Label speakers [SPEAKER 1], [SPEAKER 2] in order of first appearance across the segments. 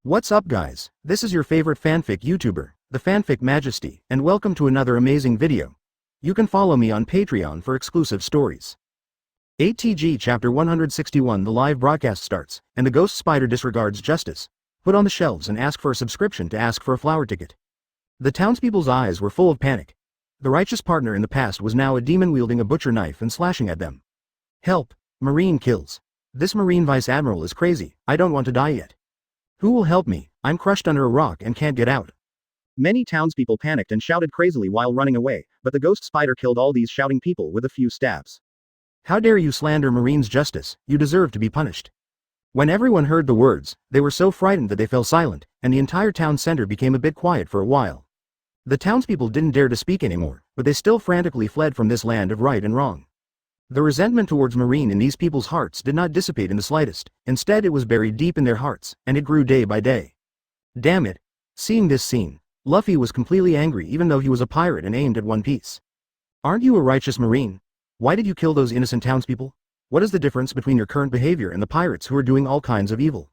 [SPEAKER 1] What's up guys, this is your favorite fanfic YouTuber, the Fanfic Majesty, and welcome to another amazing video. You can follow me on Patreon for exclusive stories. 8TG Chapter 161 The live broadcast starts, and the ghost spider disregards justice. Put on the shelves and ask for a subscription to ask for a flower ticket. The townspeople's eyes were full of panic. The righteous partner in the past was now a demon wielding a butcher knife and slashing at them. Help! Marine kills. This Marine Vice Admiral is crazy, I don't want to die yet. Who will help me? I'm crushed under a rock and can't get out. Many townspeople panicked and shouted crazily while running away, but the ghost spider killed all these shouting people with a few stabs. How dare you slander Marine's justice, you deserve to be punished. When everyone heard the words, they were so frightened that they fell silent, and the entire town center became a bit quiet for a while. The townspeople didn't dare to speak anymore, but they still frantically fled from this land of right and wrong. The resentment towards Marine in these people's hearts did not dissipate in the slightest, instead it was buried deep in their hearts, and it grew day by day. Damn it. Seeing this scene, Luffy was completely angry even though he was a pirate and aimed at One Piece. Aren't you a righteous Marine? Why did you kill those innocent townspeople? What is the difference between your current behavior and the pirates who are doing all kinds of evil?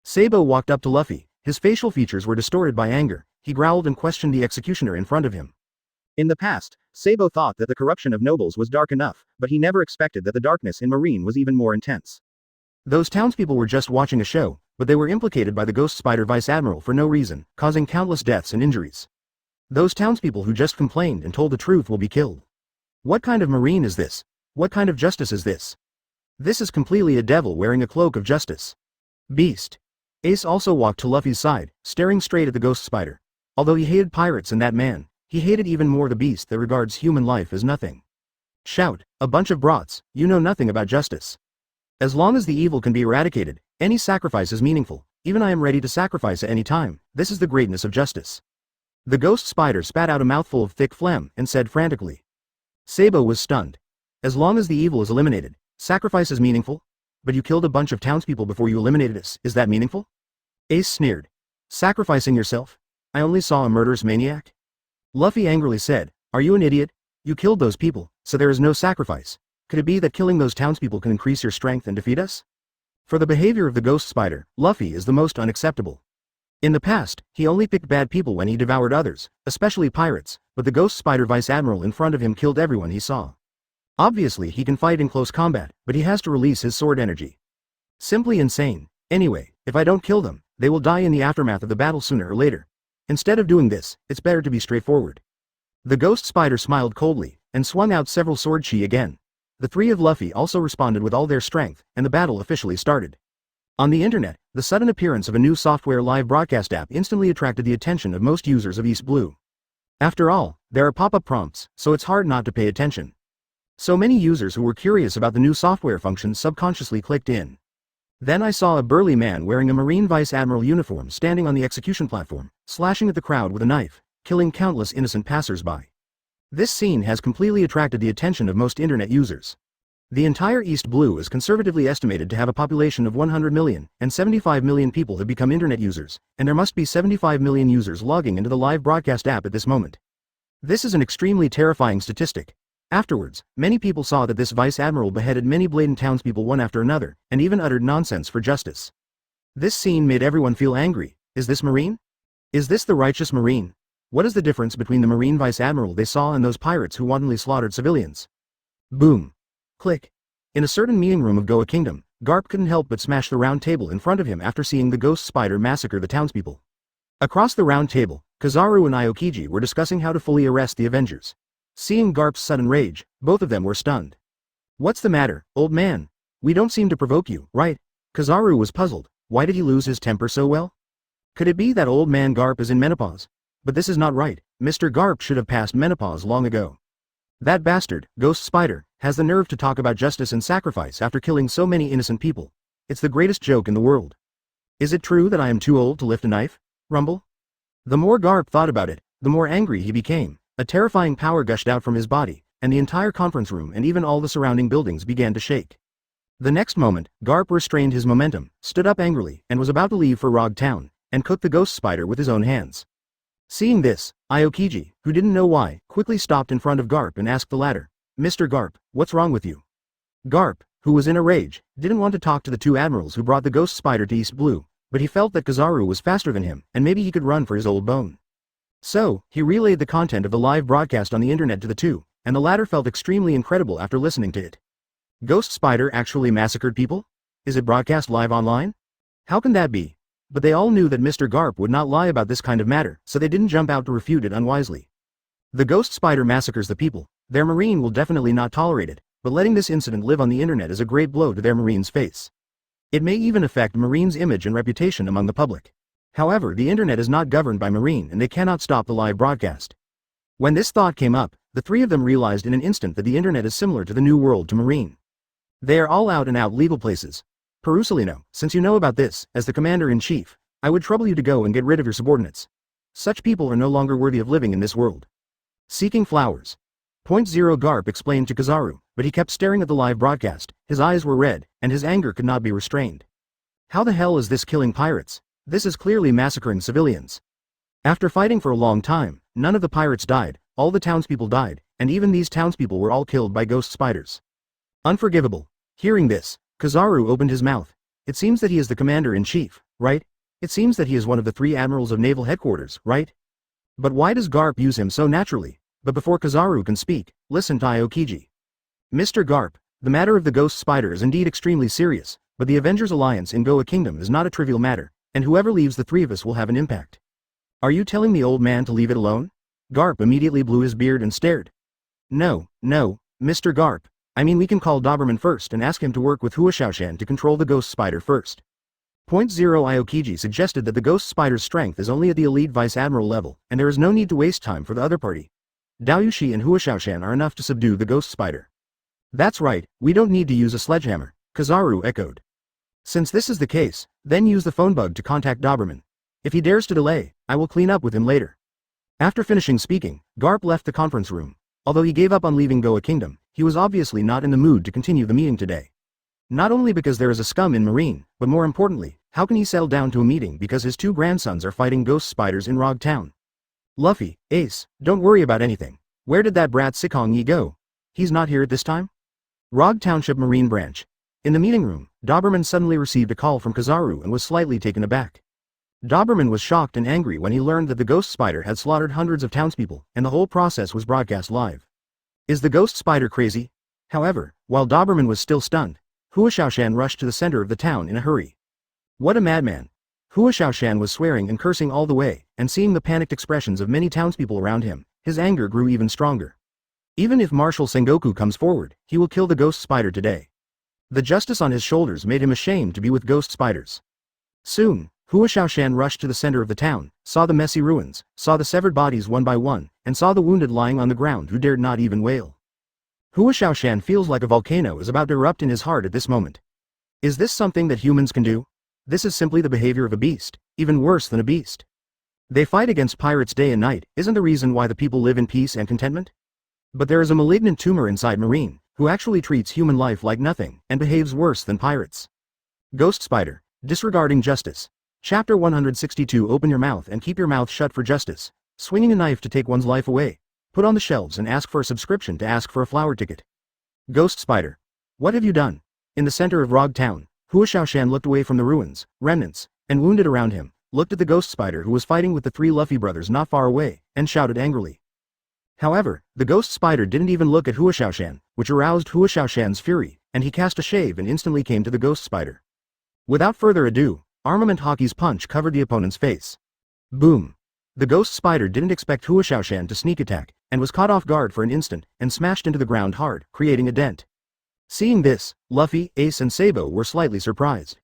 [SPEAKER 1] Sabo walked up to Luffy, his facial features were distorted by anger, he growled and questioned the executioner in front of him. In the past, Sabo thought that the corruption of nobles was dark enough, but he never expected that the darkness in Marine was even more intense. Those townspeople were just watching a show, but they were implicated by the ghost spider vice admiral for no reason, causing countless deaths and injuries. Those townspeople who just complained and told the truth will be killed. What kind of Marine is this? What kind of justice is this? This is completely a devil wearing a cloak of justice. Beast. Ace also walked to Luffy's side, staring straight at the ghost spider. Although he hated pirates and that man, he hated even more the beast that regards human life as nothing. Shout, a bunch of brats, you know nothing about justice. As long as the evil can be eradicated, any sacrifice is meaningful, even I am ready to sacrifice at any time, this is the greatness of justice. The ghost spider spat out a mouthful of thick phlegm and said frantically. Sabo was stunned. As long as the evil is eliminated, sacrifice is meaningful? But you killed a bunch of townspeople before you eliminated us, is that meaningful? Ace sneered. Sacrificing yourself? I only saw a murderous maniac? Luffy angrily said, are you an idiot? You killed those people, so there is no sacrifice. Could it be that killing those townspeople can increase your strength and defeat us? For the behavior of the ghost spider, Luffy is the most unacceptable. In the past, he only picked bad people when he devoured others, especially pirates, but the ghost spider vice admiral in front of him killed everyone he saw. Obviously he can fight in close combat, but he has to release his sword energy. Simply insane. Anyway, if I don't kill them, they will die in the aftermath of the battle sooner or later. Instead of doing this, it's better to be straightforward. The ghost spider smiled coldly, and swung out several sword chi again. The three of Luffy also responded with all their strength, and the battle officially started. On the internet, the sudden appearance of a new software live broadcast app instantly attracted the attention of most users of East Blue. After all, there are pop-up prompts, so it's hard not to pay attention. So many users who were curious about the new software function subconsciously clicked in. Then I saw a burly man wearing a Marine Vice Admiral uniform standing on the execution platform, slashing at the crowd with a knife, killing countless innocent passers-by. This scene has completely attracted the attention of most internet users. The entire East Blue is conservatively estimated to have a population of 100 million, and 75 million people have become internet users, and there must be 75 million users logging into the live broadcast app at this moment. This is an extremely terrifying statistic. Afterwards, many people saw that this vice admiral beheaded many blatant townspeople one after another, and even uttered nonsense for justice. This scene made everyone feel angry. Is this Marine? Is this the righteous Marine? What is the difference between the Marine vice admiral they saw and those pirates who wantonly slaughtered civilians? Boom. Click. In a certain meeting room of Goa Kingdom, Garp couldn't help but smash the round table in front of him after seeing the ghost spider massacre the townspeople. Across the round table, Kizaru and Aokiji were discussing how to fully arrest the Avengers. Seeing Garp's sudden rage, both of them were stunned. What's the matter, old man? We don't seem to provoke you, right? Kizaru was puzzled. Why did he lose his temper so well? Could it be that old man Garp is in menopause? But this is not right. Mr. Garp should have passed menopause long ago. That bastard, Ghost Spider, has the nerve to talk about justice and sacrifice after killing so many innocent people. It's the greatest joke in the world. Is it true that I am too old to lift a knife? Rumble? The more Garp thought about it, the more angry he became. A terrifying power gushed out from his body, and the entire conference room and even all the surrounding buildings began to shake. The next moment, Garp restrained his momentum, stood up angrily, and was about to leave for Rog Town, and cook the ghost spider with his own hands. Seeing this, Aokiji, who didn't know why, quickly stopped in front of Garp and asked the latter, Mr. Garp, what's wrong with you? Garp, who was in a rage, didn't want to talk to the two admirals who brought the ghost spider to East Blue, but he felt that Kizaru was faster than him, and maybe he could run for his old bone. So, he relayed the content of the live broadcast on the internet to the two, and the latter felt extremely incredible after listening to it. Ghost Spider actually massacred people? Is it broadcast live online? How can that be? But they all knew that Mr. Garp would not lie about this kind of matter, so they didn't jump out to refute it unwisely. The Ghost Spider massacres the people. Their marine will definitely not tolerate it, but letting this incident live on the internet is a great blow to their marine's face. It may even affect Marine's image and reputation among the public. However, the internet is not governed by Marine and they cannot stop the live broadcast. When this thought came up, the three of them realized in an instant that the internet is similar to the New World to Marine. They are all out and out legal places. Perusalino, since you know about this, as the commander-in-chief, I would trouble you to go and get rid of your subordinates. Such people are no longer worthy of living in this world. Seeking flowers. Point Zero Garp explained to Kizaru, but he kept staring at the live broadcast, his eyes were red, and his anger could not be restrained. How the hell is this killing pirates? This is clearly massacring civilians. After fighting for a long time, none of the pirates died, all the townspeople died, and even these townspeople were all killed by ghost spiders. Unforgivable. Hearing this, Kizaru opened his mouth. It seems that he is the commander-in-chief, right? It seems that he is one of the three admirals of naval headquarters, right? But why does Garp use him so naturally? But before Kizaru can speak, listen to Aokiji. Mr. Garp, the matter of the ghost spider is indeed extremely serious, but the Avengers alliance in Goa Kingdom is not a trivial matter, and whoever leaves the three of us will have an impact. Are you telling the old man to leave it alone? Garp immediately blew his beard and stared. No, Mr. Garp. I mean we can call Doberman first and ask him to work with Hua Shan to control the ghost spider first. Point Zero Aokiji suggested that the ghost spider's strength is only at the elite vice admiral level, and there is no need to waste time for the other party. Daoyushi and Hua Shan are enough to subdue the ghost spider. That's right, we don't need to use a sledgehammer, Kizaru echoed. Since this is the case, then use the phone bug to contact Doberman. If he dares to delay, I will clean up with him later. After finishing speaking, Garp left the conference room. Although he gave up on leaving Goa Kingdom, he was obviously not in the mood to continue the meeting today. Not only because there is a scum in Marine, but more importantly, how can he settle down to a meeting because his two grandsons are fighting ghost spiders in Rog Town? Luffy, Ace, don't worry about anything. Where did that brat Sikong Yi go? He's not here at this time? Rog Township Marine Branch. In the meeting room, Doberman suddenly received a call from Kizaru and was slightly taken aback. Doberman was shocked and angry when he learned that the ghost spider had slaughtered hundreds of townspeople, and the whole process was broadcast live. Is the ghost spider crazy? However, while Doberman was still stunned, Hua Shan rushed to the center of the town in a hurry. What a madman! Hua Shan was swearing and cursing all the way, and seeing the panicked expressions of many townspeople around him, his anger grew even stronger. Even if Marshal Sengoku comes forward, he will kill the ghost spider today. The justice on his shoulders made him ashamed to be with ghost spiders. Soon, Hua Shan rushed to the center of the town, saw the messy ruins, saw the severed bodies one by one, and saw the wounded lying on the ground who dared not even wail. Hua Shan feels like a volcano is about to erupt in his heart at this moment. Is this something that humans can do? This is simply the behavior of a beast, even worse than a beast. They fight against pirates day and night, isn't the reason why the people live in peace and contentment? But there is a malignant tumor inside Marine, who actually treats human life like nothing, and behaves worse than pirates. Ghost Spider, disregarding justice. Chapter 162 Open your mouth and keep your mouth shut for justice. Swinging a knife to take one's life away. Put on the shelves and ask for a subscription to ask for a flower ticket. Ghost Spider. What have you done? In the center of Rog Town, Hua Shan looked away from the ruins, remnants, and wounded around him, looked at the ghost spider who was fighting with the three Luffy brothers not far away, and shouted angrily. However, the ghost spider didn't even look at Hua Shan, which aroused Hua Shan's fury, and he cast a shave and instantly came to the ghost spider. Without further ado, Armament Hockey's punch covered the opponent's face. Boom! The ghost spider didn't expect Hua Shan to sneak attack, and was caught off guard for an instant, and smashed into the ground hard, creating a dent. Seeing this, Luffy, Ace and Sabo were slightly surprised.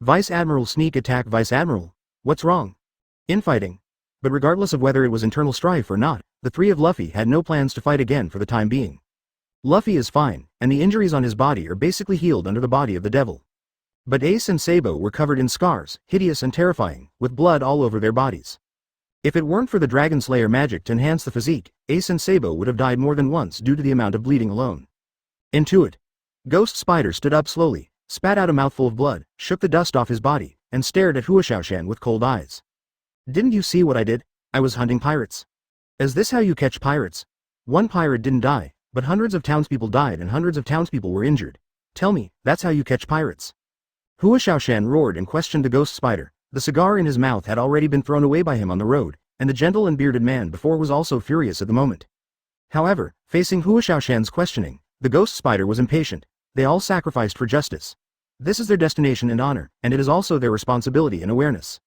[SPEAKER 1] Vice Admiral sneak attack Vice Admiral? What's wrong? Infighting. But regardless of whether it was internal strife or not, the three of Luffy had no plans to fight again for the time being. Luffy is fine, and the injuries on his body are basically healed under the body of the devil. But Ace and Sabo were covered in scars, hideous and terrifying, with blood all over their bodies. If it weren't for the Dragon Slayer magic to enhance the physique, Ace and Sabo would have died more than once due to the amount of bleeding alone. Intuit. Ghost Spider stood up slowly, spat out a mouthful of blood, shook the dust off his body, and stared at Hua Shan with cold eyes. Didn't you see what I did? I was hunting pirates. Is this how you catch pirates? One pirate didn't die, but hundreds of townspeople died and hundreds of townspeople were injured. Tell me, that's how you catch pirates? Hua Shan roared and questioned the ghost spider, The cigar in his mouth had already been thrown away by him on the road, and the gentle and bearded man before was also furious at the moment. However, facing Hua Shan's questioning, the ghost spider was impatient. They all sacrificed for justice. This is their destination and honor, and it is also their responsibility and awareness.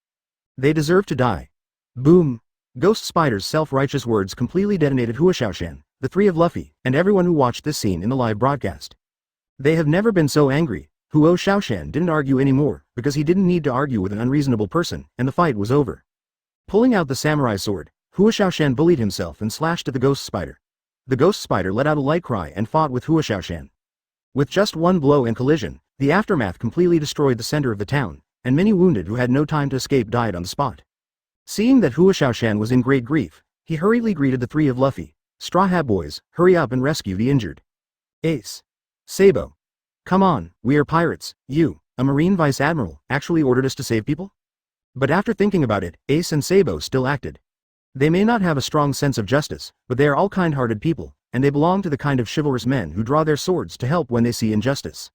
[SPEAKER 1] They deserve to die. Boom! Ghost Spider's self-righteous words completely detonated Hua Shan, the three of Luffy, and everyone who watched this scene in the live broadcast. They have never been so angry. Hua Shan didn't argue anymore, because he didn't need to argue with an unreasonable person, and the fight was over. Pulling out the samurai sword, Hua Shan bullied himself and slashed at the ghost spider. The ghost spider let out a light cry and fought with Hua Shan. With just one blow and collision, the aftermath completely destroyed the center of the town, and many wounded who had no time to escape died on the spot. Seeing that Hua Shan was in great grief, he hurriedly greeted the three of Luffy. Straw Hat Boys, hurry up and rescue the injured. Ace. Sabo. Come on, we are pirates. You, a Marine Vice Admiral, actually ordered us to save people? But after thinking about it, Ace and Sabo still acted. They may not have a strong sense of justice, but they are all kind-hearted people, and they belong to the kind of chivalrous men who draw their swords to help when they see injustice.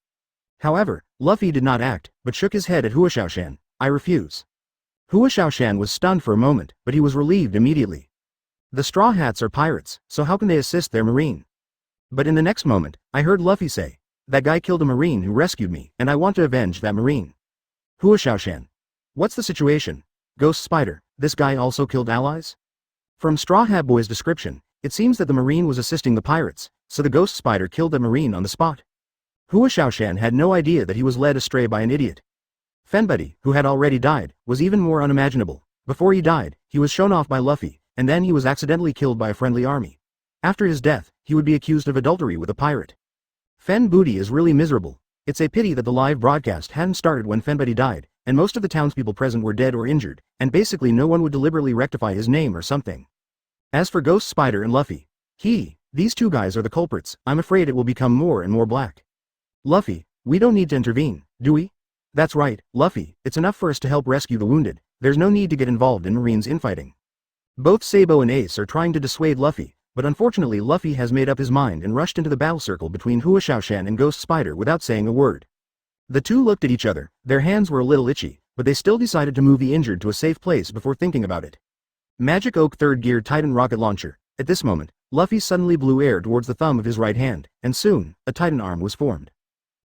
[SPEAKER 1] However, Luffy did not act, but shook his head at Hua Shan. I refuse. Hua Shan was stunned for a moment, but he was relieved immediately. The Straw Hats are pirates, so how can they assist their marine? But in the next moment, I heard Luffy say, that guy killed a marine who rescued me, and I want to avenge that marine. Hua Shan. What's the situation? Ghost Spider, this guy also killed allies? From Straw Hat Boy's description, it seems that the marine was assisting the pirates, so the ghost spider killed the marine on the spot. Hua Shan had no idea that he was led astray by an idiot. Fenbuddy, who had already died, was even more unimaginable. Before he died, he was shown off by Luffy, and then he was accidentally killed by a friendly army. After his death, he would be accused of adultery with a pirate. Fen Booty is really miserable. It's a pity that the live broadcast hadn't started when Fenbuddy died, and most of the townspeople present were dead or injured, and basically no one would deliberately rectify his name or something. As for Ghost Spider and Luffy, these two guys are the culprits. I'm afraid it will become more and more black. Luffy, we don't need to intervene, do we? That's right, Luffy, it's enough for us to help rescue the wounded. There's no need to get involved in Marines infighting. Both Sabo and Ace are trying to dissuade Luffy, but unfortunately Luffy has made up his mind and rushed into the battle circle between Hua Shan and Ghost Spider without saying a word. The two looked at each other, their hands were a little itchy, but they still decided to move the injured to a safe place before thinking about it. Magic Oak 3rd Gear Titan Rocket Launcher. At this moment, Luffy suddenly blew air towards the thumb of his right hand, and soon, a Titan arm was formed.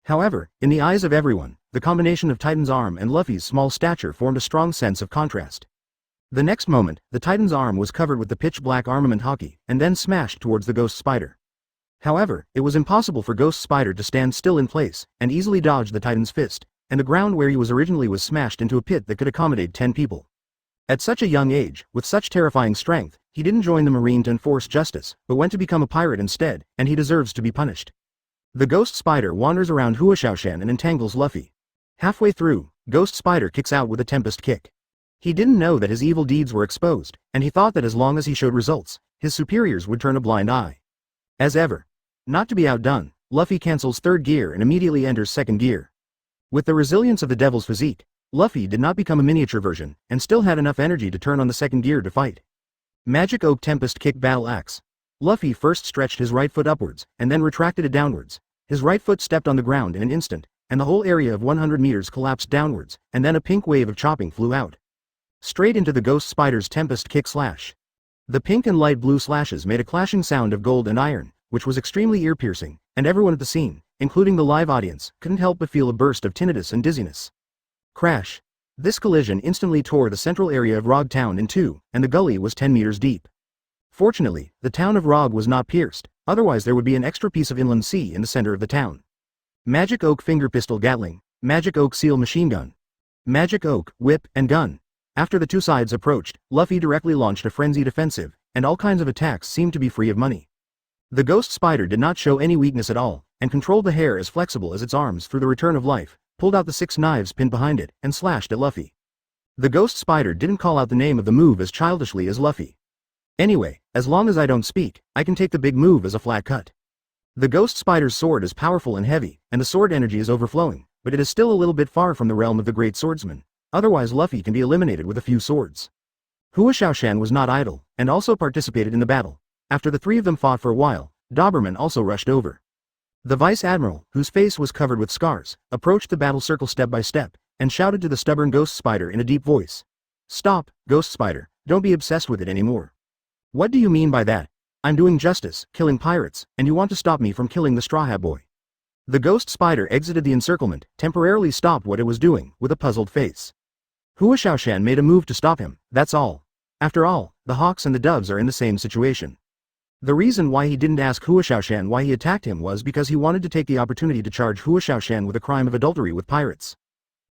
[SPEAKER 1] However, in the eyes of everyone, the combination of Titan's arm and Luffy's small stature formed a strong sense of contrast. The next moment, the Titan's arm was covered with the pitch-black armament hockey, and then smashed towards the Ghost Spider. However, it was impossible for Ghost Spider to stand still in place, and easily dodge the Titan's fist, and the ground where he was originally was smashed into a pit that could accommodate 10 people. At such a young age, with such terrifying strength, he didn't join the Marine to enforce justice, but went to become a pirate instead, and he deserves to be punished. The Ghost Spider wanders around Hua Shan and entangles Luffy. Halfway through, Ghost Spider kicks out with a Tempest Kick. He didn't know that his evil deeds were exposed, and he thought that as long as he showed results, his superiors would turn a blind eye. As ever. Not to be outdone, Luffy cancels 3rd gear and immediately enters 2nd gear. With the resilience of the Devil's physique, Luffy did not become a miniature version, and still had enough energy to turn on the 2nd gear to fight. Magic Oak Tempest Kick Battle Axe. Luffy first stretched his right foot upwards, and then retracted it downwards. His right foot stepped on the ground in an instant, and the whole area of 100 meters collapsed downwards, and then a pink wave of chopping flew out. Straight into the Ghost Spider's Tempest Kick slash. The pink and light blue slashes made a clashing sound of gold and iron, which was extremely ear-piercing, and everyone at the scene, including the live audience, couldn't help but feel a burst of tinnitus and dizziness. Crash. This collision instantly tore the central area of Rog Town in two, and the gully was 10 meters deep. Fortunately, the town of Rog was not pierced, otherwise there would be an extra piece of inland sea in the center of the town. Magic Oak Finger Pistol Gatling, Magic Oak Seal Machine Gun. Magic Oak, Whip, and Gun. After the two sides approached, Luffy directly launched a frenzied offensive, and all kinds of attacks seemed to be free of money. The Ghost Spider did not show any weakness at all, and controlled the hair as flexible as its arms through the return of life, pulled out the 6 knives pinned behind it, and slashed at Luffy. The Ghost Spider didn't call out the name of the move as childishly as Luffy. Anyway, as long as I don't speak, I can take the big move as a flat cut. The Ghost Spider's sword is powerful and heavy, and the sword energy is overflowing, but it is still a little bit far from the realm of the great swordsman. Otherwise Luffy can be eliminated with a few swords. Hua Shan was not idle, and also participated in the battle. After the three of them fought for a while, Doberman also rushed over. The Vice Admiral, whose face was covered with scars, approached the battle circle step by step, and shouted to the stubborn ghost spider in a deep voice. Stop, ghost spider, don't be obsessed with it anymore. What do you mean by that? I'm doing justice, killing pirates, and you want to stop me from killing the Straw Hat Boy. The ghost spider exited the encirclement, temporarily stopped what it was doing, with a puzzled face. Hua Shan made a move to stop him, that's all. After all, the hawks and the doves are in the same situation. The reason why he didn't ask Hua Shan why he attacked him was because he wanted to take the opportunity to charge Hua Shan with a crime of adultery with pirates.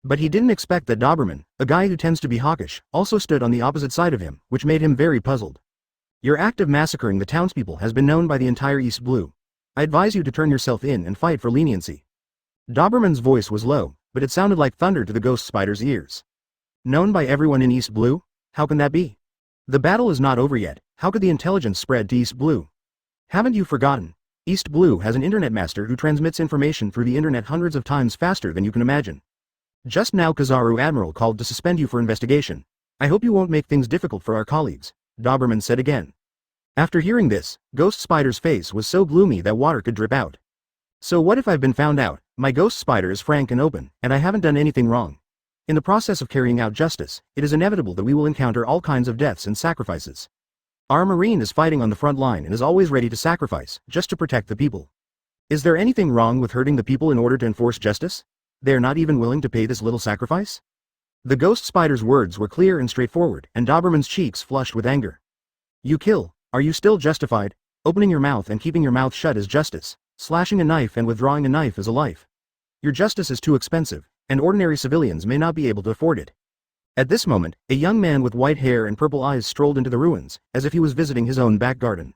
[SPEAKER 1] But he didn't expect that Doberman, a guy who tends to be hawkish, also stood on the opposite side of him, which made him very puzzled. Your act of massacring the townspeople has been known by the entire East Blue. I advise you to turn yourself in and fight for leniency. Doberman's voice was low, but it sounded like thunder to the ghost spider's ears. Known by everyone in East Blue? How can that be? The battle is not over yet, how could the intelligence spread to East Blue? Haven't you forgotten? East Blue has an internet master who transmits information through the internet hundreds of times faster than you can imagine. Just now Kizaru Admiral called to suspend you for investigation. I hope you won't make things difficult for our colleagues, Doberman said again. After hearing this, Ghost Spider's face was so gloomy that water could drip out. So what if I've been found out? My Ghost Spider is frank and open, and I haven't done anything wrong. In the process of carrying out justice, it is inevitable that we will encounter all kinds of deaths and sacrifices. Our Marine is fighting on the front line and is always ready to sacrifice, just to protect the people. Is there anything wrong with hurting the people in order to enforce justice? They are not even willing to pay this little sacrifice? The Ghost Spider's words were clear and straightforward, and Doberman's cheeks flushed with anger. You kill. Are you still justified? Opening your mouth and keeping your mouth shut is justice. Slashing a knife and withdrawing a knife is a life. Your justice is too expensive, and ordinary civilians may not be able to afford it. At this moment, a young man with white hair and purple eyes strolled into the ruins, as if he was visiting his own back garden.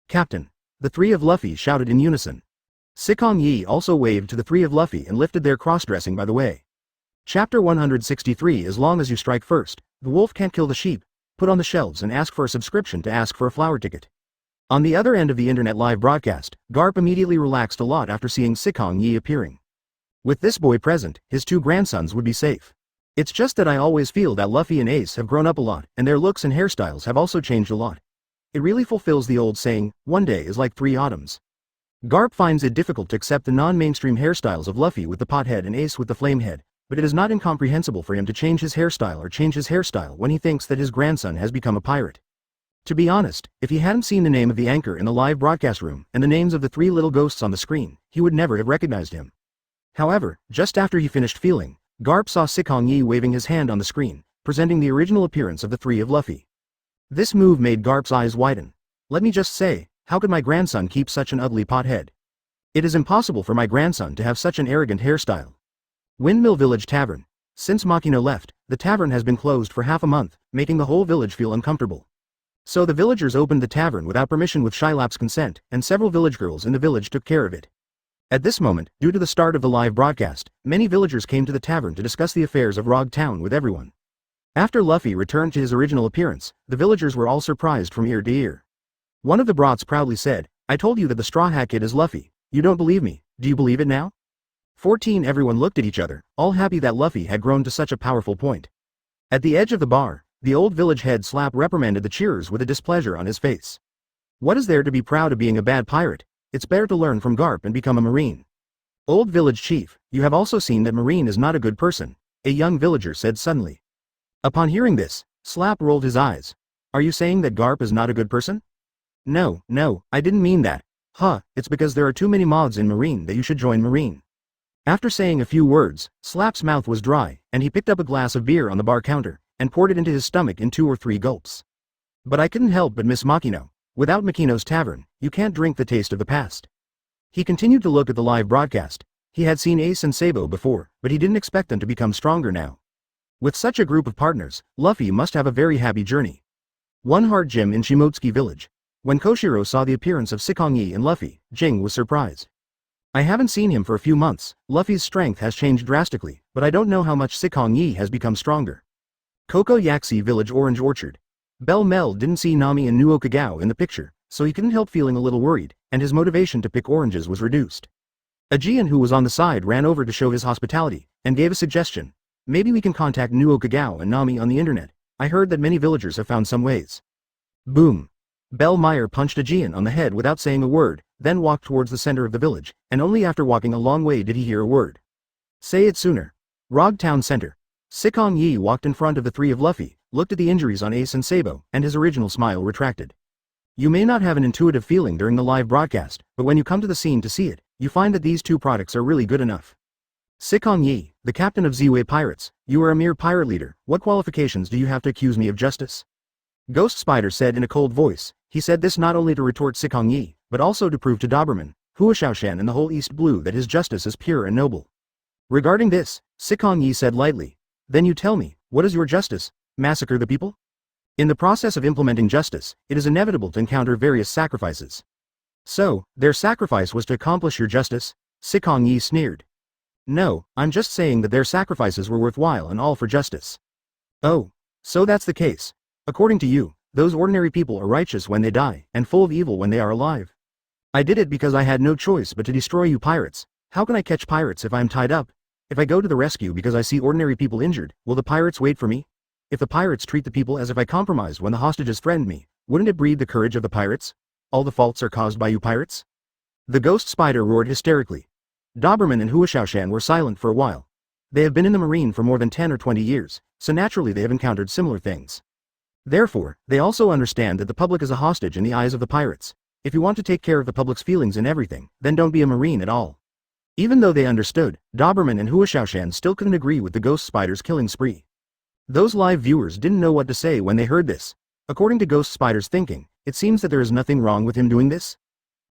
[SPEAKER 1] Captain! The three of Luffy shouted in unison. Sikong Yi also waved to the three of Luffy and lifted their cross-dressing by the way. Chapter 163 As long as you strike first, the wolf can't kill the sheep. Put on the shelves and ask for a subscription to ask for a flower ticket. On the other end of the internet live broadcast, Garp immediately relaxed a lot after seeing Sikong Yi appearing. With this boy present, his two grandsons would be safe. It's just that I always feel that Luffy and Ace have grown up a lot, and their looks and hairstyles have also changed a lot. It really fulfills the old saying, one day is like 3 autumns. Garp finds it difficult to accept the non-mainstream hairstyles of Luffy with the pot head and Ace with the flame head, but it is not incomprehensible for him to change his hairstyle when he thinks that his grandson has become a pirate. To be honest, if he hadn't seen the name of the anchor in the live broadcast room and the names of the 3 little ghosts on the screen, he would never have recognized him. However, just after he finished feeling, Garp saw Sikong Yi waving his hand on the screen, presenting the original appearance of the 3 of Luffy. This move made Garp's eyes widen. Let me just say, how could my grandson keep such an ugly pot head? It is impossible for my grandson to have such an arrogant hairstyle. Windmill Village Tavern. Since Makino left, the tavern has been closed for half a month, making the whole village feel uncomfortable. So the villagers opened the tavern without permission with Shylap's consent, and several village girls in the village took care of it. At this moment, due to the start of the live broadcast, many villagers came to the tavern to discuss the affairs of Rog Town with everyone. After Luffy returned to his original appearance, the villagers were all surprised from ear to ear. One of the brats proudly said, I told you that the Straw Hat Kid is Luffy. You don't believe me, do you believe it now? 14 Everyone looked at each other, all happy that Luffy had grown to such a powerful point. At the edge of the bar, the old village head Slap reprimanded the cheerers with a displeasure on his face. What is there to be proud of being a bad pirate? It's better to learn from Garp and become a marine. Old village chief, you have also seen that Marine is not a good person, a young villager said suddenly. Upon hearing this, Slap rolled his eyes. Are you saying that Garp is not a good person? No, I didn't mean that. It's because there are too many mods in Marine that you should join Marine. After saying a few words, Slap's mouth was dry, and he picked up a glass of beer on the bar counter, and poured it into his stomach in 2 or 3 gulps. But I couldn't help but miss Makino. Without Makino's tavern, you can't drink the taste of the past. He continued to look at the live broadcast. He had seen Ace and Sabo before, but he didn't expect them to become stronger now. With such a group of partners, Luffy must have a very happy journey. One Heart Gym in Shimotsuki Village. When Koshiro saw the appearance of Sikong Yi and Luffy, Jing was surprised. I haven't seen him for a few months. Luffy's strength has changed drastically, but I don't know how much Sikong Yi has become stronger. Koko Yaksi Village Orange Orchard. Bell Mel didn't see Nami and Nuo Kagao in the picture, so he couldn't help feeling a little worried, and his motivation to pick oranges was reduced. Ajian, who was on the side, ran over to show his hospitality, and gave a suggestion. Maybe we can contact Nuo Kagao and Nami on the internet. I heard that many villagers have found some ways. Boom. Bell Meyer punched Ajian on the head without saying a word, then walked towards the center of the village, and only after walking a long way did he hear a word. Say it sooner. Rog Town Center. Sikong Yi walked in front of the three of Luffy, looked at the injuries on Ace and Sabo, and his original smile retracted. You may not have an intuitive feeling during the live broadcast, but when you come to the scene to see it, you find that these two products are really good enough. Sikong Yi, the captain of Z-Way Pirates, you are a mere pirate leader, what qualifications do you have to accuse me of justice? Ghost Spider said in a cold voice. He said this not only to retort Sikong Yi, but also to prove to Doberman, Hua Shan and the whole East Blue that his justice is pure and noble. Regarding this, Sikong Yi said lightly, then you tell me, what is your justice? Massacre the people? In the process of implementing justice, it is inevitable to encounter various sacrifices. So, their sacrifice was to accomplish your justice? Sikong Yi sneered. No, I'm just saying that their sacrifices were worthwhile and all for justice. Oh, so that's the case. According to you, those ordinary people are righteous when they die, and full of evil when they are alive. I did it because I had no choice but to destroy you pirates. How can I catch pirates if I am tied up? If I go to the rescue because I see ordinary people injured, will the pirates wait for me? If the pirates treat the people as if I compromised when the hostages threatened me, wouldn't it breed the courage of the pirates? All the faults are caused by you pirates? The Ghost Spider roared hysterically. Doberman and Hua Shan were silent for a while. They have been in the marine for more than 10 or 20 years, so naturally they have encountered similar things. Therefore, they also understand that the public is a hostage in the eyes of the pirates. If you want to take care of the public's feelings in everything, then don't be a marine at all. Even though they understood, Doberman and Hua Shan still couldn't agree with the Ghost Spider's killing spree. Those live viewers didn't know what to say when they heard this. According to Ghost Spider's thinking, it seems that there is nothing wrong with him doing this.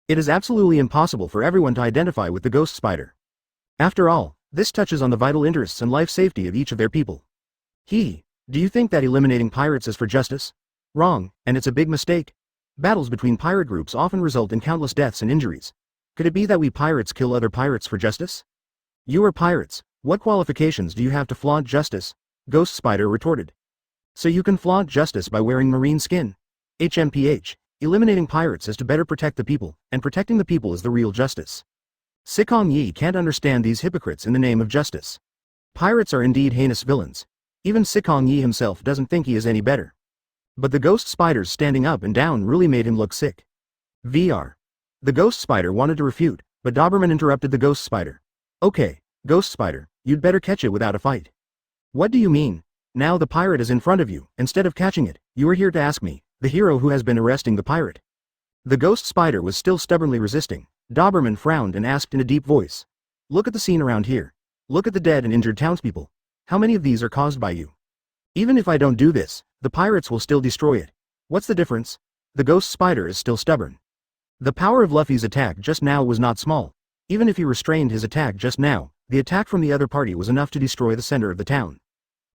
[SPEAKER 1] It is absolutely impossible for everyone to identify with the Ghost Spider. After all, this touches on the vital interests and life safety of each of their people. Do you think that eliminating pirates is for justice? Wrong, and it's a big mistake. Battles between pirate groups often result in countless deaths and injuries. Could it be that we pirates kill other pirates for justice? You are pirates. What qualifications do you have to flaunt justice? Ghost Spider retorted. So you can flaunt justice by wearing marine skin. HMPH. Eliminating pirates is to better protect the people, and protecting the people is the real justice. Sikong Yi can't understand these hypocrites in the name of justice. Pirates are indeed heinous villains. Even Sikong Yi himself doesn't think he is any better. But the Ghost Spiders standing up and down really made him look sick. VR. The Ghost Spider wanted to refute, but Doberman interrupted the Ghost Spider. Okay, Ghost Spider, you'd better catch it without a fight. What do you mean? Now the pirate is in front of you, instead of catching it, you are here to ask me, the hero who has been arresting the pirate. The Ghost Spider was still stubbornly resisting. Doberman frowned and asked in a deep voice. Look at the scene around here. Look at the dead and injured townspeople. How many of these are caused by you? Even if I don't do this, the pirates will still destroy it. What's the difference? The Ghost Spider is still stubborn. The power of Luffy's attack just now was not small. Even if he restrained his attack just now, the attack from the other party was enough to destroy the center of the town.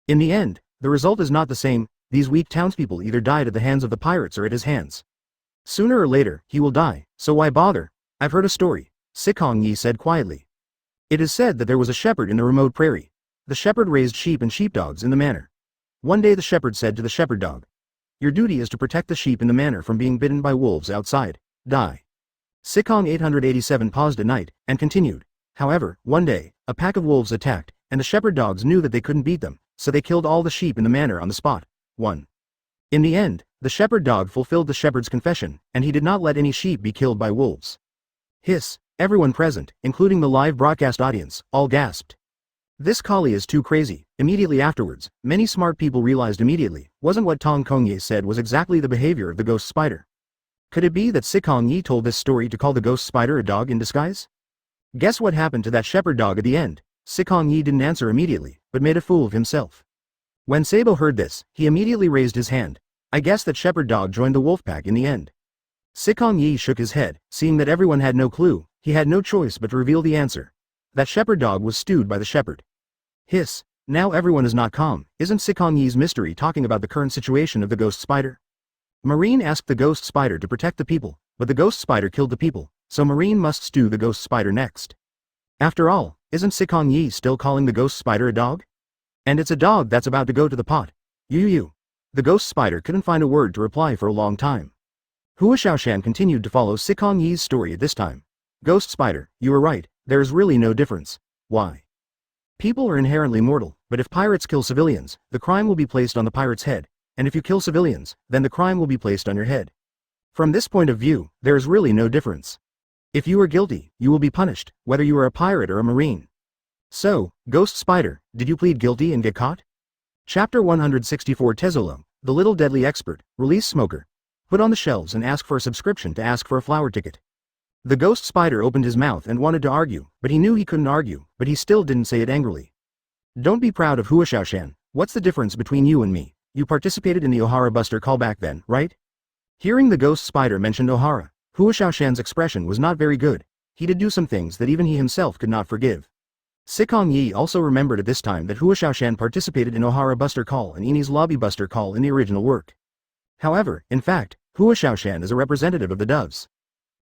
[SPEAKER 1] In the end, the result is not the same. These weak townspeople either died at the hands of the pirates or at his hands. Sooner or later, he will die, so why bother? I've heard a story, Sikong Yi said quietly. It is said that there was a shepherd in the remote prairie. The shepherd raised sheep and sheepdogs in the manor. One day the shepherd said to the shepherd dog, your duty is to protect the sheep in the manor from being bitten by wolves outside. Die. Sikong 887 paused at night, and continued. However, one day, a pack of wolves attacked, and the shepherd dogs knew that they couldn't beat them, so they killed all the sheep in the manor on the spot. 1. In the end, the shepherd dog fulfilled the shepherd's confession, and he did not let any sheep be killed by wolves. Hiss, everyone present, including the live broadcast audience, all gasped. This collie is too crazy. Immediately afterwards, many smart people realized immediately, wasn't what Sikong Ye said was exactly the behavior of the Ghost Spider. Could it be that Sikong Yi told this story to call the Ghost Spider a dog in disguise? Guess what happened to that shepherd dog at the end? Sikong Yi didn't answer immediately, but made a fool of himself. When Sabo heard this, he immediately raised his hand. I guess that shepherd dog joined the wolf pack in the end. Sikong Yi shook his head, seeing that everyone had no clue. He had no choice but to reveal the answer. That shepherd dog was stewed by the shepherd. Hiss, now everyone is not calm. Isn't Sikong Yi's mystery talking about the current situation of the Ghost Spider? Marine asked the Ghost Spider to protect the people, but the Ghost Spider killed the people, so Marine must stew the Ghost Spider next. After all, isn't Sikong Yi still calling the Ghost Spider a dog? And it's a dog that's about to go to the pot. You. The Ghost Spider couldn't find a word to reply for a long time. Hua Shan continued to follow Sikong Yi's story at this time. Ghost Spider, you were right, there is really no difference. Why? People are inherently mortal, but if pirates kill civilians, the crime will be placed on the pirate's head, and if you kill civilians, then the crime will be placed on your head. From this point of view, there is really no difference. If you are guilty, you will be punished, whether you are a pirate or a marine. So, Ghost Spider, did you plead guilty and get caught? Chapter 164 Tezolo, the little deadly expert, release Smoker. Put on the shelves and ask for a subscription to ask for a flower ticket. The Ghost Spider opened his mouth and wanted to argue, but he knew he couldn't argue, but he still didn't say it angrily. Don't be proud of Hua Shan. What's the difference between you and me? You participated in the Ohara Buster callback then, right? Hearing the Ghost Spider mention Ohara, Hua Shan's expression was not very good. He did do some things that even he himself could not forgive. Sikong Yi also remembered at this time that Hua Shan participated in Ohara Buster Call and Eni's Lobby Buster Call in the original work. However, in fact, Hua Shan is a representative of the doves.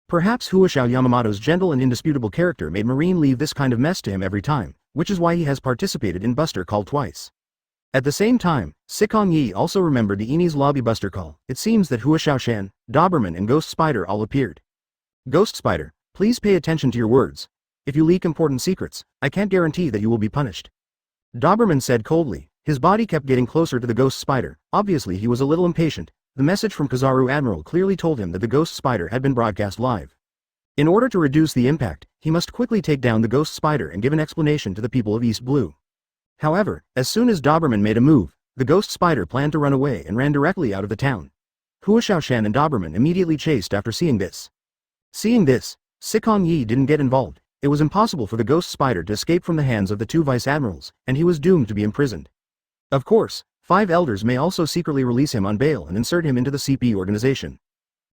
[SPEAKER 1] Perhaps Hua Yamamoto's gentle and indisputable character made Marine leave this kind of mess to him every time, which is why he has participated in Buster Call twice. At the same time, Sikong Yi also remembered the Eni's Lobby Buster Call. It seems that Hua Shan, Doberman and Ghost Spider all appeared. Ghost Spider, please pay attention to your words. If you leak important secrets, I can't guarantee that you will be punished. Doberman said coldly. His body kept getting closer to the Ghost Spider. Obviously he was a little impatient. The message from Kizaru Admiral clearly told him that the Ghost Spider had been broadcast live. In order to reduce the impact, he must quickly take down the Ghost Spider and give an explanation to the people of East Blue. However, as soon as Doberman made a move, the Ghost Spider planned to run away and ran directly out of the town. Hua Shan and Doberman immediately chased after seeing this. Seeing this, Sikong Yi didn't get involved. It was impossible for the Ghost Spider to escape from the hands of the two Vice Admirals, and he was doomed to be imprisoned. Of course, 5 elders may also secretly release him on bail and insert him into the CP organization.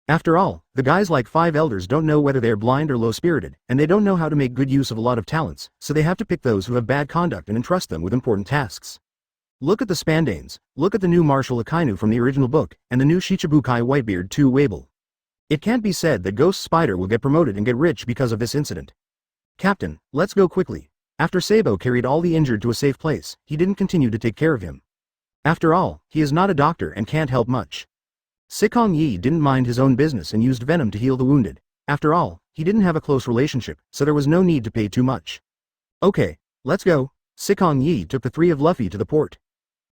[SPEAKER 1] After all, the guys like 5 elders don't know whether they're blind or low-spirited, and they don't know how to make good use of a lot of talents, so they have to pick those who have bad conduct and entrust them with important tasks. Look at the Spandanes, look at the new Marshal Akainu from the original book, and the new Shichibukai Whitebeard 2 Wable. It can't be said that Ghost Spider will get promoted and get rich because of this incident. Captain, let's go quickly. After Sabo carried all the injured to a safe place, he didn't continue to take care of him. After all, he is not a doctor and can't help much. Sikong Yi didn't mind his own business and used venom to heal the wounded. After all, he didn't have a close relationship, so there was no need to pay too much. Okay, let's go. Sikong Yi took the 3 of Luffy to the port.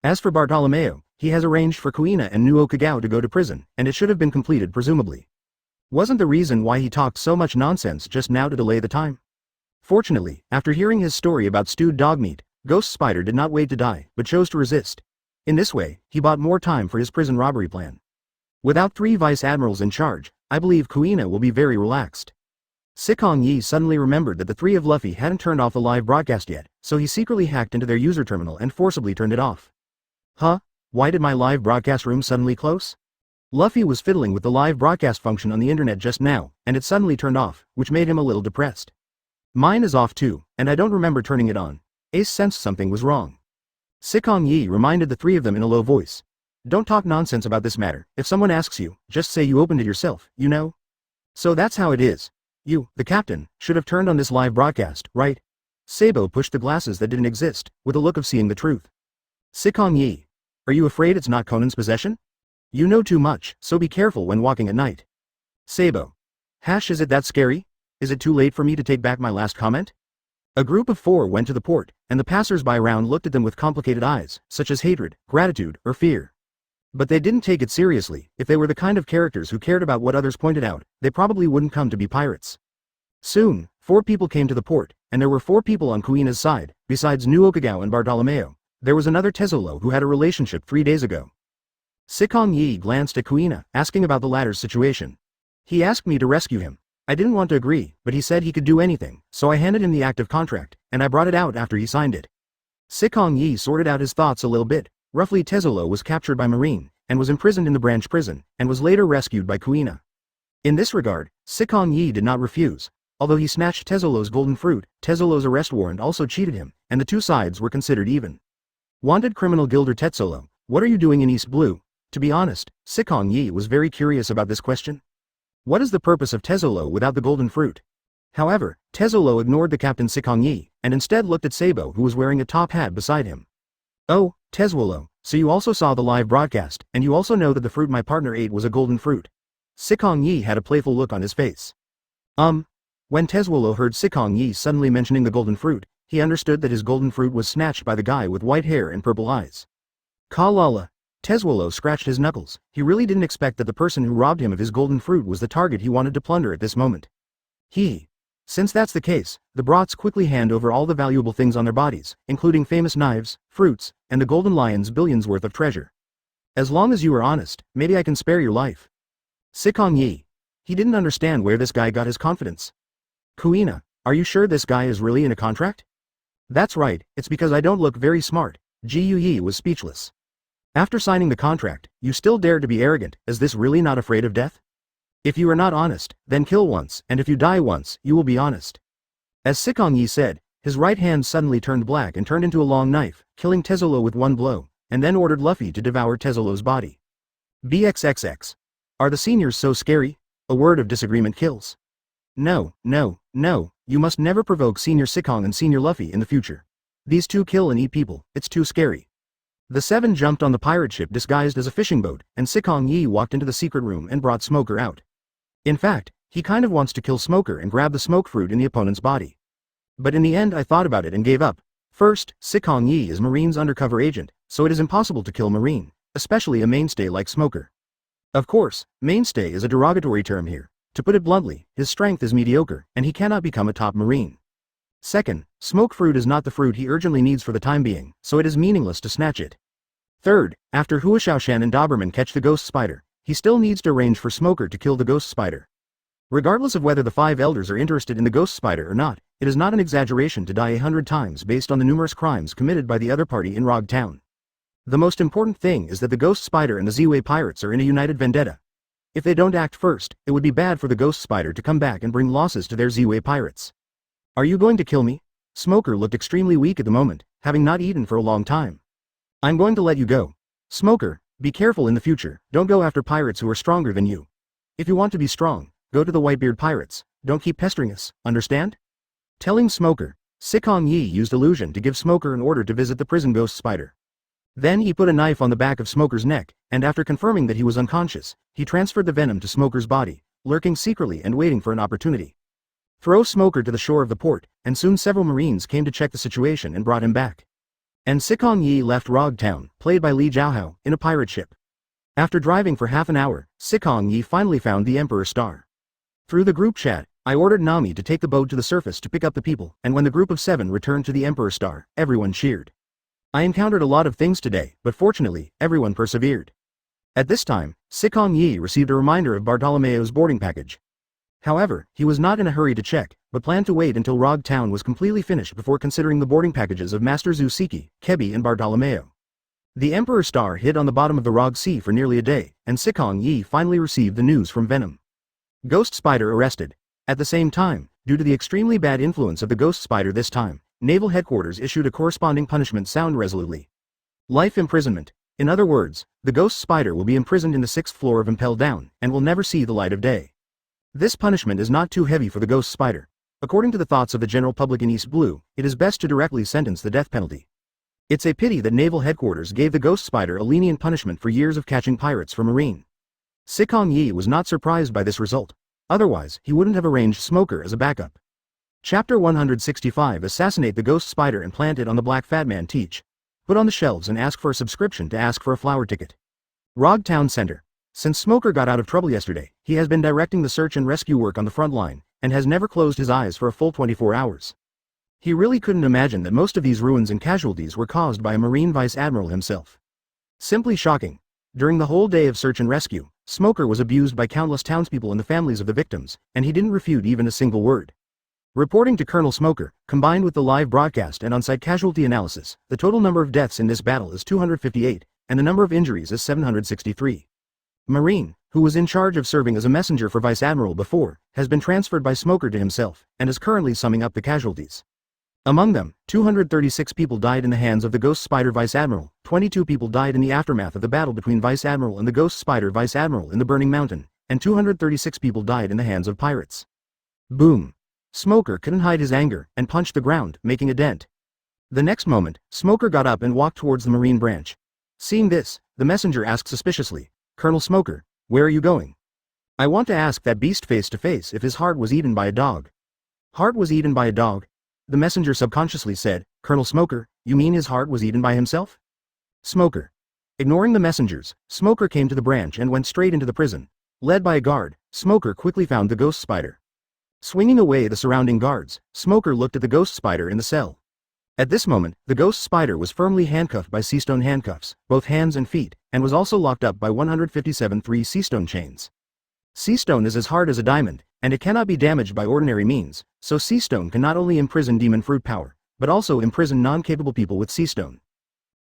[SPEAKER 1] As for Bartolomeo, he has arranged for Kuina and Nuo Kagao to go to prison, and it should have been completed presumably. Wasn't the reason why he talked so much nonsense just now to delay the time? Fortunately, after hearing his story about stewed dog meat, Ghost Spider did not wait to die, but chose to resist. In this way, he bought more time for his prison robbery plan. Without 3 Vice Admirals in charge, I believe Kuina will be very relaxed. Sikong Yi suddenly remembered that the 3 of Luffy hadn't turned off the live broadcast yet, so he secretly hacked into their user terminal and forcibly turned it off. Huh? Why did my live broadcast room suddenly close? Luffy was fiddling with the live broadcast function on the internet just now, and it suddenly turned off, which made him a little depressed. Mine is off too, and I don't remember turning it on. Ace sensed something was wrong. Sikong Yi reminded the 3 of them in a low voice. Don't talk nonsense about this matter. If someone asks you, just say you opened it yourself, you know? So that's how it is. You, the captain, should have turned on this live broadcast, right? Sabo pushed the glasses that didn't exist, with a look of seeing the truth. Sikong Yi. Are you afraid it's not Conan's possession? You know too much, so be careful when walking at night. Sabo. Is it that scary? Is it too late for me to take back my last comment? A group of 4 went to the port, and the passers-by around looked at them with complicated eyes, such as hatred, gratitude, or fear. But they didn't take it seriously. If they were the kind of characters who cared about what others pointed out, they probably wouldn't come to be pirates. Soon, 4 people came to the port, and there were 4 people on Kuina's side. Besides Nuo Kagao and Bartolomeo, there was another Tezolo who had a relationship 3 days ago. Sikong Yi glanced at Kuina, asking about the latter's situation. He asked me to rescue him. I didn't want to agree, but he said he could do anything, so I handed him the active contract, and I brought it out after he signed it. Sikong Yi sorted out his thoughts a little bit. Roughly, Tezolo was captured by Marine, and was imprisoned in the branch prison, and was later rescued by Kuina. In this regard, Sikong Yi did not refuse. Although he snatched Tezolo's golden fruit, Tezolo's arrest warrant also cheated him, and the 2 sides were considered even. Wanted criminal Gilder Tezolo, what are you doing in East Blue? To be honest, Sikong Yi was very curious about this question. What is the purpose of Tezolo without the golden fruit? However, Tezolo ignored the captain Sikong Yi, and instead looked at Sabo who was wearing a top hat beside him. Oh, Tezolo, so you also saw the live broadcast, and you also know that the fruit my partner ate was a golden fruit. Sikong Yi had a playful look on his face. When Tezolo heard Sikong Yi suddenly mentioning the golden fruit, he understood that his golden fruit was snatched by the guy with white hair and purple eyes. Kalala. Tezolo scratched his knuckles. He really didn't expect that the person who robbed him of his golden fruit was the target he wanted to plunder at this moment. Since that's the case, the brats quickly hand over all the valuable things on their bodies, including famous knives, fruits, and the Golden Lion's billions worth of treasure. As long as you are honest, maybe I can spare your life. Sikong Yi. He didn't understand where this guy got his confidence. Kuina, are you sure this guy is really in a contract? That's right, it's because I don't look very smart. Gu Yi was speechless. After signing the contract, you still dare to be arrogant. Is this really not afraid of death? If you are not honest, then kill once, and if you die once, you will be honest. As Sikong Yi said, his right hand suddenly turned black and turned into a long knife, killing Tezolo with one blow, and then ordered Luffy to devour Tezolo's body. BXXX. Are the seniors so scary? A word of disagreement kills. No, no, no, you must never provoke Senior Sikong and Senior Luffy in the future. These two kill and eat people, it's too scary. The seven jumped on the pirate ship disguised as a fishing boat, and Sikong Yi walked into the secret room and brought Smoker out. In fact, he kind of wants to kill Smoker and grab the smoke fruit in the opponent's body. But in the end I thought about it and gave up. First, Sikong Yi is Marine's undercover agent, so it is impossible to kill Marine, especially a mainstay like Smoker. Of course, mainstay is a derogatory term here. To put it bluntly, his strength is mediocre, and he cannot become a top Marine. Second, smoke fruit is not the fruit he urgently needs for the time being, so it is meaningless to snatch it. Third, after Hua Shan and Doberman catch the ghost spider, he still needs to arrange for Smoker to kill the ghost spider. Regardless of whether the five elders are interested in the ghost spider or not, it is not an exaggeration to die 100 times based on the numerous crimes committed by the other party in Rogue Town. The most important thing is that the ghost spider and the Z-Way pirates are in a united vendetta. If they don't act first, it would be bad for the ghost spider to come back and bring losses to their Z-Way pirates. Are you going to kill me? Smoker looked extremely weak at the moment, having not eaten for a long time. I'm going to let you go. Smoker, be careful in the future, don't go after pirates who are stronger than you. If you want to be strong, go to the Whitebeard pirates, don't keep pestering us, understand? Telling Smoker, Sikong Yi used illusion to give Smoker an order to visit the prison ghost spider. Then he put a knife on the back of Smoker's neck, and after confirming that he was unconscious, he transferred the venom to Smoker's body, lurking secretly and waiting for an opportunity. Throw Smoker to the shore of the port, and soon several Marines came to check the situation and brought him back. And Sikong Yi left Rogue Town, played by Li Jiaohao, in a pirate ship. After driving for half an hour, Sikong Yi finally found the Emperor Star. Through the group chat, I ordered Nami to take the boat to the surface to pick up the people, and when the group of 7 returned to the Emperor Star, everyone cheered. I encountered a lot of things today, but fortunately, everyone persevered. At this time, Sikong Yi received a reminder of Bartolomeo's boarding package. However, he was not in a hurry to check, but planned to wait until Rogue Town was completely finished before considering the boarding packages of Master Zuseki, Kebi and Bartolomeo. The Emperor Star hid on the bottom of the Rogue Sea for nearly a day, and Sikong Yi finally received the news from Venom. Ghost Spider arrested. At the same time, due to the extremely bad influence of the Ghost Spider this time, Naval Headquarters issued a corresponding punishment sound resolutely. Life imprisonment. In other words, the Ghost Spider will be imprisoned in the 6th floor of Impel Down, and will never see the light of day. This punishment is not too heavy for the Ghost Spider. According to the thoughts of the general public in East Blue, it is best to directly sentence the death penalty. It's a pity that Naval Headquarters gave the Ghost Spider a lenient punishment for years of catching pirates for Marine. Sikong Yi was not surprised by this result. Otherwise, he wouldn't have arranged Smoker as a backup. Chapter 165 Assassinate the Ghost Spider and plant it on the Black Fat Man teach. Put on the shelves and ask for a subscription to ask for a flower ticket. Rogue Town Center. Since Smoker got out of trouble yesterday, he has been directing the search and rescue work on the front line, and has never closed his eyes for a full 24 hours. He really couldn't imagine that most of these ruins and casualties were caused by a Marine Vice Admiral himself. Simply shocking. During the whole day of search and rescue, Smoker was abused by countless townspeople and the families of the victims, and he didn't refute even a single word. Reporting to Colonel Smoker, combined with the live broadcast and on-site casualty analysis, the total number of deaths in this battle is 258, and the number of injuries is 763. Marine, who was in charge of serving as a messenger for Vice Admiral before, has been transferred by Smoker to himself, and is currently summing up the casualties. Among them, 236 people died in the hands of the Ghost Spider Vice Admiral, 22 people died in the aftermath of the battle between Vice Admiral and the Ghost Spider Vice Admiral in the Burning Mountain, and 236 people died in the hands of pirates. Boom. Smoker couldn't hide his anger, and punched the ground, making a dent. The next moment, Smoker got up and walked towards the Marine branch. Seeing this, the messenger asked suspiciously, "Colonel Smoker, where are you going?" "I want to ask that beast face to face if his heart was eaten by a dog." "Heart was eaten by a dog?" The messenger subconsciously said, "Colonel Smoker, you mean his heart was eaten by himself?" Smoker. Ignoring the messengers, Smoker came to the branch and went straight into the prison. Led by a guard, Smoker quickly found the Ghost Spider. Swinging away the surrounding guards, Smoker looked at the ghost spider in the cell. At this moment, the ghost spider was firmly handcuffed by sea-stone handcuffs, both hands and feet, and was also locked up by 157 sea-stone chains. Sea-stone is as hard as a diamond, and it cannot be damaged by ordinary means, so sea-stone can not only imprison demon fruit power, but also imprison non-capable people with sea-stone.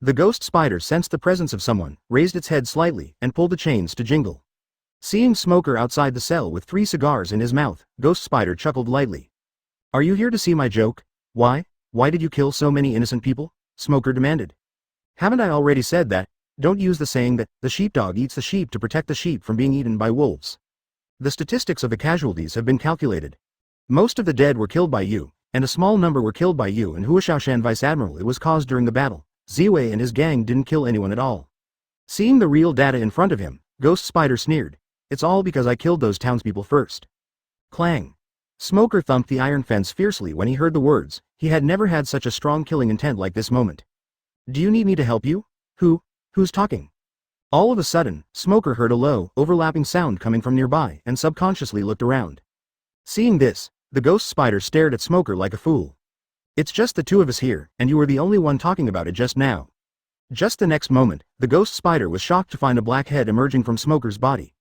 [SPEAKER 1] The ghost spider sensed the presence of someone, raised its head slightly, and pulled the chains to jingle. Seeing Smoker outside the cell with 3 cigars in his mouth, Ghost Spider chuckled lightly. "Are you here to see my joke? Why did you kill so many innocent people?" Smoker demanded. "Haven't I already said that? Don't use the saying that the sheepdog eats the sheep to protect the sheep from being eaten by wolves. The statistics of the casualties have been calculated. Most of the dead were killed by you, and a small number were killed by you and Hua Shan Vice Admiral. It was caused during the battle. Ziwei and his gang didn't kill anyone at all." Seeing the real data in front of him, Ghost Spider sneered. "It's all because I killed those townspeople first." Clang. Smoker thumped the iron fence fiercely when he heard the words. He had never had such a strong killing intent like this moment. "Do you need me to help you? Who's talking?" All of a sudden, Smoker heard a low, overlapping sound coming from nearby and subconsciously looked around. Seeing this, the ghost spider stared at Smoker like a fool. "It's just the two of us here, and you were the only one talking about it just now." Just the next moment, the ghost spider was shocked to find a black head emerging from Smoker's body.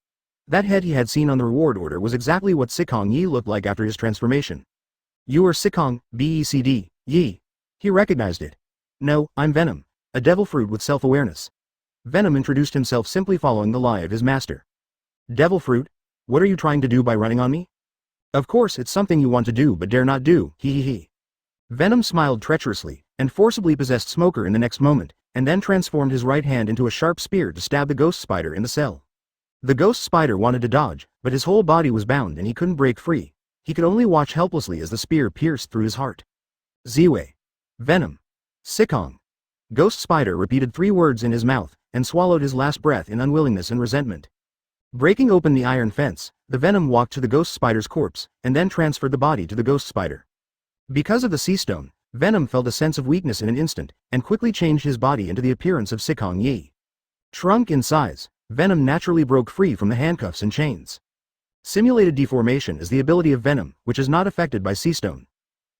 [SPEAKER 1] That head he had seen on the reward order was exactly what Sikong Yi looked like after his transformation. "You are Sikong Yi." He recognized it. "No, I'm Venom, a devil fruit with self-awareness." Venom introduced himself, simply following the lie of his master. "Devil fruit? What are you trying to do by running on me?" "Of course it's something you want to do but dare not do, he. Venom smiled treacherously, and forcibly possessed Smoker in the next moment, and then transformed his right hand into a sharp spear to stab the ghost spider in the cell. The ghost spider wanted to dodge, but his whole body was bound and he couldn't break free. He could only watch helplessly as the spear pierced through his heart. "Ziwei. Venom. Sikong." Ghost Spider repeated 3 words in his mouth, and swallowed his last breath in unwillingness and resentment. Breaking open the iron fence, the Venom walked to the ghost spider's corpse, and then transferred the body to the ghost spider. Because of the sea stone, Venom felt a sense of weakness in an instant, and quickly changed his body into the appearance of Sikong Yi. Shrunk in size, Venom naturally broke free from the handcuffs and chains. Simulated deformation is the ability of Venom, which is not affected by sea stone.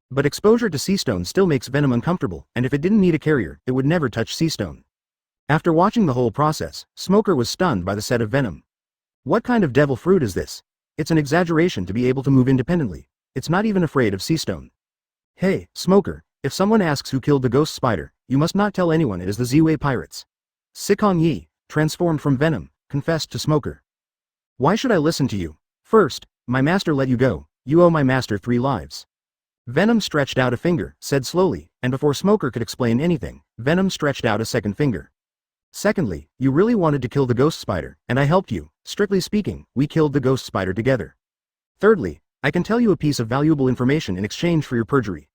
[SPEAKER 1] But exposure to sea stone still makes Venom uncomfortable, and if it didn't need a carrier, it would never touch sea stone. After watching the whole process, Smoker was stunned by the set of Venom. What kind of devil fruit is this? It's an exaggeration to be able to move independently. It's not even afraid of sea stone. "Hey, Smoker, if someone asks who killed the ghost spider, you must not tell anyone it is the Ziwei pirates." Sikong Yi, transformed from Venom, confessed to Smoker. "Why should I listen to you? First, my master let you go. You owe my master 3 lives. Venom stretched out a finger, said slowly, and before Smoker could explain anything, Venom stretched out a second finger. "Secondly, you really wanted to kill the ghost spider, and I helped you. Strictly speaking, we killed the ghost spider together. Thirdly, I can tell you a piece of valuable information in exchange for your perjury."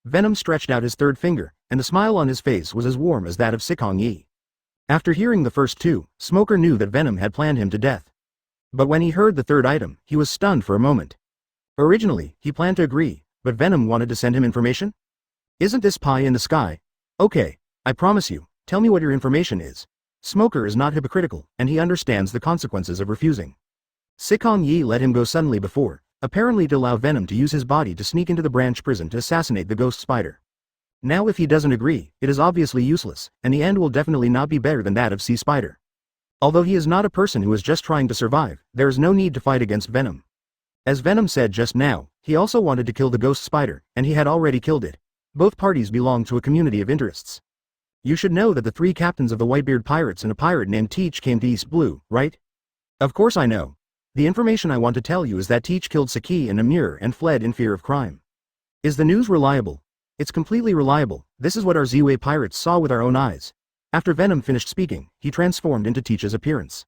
[SPEAKER 1] Venom stretched out his 3rd finger, and the smile on his face was as warm as that of Sikong Yi. After hearing the first 2, Smoker knew that Venom had planned him to death. But when he heard the 3rd item, he was stunned for a moment. Originally, he planned to agree, but Venom wanted to send him information? Isn't this pie in the sky? Okay, I promise you, tell me what your information is. Smoker is not hypocritical, and he understands the consequences of refusing. Sikong Yi let him go suddenly before, apparently to allow Venom to use his body to sneak into the branch prison to assassinate the ghost spider. Now if he doesn't agree, it is obviously useless, and the end will definitely not be better than that of Sea Spider. Although he is not a person who is just trying to survive, there is no need to fight against Venom. As Venom said just now, he also wanted to kill the ghost spider, and he had already killed it. Both parties belong to a community of interests. You should know that the 3 captains of the Whitebeard Pirates and a pirate named Teach came to East Blue, right? Of course I know. The information I want to tell you is that Teach killed Saki and Amir and fled in fear of crime. Is the news reliable? It's completely reliable. This is what our Ziwei pirates saw with our own eyes. After Venom finished speaking, he transformed into Teach's appearance.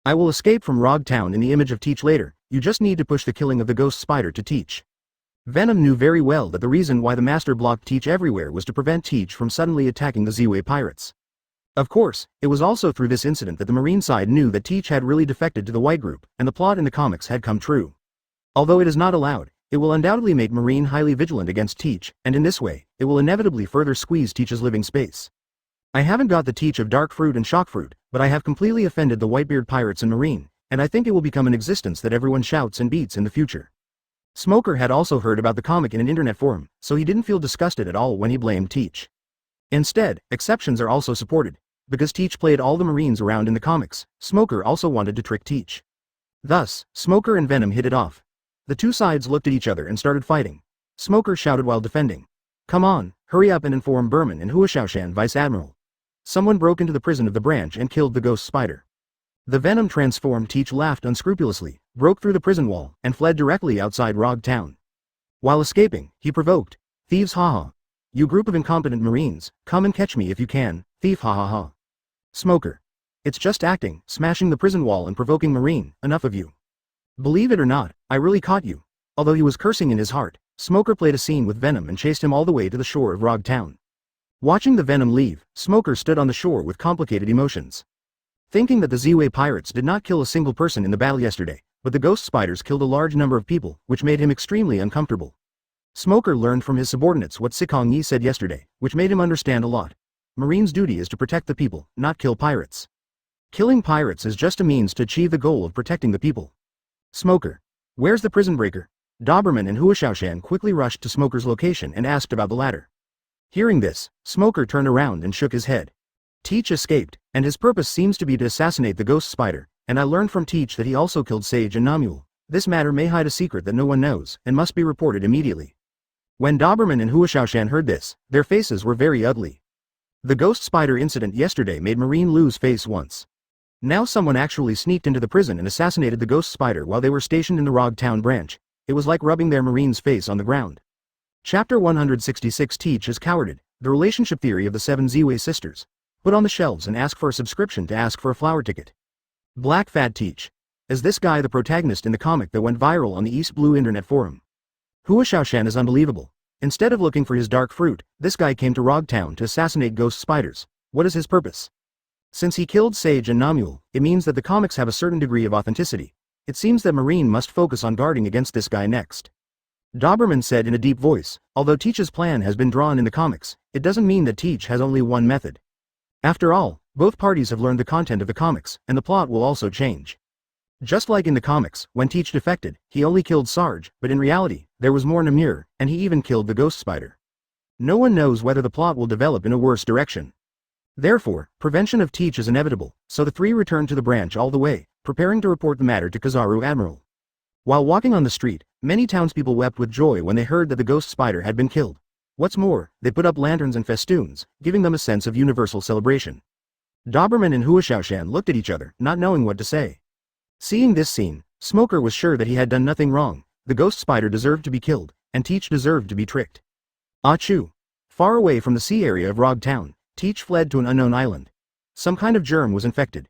[SPEAKER 1] I will escape from Rog Town in the image of Teach later. You just need to push the killing of the ghost spider to Teach. Venom knew very well that the reason why the master blocked Teach everywhere was to prevent Teach from suddenly attacking the Ziwei pirates. Of course, it was also through this incident that the Marine side knew that Teach had really defected to the White Group, and the plot in the comics had come true. Although it is not allowed, it will undoubtedly make Marine highly vigilant against Teach, and in this way, it will inevitably further squeeze Teach's living space. I haven't got the Teach of Dark Fruit and Shock Fruit, but I have completely offended the Whitebeard Pirates and Marine, and I think it will become an existence that everyone shouts and beats in the future. Smoker had also heard about the comic in an internet forum, so he didn't feel disgusted at all when he blamed Teach. Instead, exceptions are also supported. Because Teach played all the Marines around in the comics, Smoker also wanted to trick Teach. Thus, Smoker and Venom hit it off. The two sides looked at each other and started fighting. Smoker shouted while defending. "Come on, hurry up and inform Berman and Hua Shan, Vice Admiral. Someone broke into the prison of the branch and killed the ghost spider." The Venom transformed Teach laughed unscrupulously, broke through the prison wall, and fled directly outside Rog Town. While escaping, he provoked, "Thieves, haha. You group of incompetent Marines, come and catch me if you can, thief, ha ha ha." Smoker. "It's just acting, smashing the prison wall and provoking Marine, enough of you. Believe it or not, I really caught you." Although he was cursing in his heart, Smoker played a scene with Venom and chased him all the way to the shore of Rog Town. Watching the Venom leave, Smoker stood on the shore with complicated emotions. Thinking that the Ziwei pirates did not kill a single person in the battle yesterday, but the ghost spiders killed a large number of people, which made him extremely uncomfortable. Smoker learned from his subordinates what Sikong Yi said yesterday, which made him understand a lot. Marine's duty is to protect the people, not kill pirates. Killing pirates is just a means to achieve the goal of protecting the people. Smoker. "Where's the prison breaker?" Doberman and Hua Shan quickly rushed to Smoker's location and asked about the latter. Hearing this, Smoker turned around and shook his head. Teach escaped, and his purpose seems to be to assassinate the ghost spider, and I learned from Teach that he also killed Sage and Nami. This matter may hide a secret that no one knows, and must be reported immediately. When Doberman and Hua Shan heard this, their faces were very ugly. The ghost spider incident yesterday made Marine lose face once. Now someone actually sneaked into the prison and assassinated the ghost spider while they were stationed in the Rog Town branch. It was like rubbing their Marine's face on the ground. Chapter 166 Teach is cowarded, the relationship theory of the 7 Ziwei sisters. Put on the shelves and ask for a subscription to ask for a flower ticket. Black Fat Teach. Is this guy the protagonist in the comic that went viral on the East Blue internet forum? Hua Shan is unbelievable. Instead of looking for his dark fruit, this guy came to Rog Town to assassinate ghost spiders. What is his purpose? Since he killed Sage and Nami, it means that the comics have a certain degree of authenticity. It seems that Marine must focus on guarding against this guy next. Doberman said in a deep voice, although Teach's plan has been drawn in the comics, it doesn't mean that Teach has only one method. After all, both parties have learned the content of the comics, and the plot will also change. Just like in the comics, when Teach defected, he only killed Sarge, but in reality, there was more Namir, and he even killed the ghost spider. No one knows whether the plot will develop in a worse direction. Therefore, prevention of Teach is inevitable, so the three returned to the branch all the way, preparing to report the matter to Kizaru Admiral. While walking on the street, many townspeople wept with joy when they heard that the ghost spider had been killed. What's more, they put up lanterns and festoons, giving them a sense of universal celebration. Doberman and Hua Shan looked at each other, not knowing what to say. Seeing this scene, Smoker was sure that he had done nothing wrong. The ghost spider deserved to be killed, and Teach deserved to be tricked. Achoo! Far away from the sea area of Rog Town, Teach fled to an unknown island. Some kind of germ was infected.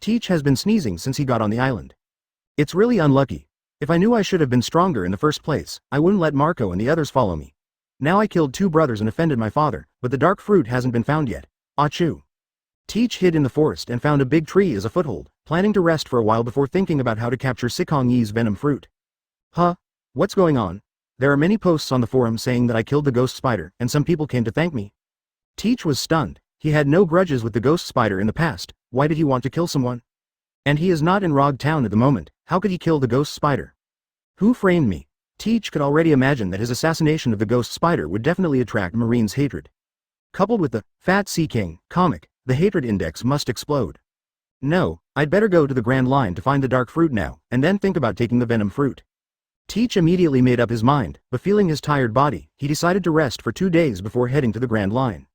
[SPEAKER 1] Teach has been sneezing since he got on the island. It's really unlucky. If I knew I should have been stronger in the first place, I wouldn't let Marco and the others follow me. Now I killed 2 brothers and offended my father, but the dark fruit hasn't been found yet. Achoo! Teach hid in the forest and found a big tree as a foothold, planning to rest for a while before thinking about how to capture Sikong Yi's venom fruit. Huh? What's going on? There are many posts on the forum saying that I killed the ghost spider, and some people came to thank me. Teach was stunned. He had no grudges with the ghost spider in the past. Why did he want to kill someone? And he is not in Rog Town at the moment. How could he kill the ghost spider? Who framed me? Teach could already imagine that his assassination of the ghost spider would definitely attract Marine's hatred. Coupled with the Fat Sea King comic, the hatred index must explode. No, I'd better go to the Grand Line to find the dark fruit now, and then think about taking the venom fruit. Teach immediately made up his mind, but feeling his tired body, he decided to rest for 2 days before heading to the Grand Line.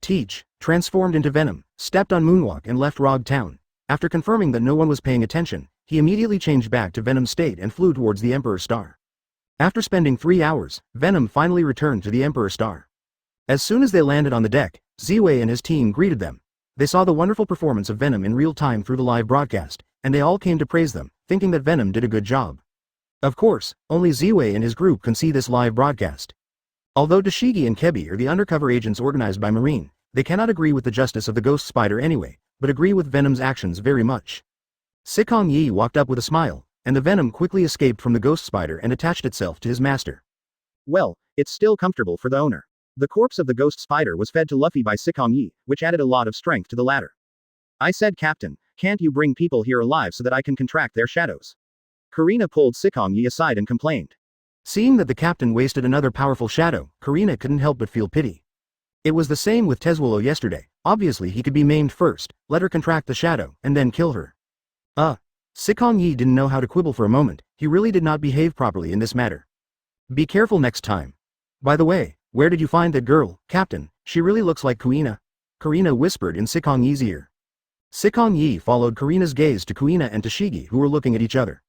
[SPEAKER 1] Teach, transformed into Venom, stepped on Moonwalk and left Rog Town. After confirming that no one was paying attention, he immediately changed back to Venom state and flew towards the Emperor Star. After spending 3 hours, Venom finally returned to the Emperor Star. As soon as they landed on the deck, Ziwei and his team greeted them. They saw the wonderful performance of Venom in real time through the live broadcast, and they all came to praise them, thinking that Venom did a good job. Of course, only Ziwei and his group can see this live broadcast. Although Tashigi and Kebi are the undercover agents organized by Marine, they cannot agree with the justice of the ghost spider anyway, but agree with Venom's actions very much. Sikong Yi walked up with a smile, and the Venom quickly escaped from the ghost spider and attached itself to his master. Well, it's still comfortable for the owner. The corpse of the ghost spider was fed to Luffy by Sikong Yi, which added a lot of strength to the latter. I said, Captain, can't you bring people here alive so that I can contract their shadows? Karina pulled Sikong Yi aside and complained. Seeing that the captain wasted another powerful shadow, Karina couldn't help but feel pity. It was the same with Tezuo yesterday. Obviously he could be maimed first, let her contract the shadow, and then kill her. Sikong Yi didn't know how to quibble for a moment. He really did not behave properly in this matter. Be careful next time. By the way, where did you find that girl, Captain? She really looks like Kuina. Karina whispered in Sikong Yi's ear. Sikong Yi followed Karina's gaze to Kuina and Tashigi, who were looking at each other.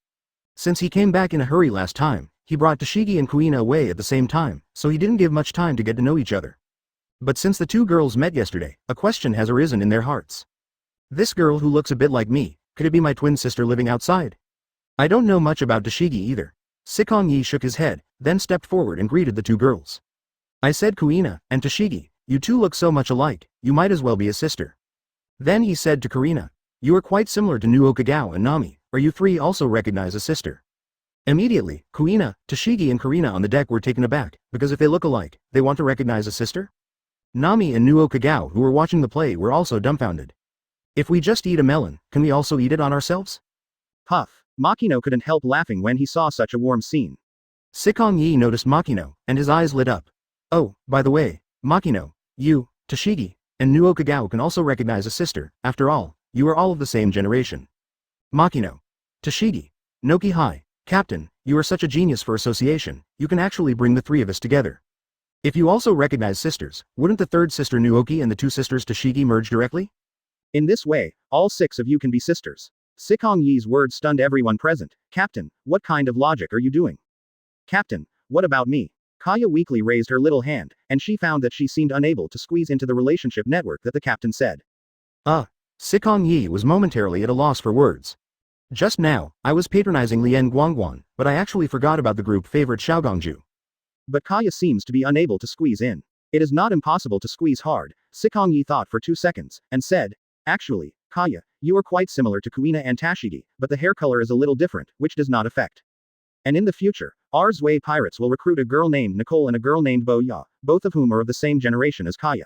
[SPEAKER 1] Since he came back in a hurry last time, he brought Tashigi and Kuina away at the same time, so he didn't give much time to get to know each other. But since the two girls met yesterday, a question has arisen in their hearts. This girl who looks a bit like me, could it be my twin sister living outside? I don't know much about Tashigi either. Sikong Yi shook his head, then stepped forward and greeted the two girls. I said Kuina, and Tashigi, you two look so much alike, you might as well be a sister. Then he said to Karina, you are quite similar to Nuo Kagao and Nami, or you three also recognize a sister. Immediately, Kuina, Tashigi and Karina on the deck were taken aback, because if they look alike, they want to recognize a sister? Nami and Nuo Kagao, who were watching the play, were also dumbfounded. If we just eat a melon, can we also eat it on ourselves? Puff. Makino couldn't help laughing when he saw such a warm scene. Sikong Yi noticed Makino, and his eyes lit up. Oh, by the way, Makino, you, Tashigi, and Nuo Kagao can also recognize a sister. After all, you are all of the same generation. Makino. Tashigi. Noki hi, Captain, you are such a genius for association, you can actually bring the three of us together. If you also recognize sisters, wouldn't the third sister Nuoki and the two sisters Tashigi merge directly? In this way, all six of you can be sisters. Sikong Yi's words stunned everyone present. Captain, what kind of logic are you doing? Captain, what about me? Kaya weakly raised her little hand, and she found that she seemed unable to squeeze into the relationship network that the captain said. Sikong Yi was momentarily at a loss for words. Just now, I was patronizing Lien Guangguan, but I actually forgot about the group favorite Xiaogongju. But Kaya seems to be unable to squeeze in. It is not impossible to squeeze hard, Sikong Yi thought for 2 seconds, and said, actually, Kaya, you are quite similar to Kuina and Tashigi, but the hair color is a little different, which does not affect. And in the future, our Zwei pirates will recruit a girl named Nicole and a girl named Bo Ya, both of whom are of the same generation as Kaya.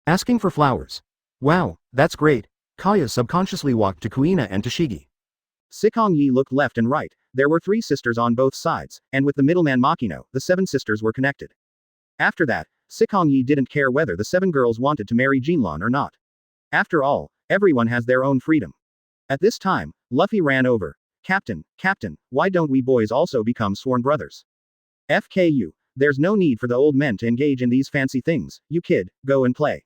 [SPEAKER 1] Asking for flowers. Wow, that's great. Kaya subconsciously walked to Kuina and Tashigi. Sikong Yi looked left and right. There were 3 sisters on both sides, and with the middleman Makino, the 7 sisters were connected. After that, Sikong Yi didn't care whether the 7 girls wanted to marry Jinlong or not. After all, everyone has their own freedom. At this time, Luffy ran over. Captain, why don't we boys also become sworn brothers? FKU, there's no need for the old men to engage in these fancy things, you kid, go and play.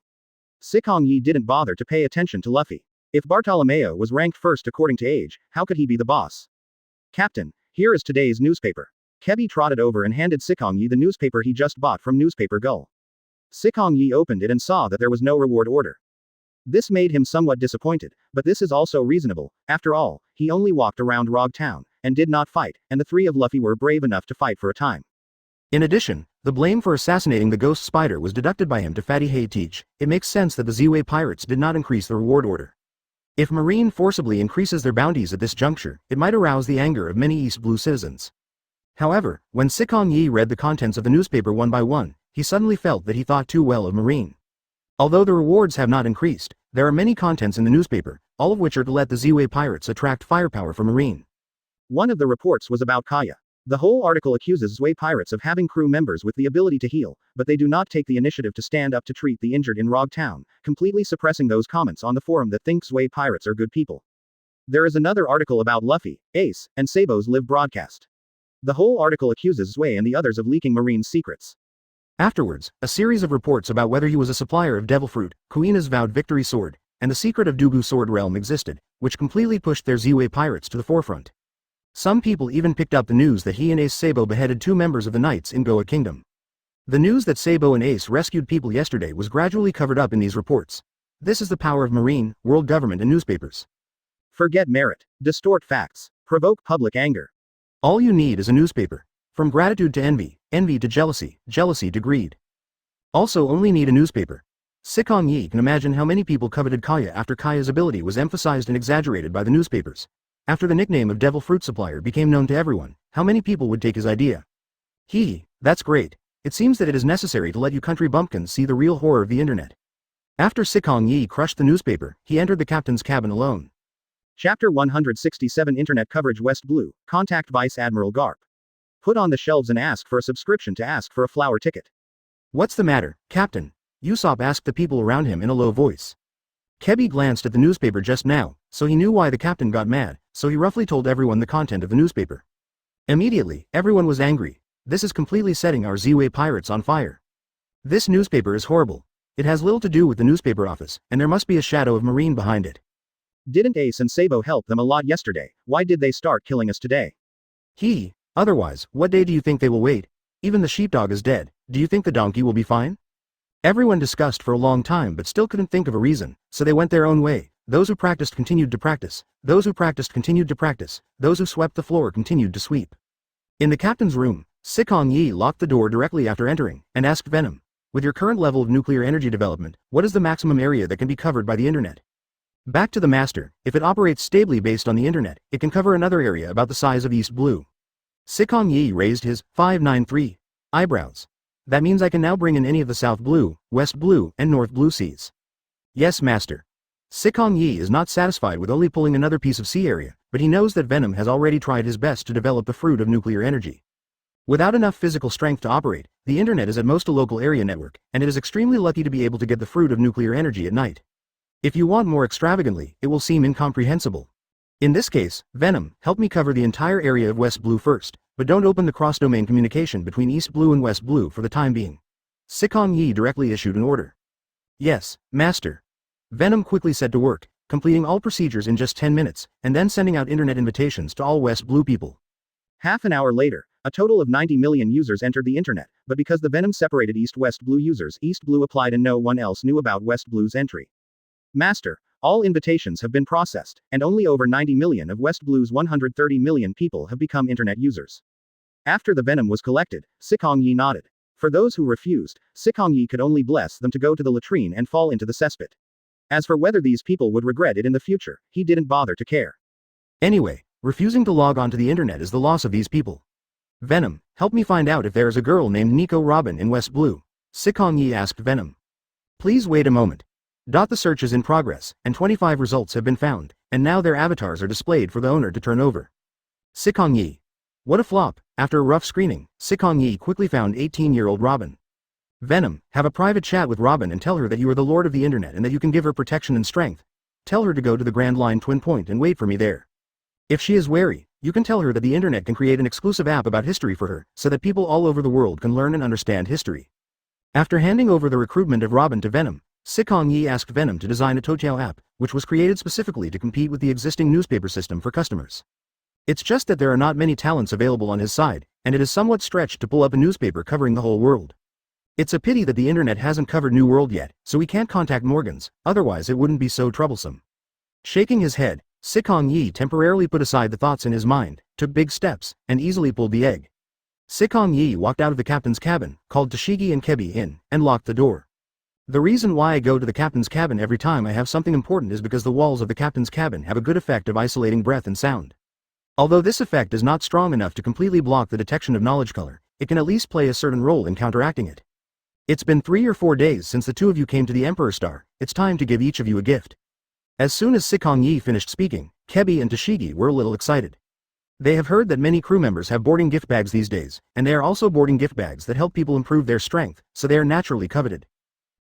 [SPEAKER 1] Sikong Yi didn't bother to pay attention to Luffy. If Bartolomeo was ranked first according to age, how could he be the boss? Captain, here is today's newspaper. Kebi trotted over and handed Sikong Yi the newspaper he just bought from Newspaper Gull. Sikong Yi opened it and saw that there was no reward order. This made him somewhat disappointed, but this is also reasonable. After all, he only walked around Rog Town, and did not fight, and the 3 of Luffy were brave enough to fight for a time. In addition, the blame for assassinating the ghost spider was deducted by him to Fatty Hay Teach. It makes sense that the Zwei pirates did not increase the reward order. If Marine forcibly increases their bounties at this juncture, it might arouse the anger of many East Blue citizens. However, when Sikong Yi read the contents of the newspaper one by one, he suddenly felt that he thought too well of Marine. Although the rewards have not increased, there are many contents in the newspaper, all of which are to let the Zwei pirates attract firepower for Marine. One of the reports was about Kaya. The whole article accuses Zwei pirates of having crew members with the ability to heal, but they do not take the initiative to stand up to treat the injured in Rog Town, completely suppressing those comments on the forum that think Zwei pirates are good people. There is another article about Luffy, Ace, and Sabo's live broadcast. The whole article accuses Zwei and the others of leaking Marine's secrets. Afterwards, a series of reports about whether he was a supplier of devil fruit, Kuina's vowed victory sword, and the secret of Dubu sword realm existed, which completely pushed their Zwei pirates to the forefront. Some people even picked up the news that he and Ace Sabo beheaded 2 members of the Knights in Goa Kingdom. The news that Sabo and Ace rescued people yesterday was gradually covered up in these reports. This is the power of Marine, world government and newspapers. Forget merit, distort facts, provoke public anger. All you need is a newspaper. From gratitude to envy, envy to jealousy, jealousy to greed. Also only need a newspaper. Sikong Yi can imagine how many people coveted Kaya after Kaya's ability was emphasized and exaggerated by the newspapers. After the nickname of Devil Fruit Supplier became known to everyone, how many people would take his idea? That's great. It seems that it is necessary to let you country bumpkins see the real horror of the internet. After Sikong Yi crushed the newspaper, he entered the captain's cabin alone. Chapter 167 Internet Coverage West Blue, Contact Vice Admiral Garp.
[SPEAKER 2] Put on the shelves and ask for a subscription to ask for a flower ticket.
[SPEAKER 1] What's the matter, Captain? Usopp asked the people around him in a low voice. Kebi glanced at the newspaper just now, so he knew why the captain got mad, so he roughly told everyone the content of the newspaper. Immediately, everyone was angry. This is completely setting our Z-Way pirates on fire. This newspaper is horrible. It has little to do with the newspaper office, and there must be a shadow of Marine behind it.
[SPEAKER 2] Didn't Ace and Sabo help them a lot yesterday? Why did they start killing us today?
[SPEAKER 1] Otherwise, what day do you think they will wait? Even the sheepdog is dead. Do you think the donkey will be fine? Everyone discussed for a long time but still couldn't think of a reason, so they went their own way. Those who practiced continued to practice. Those who practiced continued to practice. Those who swept the floor continued to sweep. In the captain's room, Sikong Yi locked the door directly after entering, and asked Venom, with your current level of nuclear energy development, what is the maximum area that can be covered by the internet? Back to the master, if it operates stably based on the internet, it can cover another area about the size of East Blue. Sikong Yi raised his 593 eyebrows. That means I can now bring in any of the South Blue, West Blue, and North Blue seas. Yes, master. Sikong Yi is not satisfied with only pulling another piece of sea area, but he knows that Venom has already tried his best to develop the fruit of nuclear energy. Without enough physical strength to operate, the internet is at most a local area network, and it is extremely lucky to be able to get the fruit of nuclear energy at night. If you want more extravagantly, it will seem incomprehensible. In this case, Venom, help me cover the entire area of West Blue first, but don't open the cross-domain communication between East Blue and West Blue for the time being. Sikong Yi directly issued an order. Yes, master. Venom quickly set to work, completing all procedures in just 10 minutes, and then sending out internet invitations to all West Blue people.
[SPEAKER 2] Half an hour later, a total of 90 million users entered the internet, but because the Venom separated East-West Blue users, East Blue applied and no one else knew about West Blue's entry. Master, all invitations have been processed, and only over 90 million of West Blue's 130 million people have become internet users. After the Venom was collected, Sikong Yi nodded. For those who refused, Sikong Yi could only bless them to go to the latrine and fall into the cesspit. As for whether these people would regret it in the future, he didn't bother to care.
[SPEAKER 1] Anyway, refusing to log onto the internet is the loss of these people. Venom, help me find out if there is a girl named Nico Robin in West Blue. Sikong Yi asked Venom. Please wait a moment. The search is in progress, and 25 results have been found, and now their avatars are displayed for the owner to turn over. Sikong Yi. What a flop. After a rough screening, Sikong Yi quickly found 18-year-old Robin. Venom, have a private chat with Robin and tell her that you are the lord of the internet and that you can give her protection and strength. Tell her to go to the Grand Line Twin Point and wait for me there. If she is wary, you can tell her that the internet can create an exclusive app about history for her, so that people all over the world can learn and understand history. After handing over the recruitment of Robin to Venom, Sikong Yi asked Venom to design a Toutiao app, which was created specifically to compete with the existing newspaper system for customers. It's just that there are not many talents available on his side, and it is somewhat stretched to pull up a newspaper covering the whole world. It's a pity that the internet hasn't covered New World yet, so we can't contact Morgans, otherwise it wouldn't be so troublesome. Shaking his head, Sikong Yi temporarily put aside the thoughts in his mind, took big steps, and easily pulled the egg. Sikong Yi walked out of the captain's cabin, called Tashigi and Kebi in, and locked the door. The reason why I go to the captain's cabin every time I have something important is because the walls of the captain's cabin have a good effect of isolating breath and sound. Although this effect is not strong enough to completely block the detection of knowledge color, it can at least play a certain role in counteracting it. It's been 3 or 4 days since the two of you came to the Emperor Star, it's time to give each of you a gift. As soon as Sikong Yi finished speaking, Kebi and Tashigi were a little excited. They have heard that many crew members have boarding gift bags these days, and they are also boarding gift bags that help people improve their strength, so they are naturally coveted.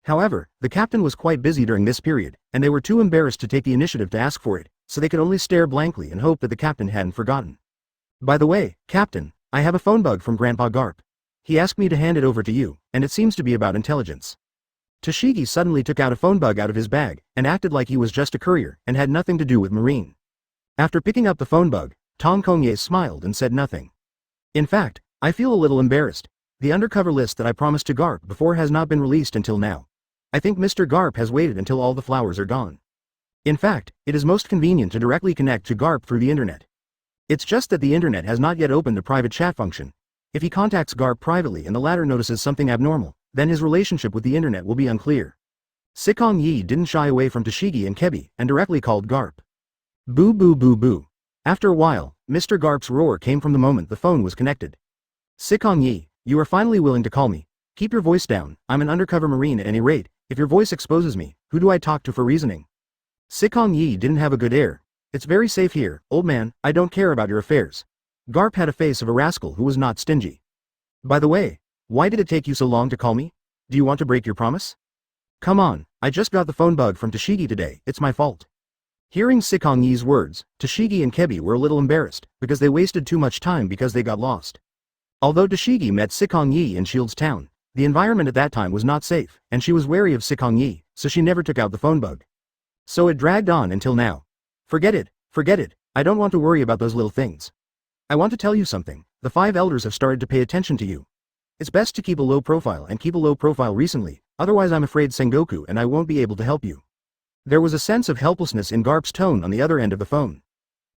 [SPEAKER 1] However, the captain was quite busy during this period, and they were too embarrassed to take the initiative to ask for it, so they could only stare blankly and hope that the captain hadn't forgotten. By the way, Captain, I have a phone bug from Grandpa Garp. He asked me to hand it over to you, and it seems to be about intelligence. Tashigi suddenly took out a phone bug out of his bag, and acted like he was just a courier, and had nothing to do with Marine. After picking up the phone bug, Sikong Ye smiled and said nothing. In fact, I feel a little embarrassed. The undercover list that I promised to Garp before has not been released until now. I think Mr. Garp has waited until all the flowers are gone. In fact, it is most convenient to directly connect to Garp through the internet. It's just that the internet has not yet opened a private chat function. If he contacts Garp privately and the latter notices something abnormal, then his relationship with the internet will be unclear. Sikong Yi didn't shy away from Tashigi and Kebi, and directly called Garp. Boo boo boo boo. After a while, Mr. Garp's roar came from the moment the phone was connected. Sikong Yi, you are finally willing to call me. Keep your voice down, I'm an undercover Marine at any rate. If your voice exposes me, who do I talk to for reasoning? Sikong Yi didn't have a good air. It's very safe here, old man, I don't care about your affairs. Garp had a face of a rascal who was not stingy. By the way, why did it take you so long to call me? Do you want to break your promise? Come on, I just got the phone bug from Tashigi today, it's my fault. Hearing Sikong Yi's words, Tashigi and Kebi were a little embarrassed, because they wasted too much time because they got lost. Although Tashigi met Sikong Yi in Shield's town, the environment at that time was not safe, and she was wary of Sikong Yi, so she never took out the phone bug. So it dragged on until now. Forget it, I don't want to worry about those little things. I want to tell you something, the 5 elders have started to pay attention to you. It's best to keep a low profile and keep a low profile recently, otherwise I'm afraid Sengoku and I won't be able to help you. There was a sense of helplessness in Garp's tone on the other end of the phone.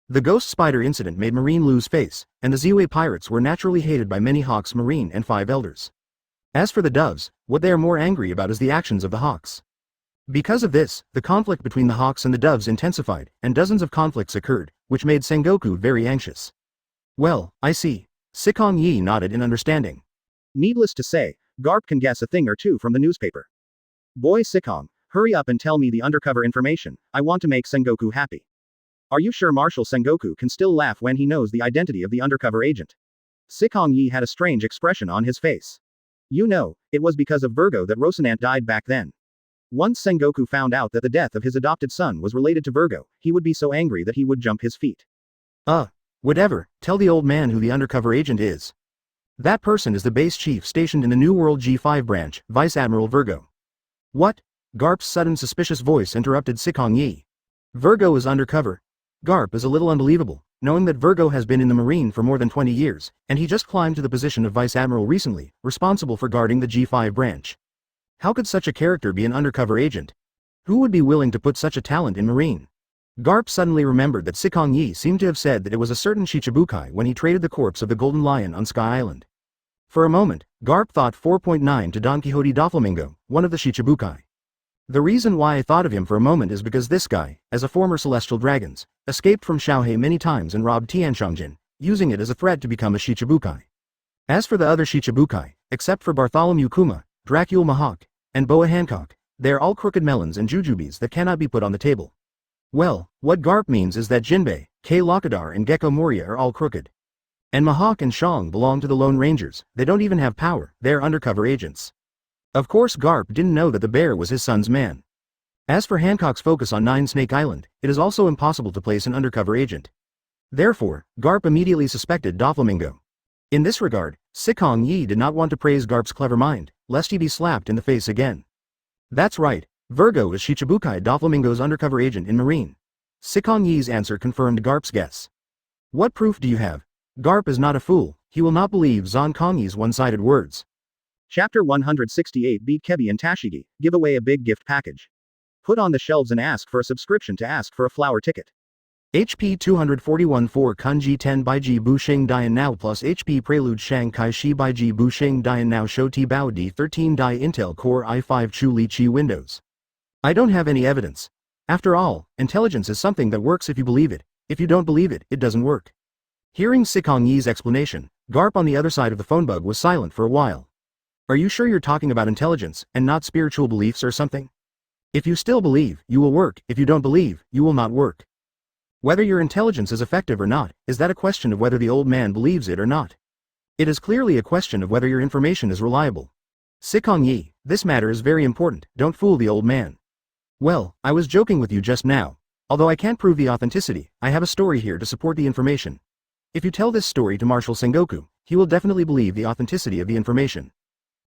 [SPEAKER 1] The ghost spider incident made Marine lose face, and the Ziwei pirates were naturally hated by many Hawks, Marine and 5 elders. As for the doves, what they are more angry about is the actions of the Hawks. Because of this, the conflict between the Hawks and the doves intensified, and dozens of conflicts occurred, which made Sengoku very anxious. Well, I see. Sikong Yi nodded in understanding.
[SPEAKER 2] Needless to say, Garp can guess a thing or two from the newspaper. Boy Sikong, hurry up and tell me the undercover information, I want to make Sengoku happy. Are you sure Marshal Sengoku can still laugh when he knows the identity of the undercover agent? Sikong Yi had a strange expression on his face. You know, it was because of Virgo that Rocinante died back then. Once Sengoku found out that the death of his adopted son was related to Virgo, he would be so angry that he would jump his feet.
[SPEAKER 1] Whatever, tell the old man who the undercover agent is. That person is the base chief stationed in the New World G5 branch, Vice Admiral Virgo. What? Garp's sudden suspicious voice interrupted Sikong Yi. Virgo is undercover. Garp is a little unbelievable, knowing that Virgo has been in the Marine for more than 20 years, and he just climbed to the position of Vice Admiral recently, responsible for guarding the G5 branch. How could such a character be an undercover agent? Who would be willing to put such a talent in Marine? Garp suddenly remembered that Sikong Yi seemed to have said that it was a certain Shichibukai when he traded the corpse of the Golden Lion on Sky Island. For a moment, Garp thought 4.9 to Don Quixote Doflamingo, one of the Shichibukai. The reason why I thought of him for a moment is because this guy, as a former Celestial Dragons, escaped from Xiaohei many times and robbed Tianshangjin, using it as a thread to become a Shichibukai. As for the other Shichibukai, except for Bartholomew Kuma, Dracule Mahawk, and Boa Hancock, they are all crooked melons and jujubes that cannot be put on the table. Well, what Garp means is that Jinbei, K. Lakadar and Gecko Moria are all crooked. And Mahawk and Shang belong to the Lone Rangers, they don't even have power, they're undercover agents. Of course Garp didn't know that the bear was his son's man. As for Hancock's focus on Nine Snake Island, it is also impossible to place an undercover agent. Therefore, Garp immediately suspected Doflamingo. In this regard, Sikong Yi did not want to praise Garp's clever mind, lest he be slapped in the face again. That's right, Virgo is Shichibukai Doflamingo's undercover agent in Marine. Sikong Yi's answer confirmed Garp's guess. What proof do you have? Garp is not a fool, he will not believe Zanpakutō Senbonzakura's one-sided words.
[SPEAKER 2] Chapter 168 Beat Kebi and Tashigi, give away a big gift package. Put on the shelves and ask for a subscription to ask for a flower ticket.
[SPEAKER 1] HP 241 4 Kunji 10 Baiji Busheng Dian Now plus HP Prelude Shang Kai Shi Baiji Busheng Dian Now Show T Bao D 13 Die Intel Core i5 Chu Li Chi Windows. I don't have any evidence. After all, intelligence is something that works if you believe it. If you don't believe it, it doesn't work. Hearing Sikong Yi's explanation, Garp on the other side of the phone bug was silent for a while. Are you sure you're talking about intelligence, and not spiritual beliefs or something? If you still believe, you will work, if you don't believe, you will not work. Whether your intelligence is effective or not, is that a question of whether the old man believes it or not? It is clearly a question of whether your information is reliable. Sikong Yi, this matter is very important, don't fool the old man. Well, I was joking with you just now. Although I can't prove the authenticity, I have a story here to support the information. If you tell this story to Marshal Sengoku, he will definitely believe the authenticity of the information.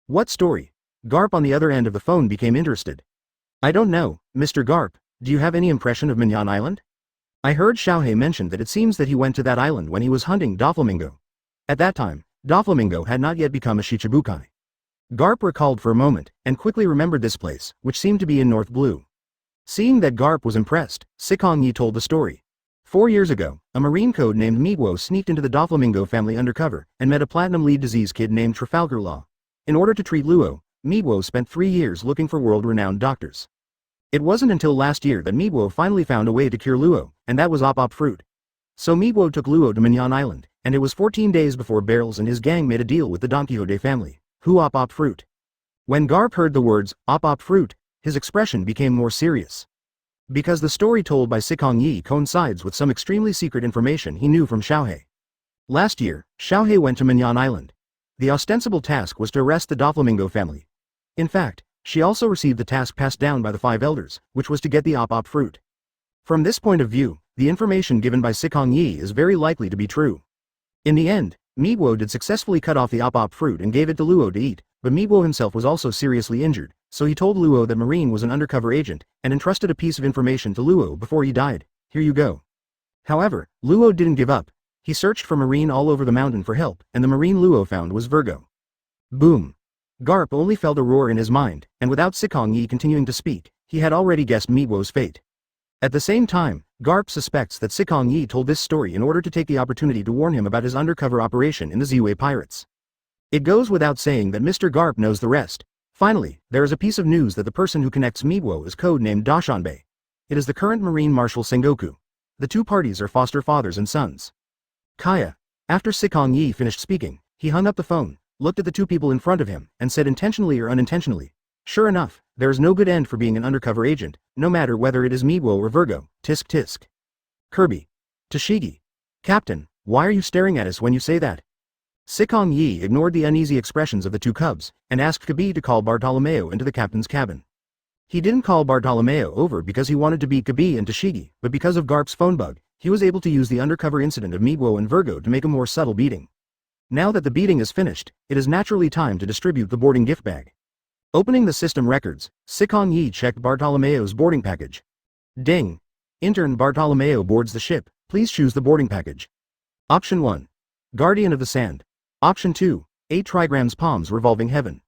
[SPEAKER 1] What story? Garp on the other end of the phone became interested. I don't know, Mr. Garp, do you have any impression of Minyan Island? I heard Xiaohei mention that it seems that he went to that island when he was hunting Doflamingo. At that time, Doflamingo had not yet become a Shichibukai. Garp recalled for a moment, and quickly remembered this place, which seemed to be in North Blue. Seeing that Garp was impressed, Sikong Yi told the story. 4 years ago, a Marine code named Meatwo sneaked into the Doflamingo family undercover, and met a platinum lead disease kid named Trafalgar Law. In order to treat Luo, Meatwo spent 3 years looking for world-renowned doctors. It wasn't until last year that Meatwo finally found a way to cure Luo, and that was op fruit. So Meatwo took Luo to Minyan Island, and it was 14 days before Barrels and his gang made a deal with the Don Quixote family, who op fruit. When Garp heard the words, op fruit, his expression became more serious. Because the story told by Sikong Yi coincides with some extremely secret information he knew from Xiaohei. Last year, Xiaohei went to Minyan Island. The ostensible task was to arrest the Doflamingo family. In fact, she also received the task passed down by the 5 elders, which was to get the op fruit. From this point of view, the information given by Sikong Yi is very likely to be true. In the end, Meiguo did successfully cut off the op fruit and gave it to Luo to eat, but Meiguo himself was also seriously injured, so he told Luo that Marine was an undercover agent, and entrusted a piece of information to Luo before he died. Here you go. However, Luo didn't give up. He searched for Marine all over the mountain for help, and the Marine Luo found was Virgo. Boom. Garp only felt a roar in his mind, and without Sikong Yi continuing to speak, he had already guessed Meiguo's fate. At the same time, Garp suspects that Sikong Yi told this story in order to take the opportunity to warn him about his undercover operation in the Ziwei Pirates. It goes without saying that Mr. Garp knows the rest. Finally, there is a piece of news that the person who connects Meiguo is codenamed Dashanbei. It is the current Marine Marshal Sengoku. The two parties are foster fathers and sons. Kaya. After Sikong Yi finished speaking, he hung up the phone, looked at the two people in front of him, and said intentionally or unintentionally, "Sure enough, there is no good end for being an undercover agent, no matter whether it is Meiguo or Virgo, tisk tisk." Kirby. Tashigi. "Captain, why are you staring at us when you say that?" Sikong Yi ignored the uneasy expressions of the two cubs, and asked Kabi to call Bartolomeo into the captain's cabin. He didn't call Bartolomeo over because he wanted to beat Kabi and Tashigi, but because of Garp's phone bug, he was able to use the undercover incident of Meiguo and Virgo to make a more subtle beating. Now that the beating is finished, it is naturally time to distribute the boarding gift bag. Opening the system records, Sikong Yi checked Bartolomeo's boarding package. Ding! Intern Bartolomeo boards the ship, please choose the boarding package. Option 1. Guardian of the Sand. Option 2. 8 trigrams palms revolving heaven.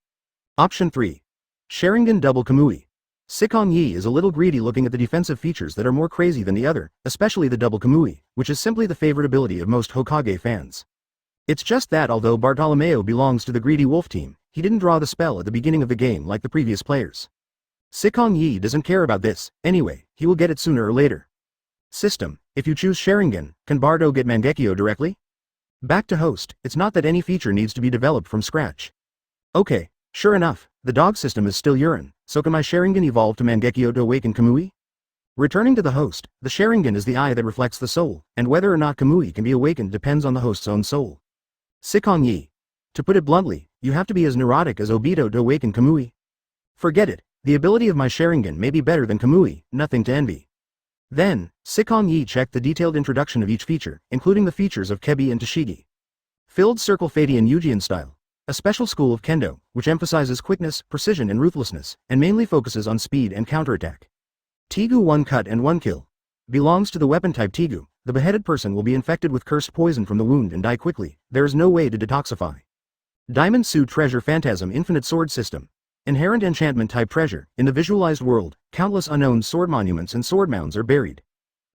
[SPEAKER 1] Option 3. Sharingan double Kamui. Sikong Yi is a little greedy looking at the defensive features that are more crazy than the other, especially the double Kamui, which is simply the favorite ability of most Hokage fans. It's just that although Bartolomeo belongs to the greedy wolf team, he didn't draw the spell at the beginning of the game like the previous players. Sikong Yi doesn't care about this, anyway, he will get it sooner or later. System, if you choose Sharingan, can Bardo get Mangekyo directly? Back to host, it's not that any feature needs to be developed from scratch. Okay, sure enough, the dog system is still urine, so can my Sharingan evolve to Mangekyo to awaken Kamui? Returning to the host, the Sharingan is the eye that reflects the soul, and whether or not Kamui can be awakened depends on the host's own soul. Sikong Yi. To put it bluntly, you have to be as neurotic as Obito to awaken Kamui. Forget it, the ability of my Sharingan may be better than Kamui, nothing to envy. Then, Sikong Yi checked the detailed introduction of each feature, including the features of Kebi and Tashigi. Filled Circle Fadian Yujian style. A special school of Kendo, which emphasizes quickness, precision and ruthlessness, and mainly focuses on speed and counterattack. Tegu 1 cut and 1 kill. Belongs to the weapon type Tegu. The beheaded person will be infected with cursed poison from the wound and die quickly, there is no way to detoxify. Diamond Suit Treasure Phantasm Infinite Sword System. Inherent enchantment type treasure. In the visualized world, countless unknown sword monuments and sword mounds are buried.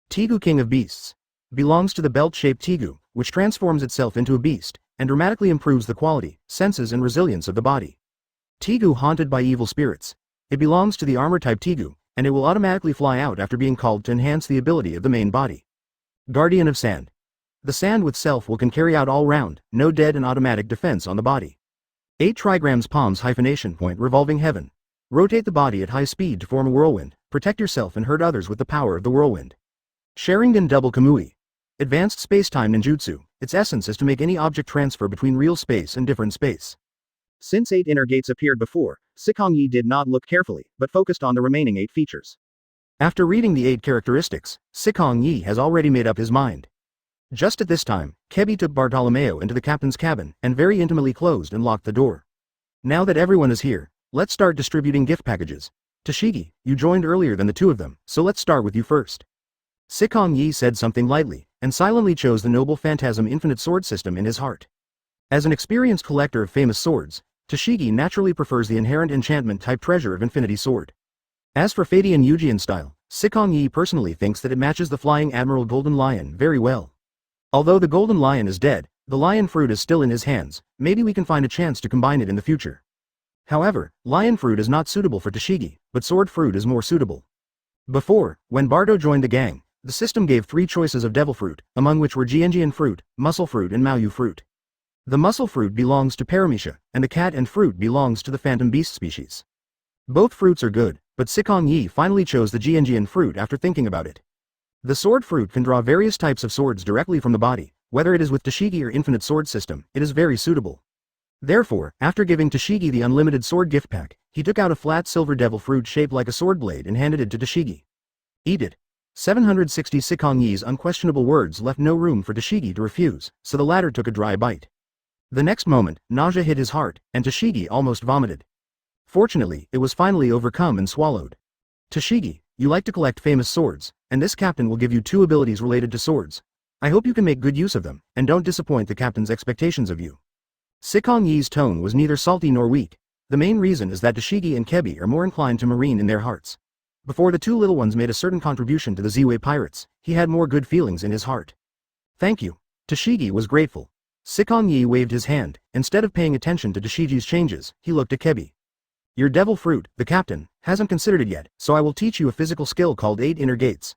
[SPEAKER 1] Tegu King of Beasts. Belongs to the belt-shaped Tegu, which transforms itself into a beast, and dramatically improves the quality, senses and resilience of the body. Tegu Haunted by Evil Spirits. It belongs to the armor type Tegu, and it will automatically fly out after being called to enhance the ability of the main body. Guardian of Sand. The sand with self will can carry out all round, no dead and automatic defense on the body. 8 trigrams palms hyphenation point revolving heaven. Rotate the body at high speed to form a whirlwind, protect yourself and hurt others with the power of the whirlwind. Sharingan double Kamui. Advanced space-time ninjutsu, its essence is to make any object transfer between real space and different space. Since 8 inner gates appeared before, Sikong Yi did not look carefully, but focused on the remaining 8 features. After reading the 8 characteristics, Sikong Yi has already made up his mind. Just at this time, Kebi took Bartolomeo into the captain's cabin, and very intimately closed and locked the door. Now that everyone is here, let's start distributing gift packages. Tashigi, you joined earlier than the two of them, so let's start with you first. Sikong Yi said something lightly, and silently chose the noble Phantasm Infinite Sword System in his heart. As an experienced collector of famous swords, Tashigi naturally prefers the inherent enchantment type treasure of Infinity Sword. As for Fadian Yujian style, Sikong Yi personally thinks that it matches the Flying Admiral Golden Lion very well. Although the Golden Lion is dead, the Lion Fruit is still in his hands, maybe we can find a chance to combine it in the future. However, Lion Fruit is not suitable for Tashigi, but Sword Fruit is more suitable. Before, when Bardo joined the gang, the system gave 3 choices of Devil Fruit, among which were Jianjian Fruit, Muscle Fruit and Maoyu Fruit. The Muscle Fruit belongs to Paramecia, and the Cat and Fruit belongs to the Phantom Beast species. Both fruits are good, but Sikong Yi finally chose the Jianjian Fruit after thinking about it. The Sword Fruit can draw various types of swords directly from the body, Whether it is with Tashigi or Infinite Sword System, it is very suitable. Therefore, after giving Tashigi the unlimited sword gift pack, he took out a flat silver devil fruit shaped like a sword blade and handed it to Tashigi. Eat it. 760 Sikong Yi's unquestionable words left no room for Tashigi to refuse, so the latter took a dry bite. The next moment, nausea hit his heart, and Tashigi almost vomited. Fortunately, it was finally overcome and swallowed. Tashigi, you like to collect famous swords, and this captain will give you 2 abilities related to swords. I hope you can make good use of them, and don't disappoint the captain's expectations of you. Sikong Yi's tone was neither salty nor weak. The main reason is that Tashigi and Kebi are more inclined to marine in their hearts. Before the 2 little ones made a certain contribution to the Ziwei pirates, he had more good feelings in his heart. Thank you. Tashigi was grateful. Sikong Yi waved his hand. Instead of paying attention to Tashigi's changes, he looked at Kebi. Your devil fruit, the captain, hasn't considered it yet, so I will teach you a physical skill called 8 Inner Gates.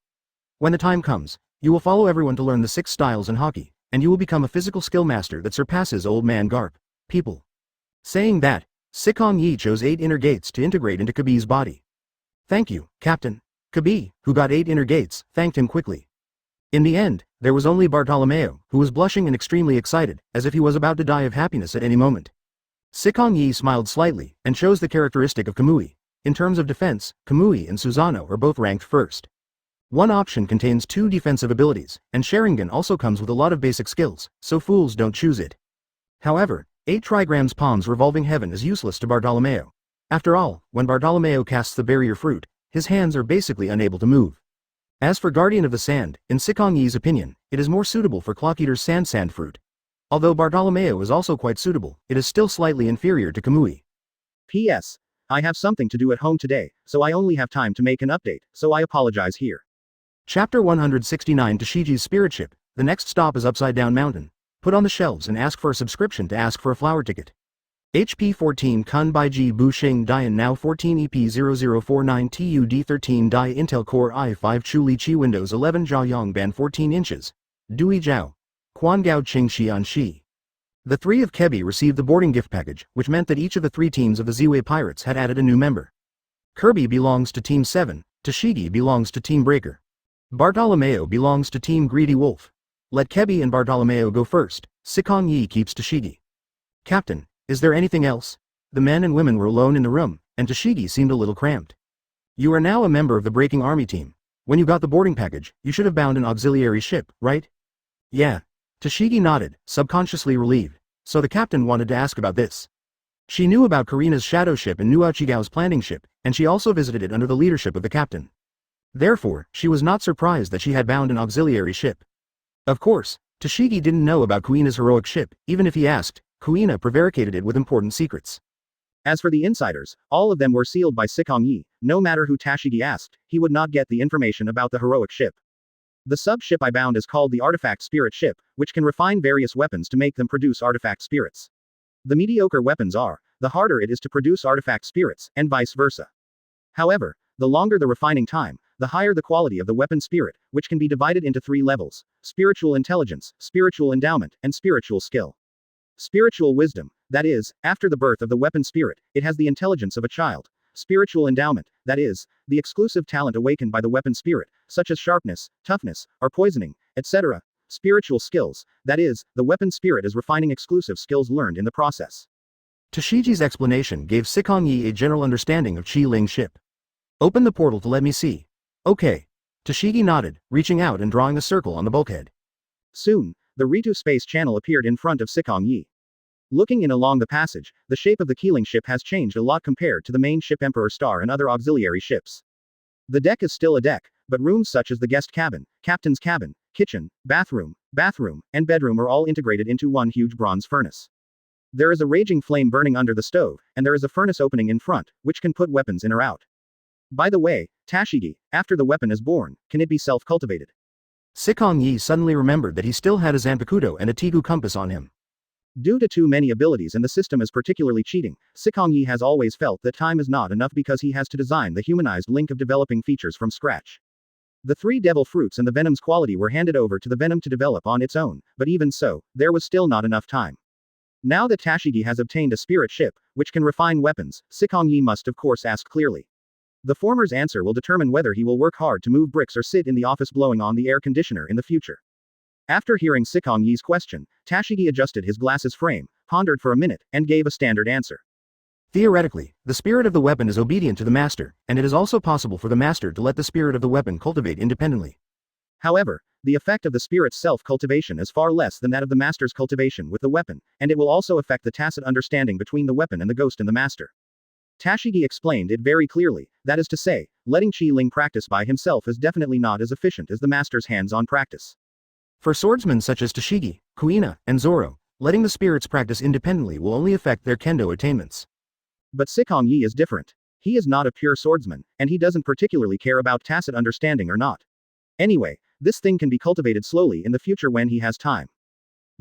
[SPEAKER 1] When the time comes, you will follow everyone to learn the 6 styles in hockey, and you will become a physical skill master that surpasses Old Man Garp. People. Saying that, Sikong Yi chose 8 inner gates to integrate into Kebi's body. Thank you, Captain. Kebi, who got 8 inner gates, thanked him quickly. In the end, there was only Bartolomeo, who was blushing and extremely excited, as if he was about to die of happiness at any moment. Sikong Yi smiled slightly, and chose the characteristic of Kamui. In terms of defense, Kamui and Susanoo are both ranked first. One option contains 2 defensive abilities, and Sharingan also comes with a lot of basic skills, so fools don't choose it. However, 8 trigrams Palm's Revolving Heaven is useless to Bartolomeo. After all, when Bartolomeo casts the barrier fruit, his hands are basically unable to move. As for Guardian of the Sand, in Sikong Yi's opinion, it is more suitable for Clock-Eater's Sand fruit. Although Bartolomeo is also quite suitable, it is still slightly inferior to Kamui.
[SPEAKER 2] P.S. I have something to do at home today, so I only have time to make an update, so I apologize here.
[SPEAKER 1] Chapter 169 Tashigi's Spirit Ship. The next stop is Upside Down Mountain. Put on the shelves and ask for a subscription to ask for a flower ticket. HP 14 Kun Baiji Bu Sheng Dian Now 14 EP0049 TUD 13 Dai Intel Core i5 Chu Li Chi Windows 11 Zhao Yong Ban 14 inches. Dui Zhao. Quan Gao Qing Xian Shi. The 3 of Kebi received the boarding gift package, which meant that each of the 3 teams of the Ziwei Pirates had added a new member. Kirby belongs to Team 7, Tashigi belongs to Team Breaker. Bartolomeo belongs to Team Greedy Wolf. Let Kebi and Bartolomeo go first. Sikong Yi keeps Tashigi. Captain, is there anything else? The men and women were alone in the room, and Tashigi seemed a little cramped. You are now a member of the Breaking Army team. When you got the boarding package, you should have bound an auxiliary ship, right? Yeah. Tashigi nodded, subconsciously relieved. So the captain wanted to ask about this. She knew about Karina's shadow ship and Nuachigao's planning ship, and she also visited it under the leadership of the captain. Therefore, she was not surprised that she had bound an auxiliary ship. Of course, Tashigi didn't know about Kuina's heroic ship. Even if he asked, Kuina prevaricated it with important secrets.
[SPEAKER 2] As for the insiders, all of them were sealed by Sikong Yi. No matter who Tashigi asked, he would not get the information about the heroic ship. The sub-ship I bound is called the Artifact Spirit Ship, which can refine various weapons to make them produce artifact spirits. The mediocre weapons are, the harder it is to produce artifact spirits, and vice versa. However, the longer the refining time, the higher the quality of the weapon spirit, which can be divided into 3 levels: spiritual intelligence, spiritual endowment, and spiritual skill. Spiritual wisdom, that is, after the birth of the weapon spirit, it has the intelligence of a child. Spiritual endowment, that is, the exclusive talent awakened by the weapon spirit, such as sharpness, toughness, or poisoning, etc. Spiritual skills, that is, the weapon spirit is refining exclusive skills learned in the process.
[SPEAKER 1] Tashigi's explanation gave Sikong Yi a general understanding of Qi Ling's ship. Open the portal to let me see. Okay. Tashigi nodded, reaching out and drawing a circle on the bulkhead.
[SPEAKER 2] Soon, the Ritu space channel appeared in front of Sikong Yi. Looking in along the passage, the shape of the Keeling ship has changed a lot compared to the main ship Emperor Star and other auxiliary ships. The deck is still a deck, but rooms such as the guest cabin, captain's cabin, kitchen, bathroom, and bedroom are all integrated into one huge bronze furnace. There is a raging flame burning under the stove, and there is a furnace opening in front, which can put weapons in or out. By the way, Tashigi, after the weapon is born, can it be self-cultivated?
[SPEAKER 1] Sikong Yi suddenly remembered that he still had a Zanpakutō and a Tegu compass on him.
[SPEAKER 2] Due to too many abilities and the system is particularly cheating, Sikong Yi has always felt that time is not enough because he has to design the humanized link of developing features from scratch. The 3 devil fruits and the venom's quality were handed over to the venom to develop on its own, but even so, there was still not enough time. Now that Tashigi has obtained a spirit ship, which can refine weapons, Sikong Yi must of course ask clearly. The former's answer will determine whether he will work hard to move bricks or sit in the office blowing on the air conditioner in the future. After hearing Sikong Yi's question, Tashigi adjusted his glasses frame, pondered for a minute, and gave a standard answer.
[SPEAKER 1] Theoretically, the spirit of the weapon is obedient to the master, and it is also possible for the master to let the spirit of the weapon cultivate independently.
[SPEAKER 2] However, the effect of the spirit's self-cultivation is far less than that of the master's cultivation with the weapon, and it will also affect the tacit understanding between the weapon and the ghost in the master. Tashigi explained it very clearly, that is to say, letting Qi Ling practice by himself is definitely not as efficient as the master's hands-on practice.
[SPEAKER 1] For swordsmen such as Tashigi, Kuina, and Zoro, letting the spirits practice independently will only affect their kendo attainments.
[SPEAKER 2] But Sikong Yi is different. He is not a pure swordsman, and he doesn't particularly care about tacit understanding or not. Anyway, this thing can be cultivated slowly in the future when he has time.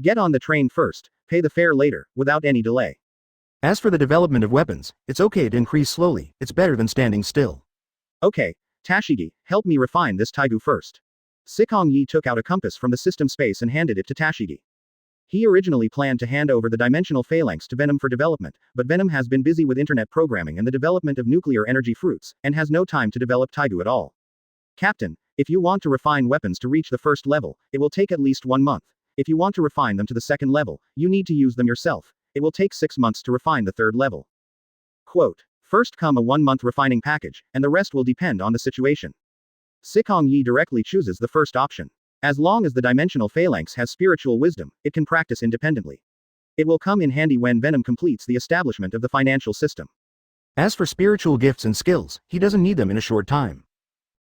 [SPEAKER 2] Get on the train first, pay the fare later, without any delay.
[SPEAKER 1] As for the development of weapons, it's okay to increase slowly, it's better than standing still.
[SPEAKER 2] Okay, Tashigi, help me refine this Teigu first. Sikong Yi took out a compass from the system space and handed it to Tashigi. He originally planned to hand over the dimensional phalanx to Venom for development, but Venom has been busy with internet programming and the development of nuclear energy fruits, and has no time to develop Teigu at all. Captain, if you want to refine weapons to reach the first level, it will take at least 1 month. If you want to refine them to the second level, you need to use them yourself. It will take 6 months to refine the third level. Quote, first come a 1-month refining package, and the rest will depend on the situation. Sikong Yi directly chooses the first option. As long as the dimensional phalanx has spiritual wisdom, it can practice independently. It will come in handy when Venom completes the establishment of the financial system.
[SPEAKER 1] As for spiritual gifts and skills, he doesn't need them in a short time.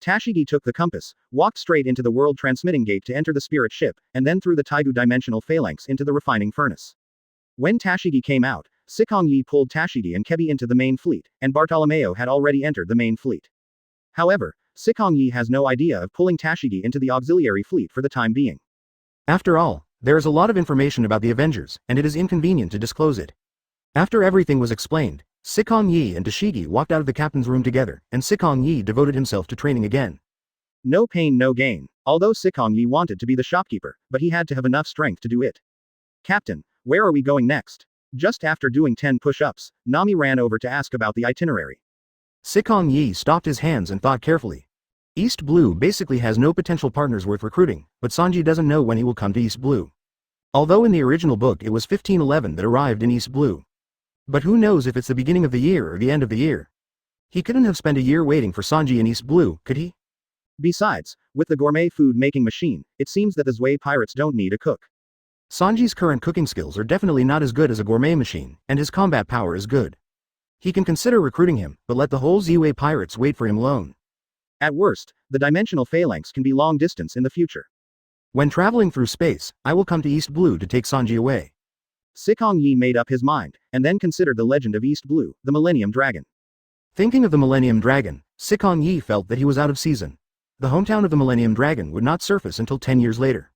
[SPEAKER 2] Tashigi took the compass, walked straight into the world transmitting gate to enter the spirit ship, and then through the Teigu dimensional phalanx into the refining furnace. When Tashigi came out, Sikong Yi pulled Tashigi and Kebi into the main fleet, and Bartolomeo had already entered the main fleet. However, Sikong Yi has no idea of pulling Tashigi into the auxiliary fleet for the time being.
[SPEAKER 1] After all, there is a lot of information about the Avengers, and it is inconvenient to disclose it. After everything was explained, Sikong Yi and Tashigi walked out of the captain's room together, and Sikong Yi devoted himself to training again.
[SPEAKER 2] No pain no gain, although Sikong Yi wanted to be the shopkeeper, but he had to have enough strength to do it. Captain, where are we going next? Just after doing 10 push-ups, Nami ran over to ask about the itinerary.
[SPEAKER 1] Sikong Yi stopped his hands and thought carefully. East Blue basically has no potential partners worth recruiting, but Sanji doesn't know when he will come to East Blue. Although in the original book it was 1511 that arrived in East Blue. But who knows if it's the beginning of the year or the end of the year. He couldn't have spent a year waiting for Sanji in East Blue, could he?
[SPEAKER 2] Besides, with the gourmet food making machine, it seems that the Zwei pirates don't need a cook.
[SPEAKER 1] Sanji's current cooking skills are definitely not as good as a gourmet machine, and his combat power is good. He can consider recruiting him, but let the whole Zwei pirates wait for him alone.
[SPEAKER 2] At worst, the dimensional phalanx can be long distance in the future.
[SPEAKER 1] When traveling through space, I will come to East Blue to take Sanji away.
[SPEAKER 2] Sikong Yi made up his mind, and then considered the legend of East Blue, the Millennium Dragon.
[SPEAKER 1] Thinking of the Millennium Dragon, Sikong Yi felt that he was out of season. The hometown of the Millennium Dragon would not surface until 10 years later.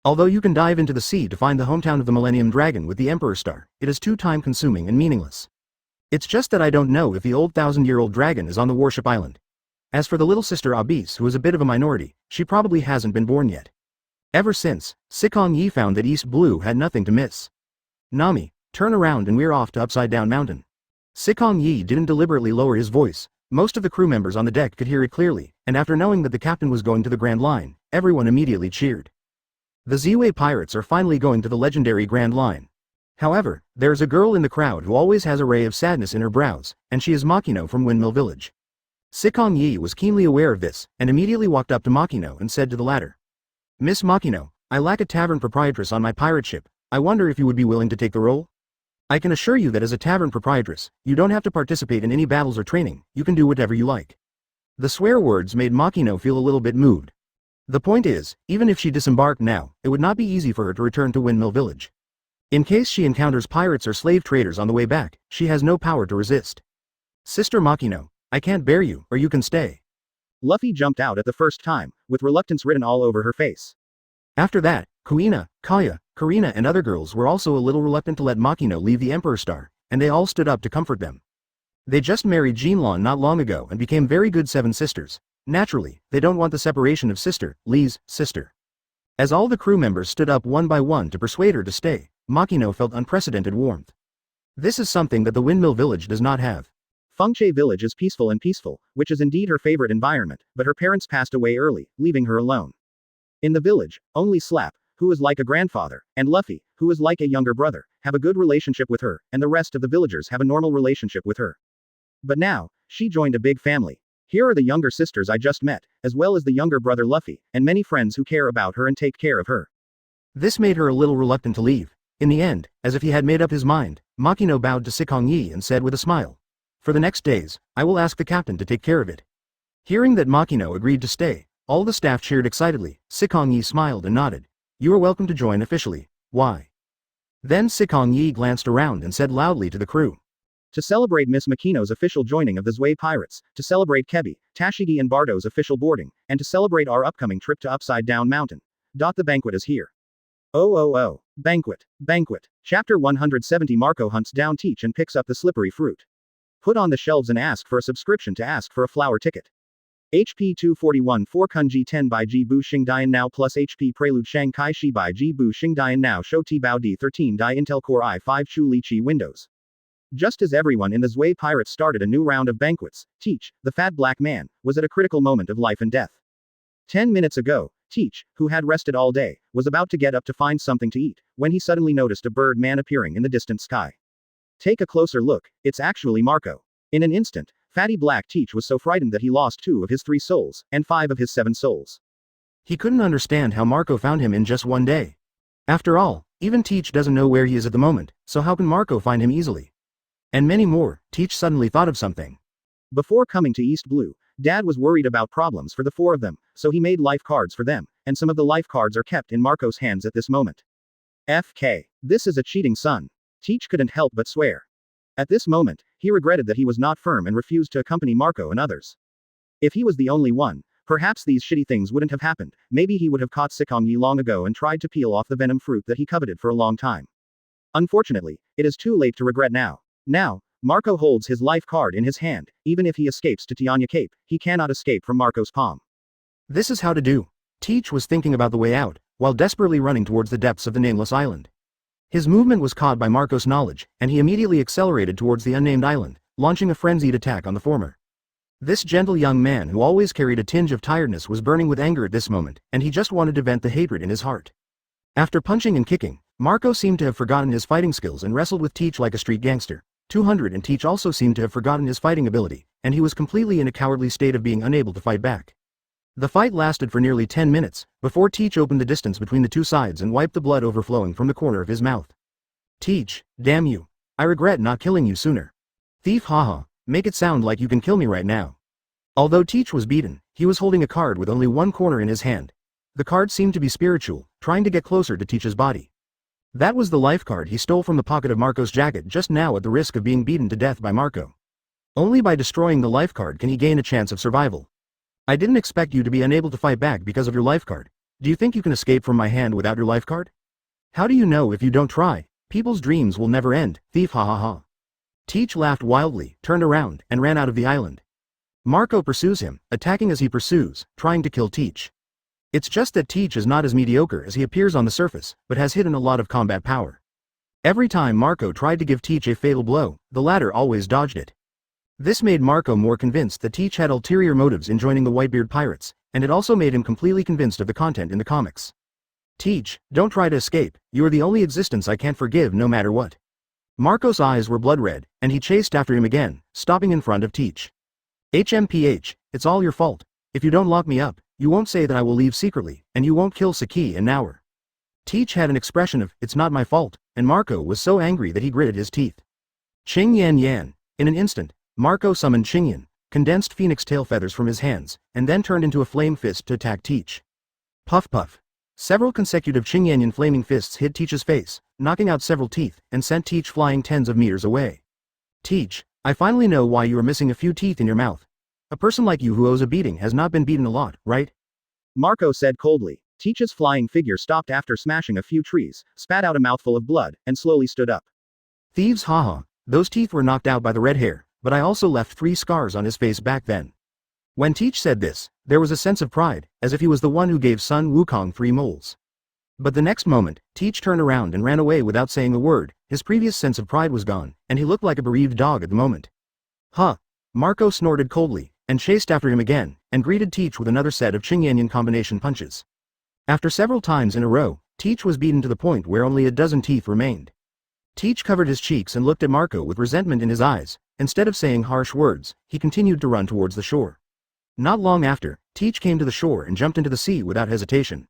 [SPEAKER 1] Although you can dive into the sea to find the hometown of the Millennium Dragon with the Emperor Star, it is too time-consuming and meaningless. It's just that I don't know if the old 1,000-year-old dragon is on the warship island. As for the little sister Abyss, who is a bit of a minority, she probably hasn't been born yet. Ever since, Sikong Yi found that East Blue had nothing to miss. Nami, turn around and we're off to Upside Down Mountain. Sikong Yi didn't deliberately lower his voice. Most of the crew members on the deck could hear it clearly, and after knowing that the captain was going to the Grand Line, everyone immediately cheered. The Zwei pirates are finally going to the legendary Grand Line. However, there's a girl in the crowd who always has a ray of sadness in her brows, and she is Makino from Windmill Village. Sikong Yi was keenly aware of this, and immediately walked up to Makino and said to the latter, Miss Makino, I lack a tavern proprietress on my pirate ship. I wonder if you would be willing to take the role? I can assure you that as a tavern proprietress, you don't have to participate in any battles or training, you can do whatever you like. The swear words made Makino feel a little bit moved. The point is, even if she disembarked now, it would not be easy for her to return to Windmill Village. In case she encounters pirates or slave traders on the way back, she has no power to resist. Sister Makino, I can't bear you, or you can stay.
[SPEAKER 2] Luffy jumped out at the first time, with reluctance written all over her face.
[SPEAKER 1] After that, Kuina, Kaya, Karina and other girls were also a little reluctant to let Makino leave the Emperor Star, and they all stood up to comfort them. They just married Jinlong not long ago and became very good seven sisters. Naturally, they don't want the separation of Sister Lee's sister. As all the crew members stood up one by one to persuade her to stay, Makino felt unprecedented warmth. This is something that the Windmill Village does not have.
[SPEAKER 2] Fengche Village is peaceful, which is indeed her favorite environment, but her parents passed away early, leaving her alone. In the village, only Slap, who is like a grandfather, and Luffy, who is like a younger brother, have a good relationship with her, and the rest of the villagers have a normal relationship with her. But now, she joined a big family. Here are the younger sisters I just met, as well as the younger brother Luffy, and many friends who care about her and take care of her.
[SPEAKER 1] This made her a little reluctant to leave. In the end, as if he had made up his mind, Makino bowed to Sikong Yi and said with a smile, "For the next days, I will ask the captain to take care of it." Hearing that Makino agreed to stay, all the staff cheered excitedly. Sikong Yi smiled and nodded. "You are welcome to join officially. Why?" Then Sikong Yi glanced around and said loudly to the crew,
[SPEAKER 2] "To celebrate Miss Makino's official joining of the Zwei Pirates, to celebrate Kebi, Tashigi and Bardo's official boarding, and to celebrate our upcoming trip to Upside Down Mountain. The banquet is here." Oh. Banquet. Chapter 170. Marco hunts down Teach and picks up the slippery fruit. Put on the shelves and ask for a subscription to ask for a flower ticket. HP 241 4 Kunji 10 by Ji Bu Xing Dian Now plus HP Prelude Shanghai Shi by Ji Bu Xing Dian Now Show T Bao D13 Di Intel Core i5 Chu Li Chi Windows. Just as everyone in the Zwei Pirates started a new round of banquets, Teach, the fat black man, was at a critical moment of life and death. 10 minutes ago, Teach, who had rested all day, was about to get up to find something to eat, when he suddenly noticed a bird man appearing in the distant sky. Take a closer look, it's actually Marco. In an instant, fatty black Teach was so frightened that he lost 2 of his 3 souls, and 5 of his 7 souls.
[SPEAKER 1] He couldn't understand how Marco found him in just one day. After all, even Teach doesn't know where he is at the moment, so how can Marco find him easily? And many more. Teach suddenly thought of something.
[SPEAKER 2] Before coming to East Blue, Dad was worried about problems for the 4 of them, so he made life cards for them, and some of the life cards are kept in Marco's hands at this moment. FK. This is a cheating son. Teach couldn't help but swear. At this moment, he regretted that he was not firm and refused to accompany Marco and others. If he was the only one, perhaps these shitty things wouldn't have happened. Maybe he would have caught Sikong Yi long ago and tried to peel off the venom fruit that he coveted for a long time. Unfortunately, it is too late to regret now. Now, Marco holds his life card in his hand. Even if he escapes to Tianya Cape, he cannot escape from Marco's palm.
[SPEAKER 1] This is how to do. Teach was thinking about the way out, while desperately running towards the depths of the nameless island. His movement was caught by Marco's knowledge, and he immediately accelerated towards the unnamed island, launching a frenzied attack on the former. This gentle young man who always carried a tinge of tiredness was burning with anger at this moment, and he just wanted to vent the hatred in his heart. After punching and kicking, Marco seemed to have forgotten his fighting skills and wrestled with Teach like a street gangster. 200 and Teach also seemed to have forgotten his fighting ability, and he was completely in a cowardly state of being unable to fight back. The fight lasted for nearly 10 minutes, before Teach opened the distance between the two sides and wiped the blood overflowing from the corner of his mouth. Teach, damn you. I regret not killing you sooner. Thief, haha, make it sound like you can kill me right now. Although Teach was beaten, he was holding a card with only one corner in his hand. The card seemed to be spiritual, trying to get closer to Teach's body. That was the life card he stole from the pocket of Marco's jacket just now at the risk of being beaten to death by Marco. Only by destroying the life card can he gain a chance of survival. I didn't expect you to be unable to fight back because of your life card. Do you think you can escape from my hand without your life card? How do you know if you don't try? People's dreams will never end, thief, ha ha ha. Teach laughed wildly, turned around, and ran out of the island. Marco pursues him, attacking as he pursues, trying to kill Teach. It's just that Teach is not as mediocre as he appears on the surface, but has hidden a lot of combat power. Every time Marco tried to give Teach a fatal blow, the latter always dodged it. This made Marco more convinced that Teach had ulterior motives in joining the Whitebeard Pirates, and it also made him completely convinced of the content in the comics. Teach, don't try to escape, you are the only existence I can't forgive no matter what. Marco's eyes were blood red, and he chased after him again, stopping in front of Teach. HMPH, it's all your fault. If you don't lock me up, you won't say that I will leave secretly, and you won't kill Saki and Naur. Teach had an expression of, it's not my fault, and Marco was so angry that he gritted his teeth. Ching Yan Yan. In an instant, Marco summoned Ching Yan, condensed phoenix tail feathers from his hands, and then turned into a flame fist to attack Teach. Puff puff. Several consecutive Ching Yan Yan flaming fists hit Teach's face, knocking out several teeth, and sent Teach flying tens of meters away. Teach, I finally know why you are missing a few teeth in your mouth. A person like you who owes a beating has not been beaten a lot, right?
[SPEAKER 2] Marco said coldly. Teach's flying figure stopped after smashing a few trees, spat out a mouthful of blood, and slowly stood up.
[SPEAKER 1] Thieves, haha, those teeth were knocked out by the red hair, but I also left 3 scars on his face back then. When Teach said this, there was a sense of pride, as if he was the one who gave Sun Wukong 3 moles. But the next moment, Teach turned around and ran away without saying a word. His previous sense of pride was gone, and he looked like a bereaved dog at the moment. Huh. Marco snorted coldly, and chased after him again, and greeted Teach with another set of Ching Yan Yan combination punches. After several times in a row, Teach was beaten to the point where only a dozen teeth remained. Teach covered his cheeks and looked at Marco with resentment in his eyes. Instead of saying harsh words, he continued to run towards the shore. Not long after, Teach came to the shore and jumped into the sea without hesitation.